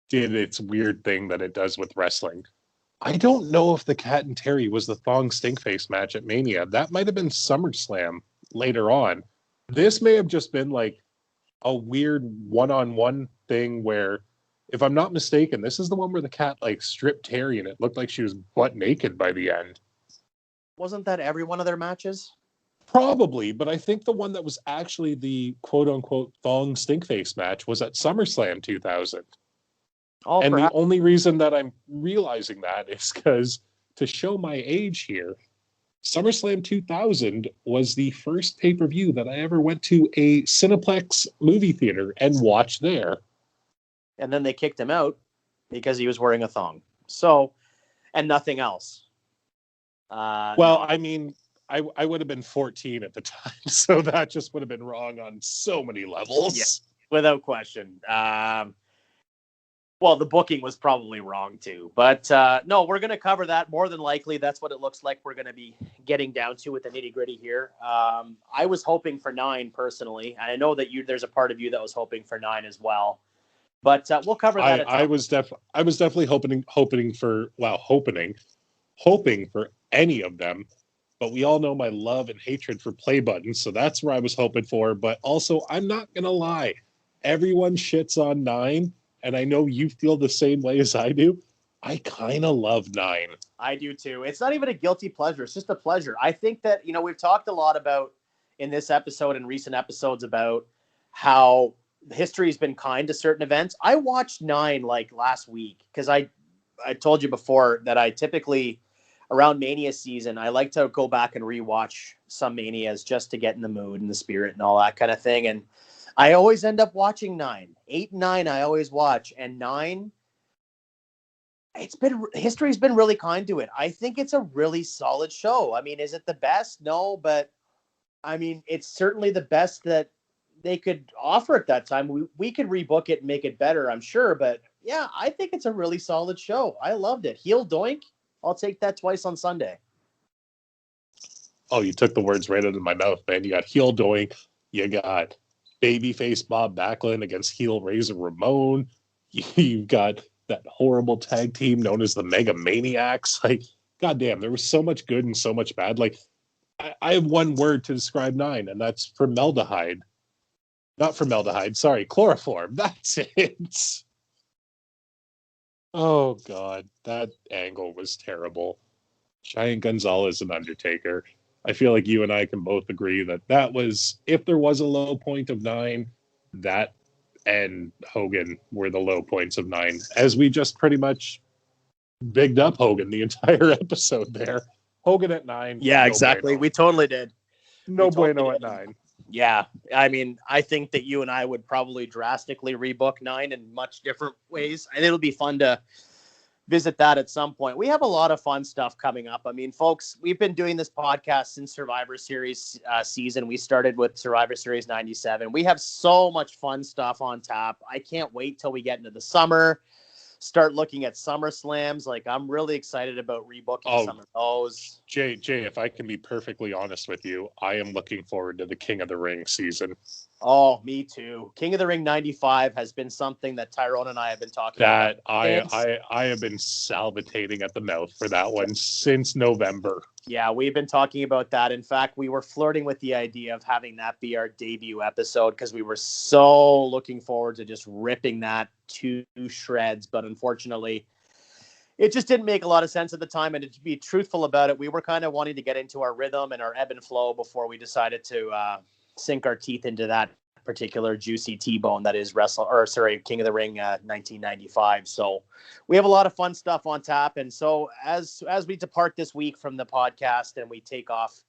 did its weird thing that it does with wrestling. I don't know if the Cat and Terry was the thong stinkface match at Mania. That might have been SummerSlam later on. This may have just been like a weird one-on-one thing where, if I'm not mistaken, this is the one where the Cat like stripped Terry and it looked like she was butt naked by the end. Wasn't that every one of their matches? Probably, but I think the one that was actually the quote-unquote thong stinkface match was at SummerSlam 2000. And the only reason that I'm realizing that is because, to show my age here, SummerSlam 2000 was the first pay-per-view that I ever went to a Cineplex movie theater and watched there. And then they kicked him out because he was wearing a thong. So, and nothing else. Well, I mean, I would have been 14 at the time, so that just would have been wrong on so many levels. Yeah, without question. Well, the booking was probably wrong too. But no, we're going to cover that more than likely. That's what it looks like we're going to be getting down to with the nitty-gritty here. I was hoping for 9 personally. And I know that there's a part of you that was hoping for 9 as well. But we'll cover that. I was definitely hoping for any of them. But we all know my love and hatred for play buttons, so that's where I was hoping for. But also, I'm not going to lie. Everyone shits on 9. And I know you feel the same way as I do. I kind of love 9. I do too. It's not even a guilty pleasure. It's just a pleasure. I think that, we've talked a lot about in this episode and recent episodes about how history has been kind to certain events. I watched 9 like last week because I told you before that I typically around Mania season, I like to go back and rewatch some Manias just to get in the mood and the spirit and all that kind of thing. And I always end up watching 9. 8 and 9 I always watch. And 9, history's been really kind to it. I think it's a really solid show. I mean, is it the best? No, but I mean, it's certainly the best that they could offer at that time. We could rebook it and make it better, I'm sure. But yeah, I think it's a really solid show. I loved it. Heel Doink, I'll take that twice on Sunday. Oh, you took the words right out of my mouth, man. You got Heel Doink. You got babyface Bob Backlund against heel Razor Ramon. You've got that horrible tag team known as the Mega Maniacs. Like, goddamn, there was so much good and so much bad. Like, I have one word to describe 9, and that's formaldehyde. Not formaldehyde, sorry, chloroform. That's it. Oh, God, that angle was terrible. Giant Gonzalez and Undertaker. I feel like you and I can both agree that was, if there was a low point of 9, that and Hogan were the low points of 9, as we just pretty much bigged up Hogan the entire episode there. Hogan at 9. Yeah, no exactly. Bueno. We totally did. No We totally bueno did. at 9. Yeah, I mean, I think that you and I would probably drastically rebook 9 in much different ways, and it'll be fun to visit that at some point. We have a lot of fun stuff coming up. I mean, folks, we've been doing this podcast since Survivor Series season. We started with Survivor Series 97. We have so much fun stuff on tap. I can't wait till we get into the summer, start looking at Summer Slams. Like, I'm really excited about rebooking some of those. Jay, if I can be perfectly honest with you, I am looking forward to the King of the Ring season. Oh, me too. King of the Ring 95 has been something that Tyrone and I have been talking about. I have been salivating at the mouth for that one since November. Yeah, we've been talking about that. In fact, we were flirting with the idea of having that be our debut episode because we were so looking forward to just ripping that to shreds. But unfortunately, it just didn't make a lot of sense at the time. And to be truthful about it, we were kind of wanting to get into our rhythm and our ebb and flow before we decided to sink our teeth into that particular juicy T-bone that is King of the Ring 1995. So we have a lot of fun stuff on tap. And so as we depart this week from the podcast and we take off,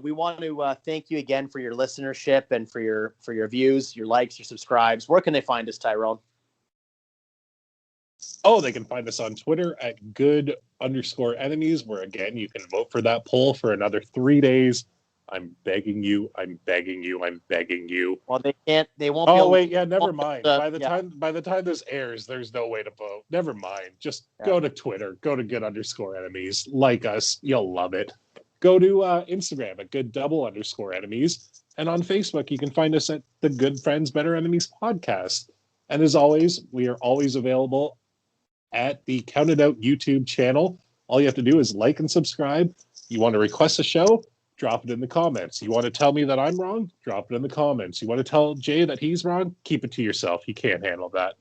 we want to thank you again for your listenership and for your views, your likes, your subscribes. Where can they find us, Tyrone? Oh, they can find us on Twitter at good_enemies, where again, you can vote for that poll for another 3 days. I'm begging you. Well, they can't. They won't. Oh wait, yeah, never mind. By the time this airs, there's no way to vote. Never mind. Just go to Twitter. Go to good_enemies. Like us, you'll love it. Go to Instagram at good_enemies, and on Facebook you can find us at the Good Friends Better Enemies podcast. And as always, we are always available at the Counted Out YouTube channel. All you have to do is like and subscribe. You want to request a show? Drop it in the comments. You want to tell me that I'm wrong? Drop it in the comments. You want to tell Jay that he's wrong? Keep it to yourself. He can't handle that.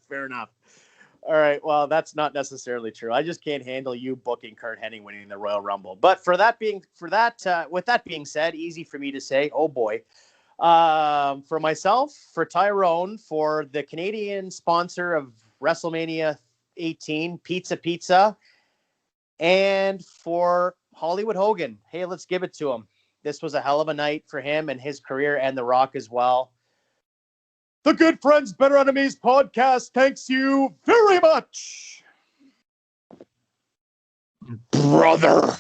Fair enough. All right. Well, that's not necessarily true. I just can't handle you booking Kurt Hennig winning the Royal Rumble. But with that being said, easy for me to say, oh boy. For myself, for Tyrone, for the Canadian sponsor of WrestleMania 18, Pizza, and for Hollywood Hogan. Hey, let's give it to him. This was a hell of a night for him and his career, and The Rock as well. The Good Friends Better Enemies podcast thanks you very much, brother.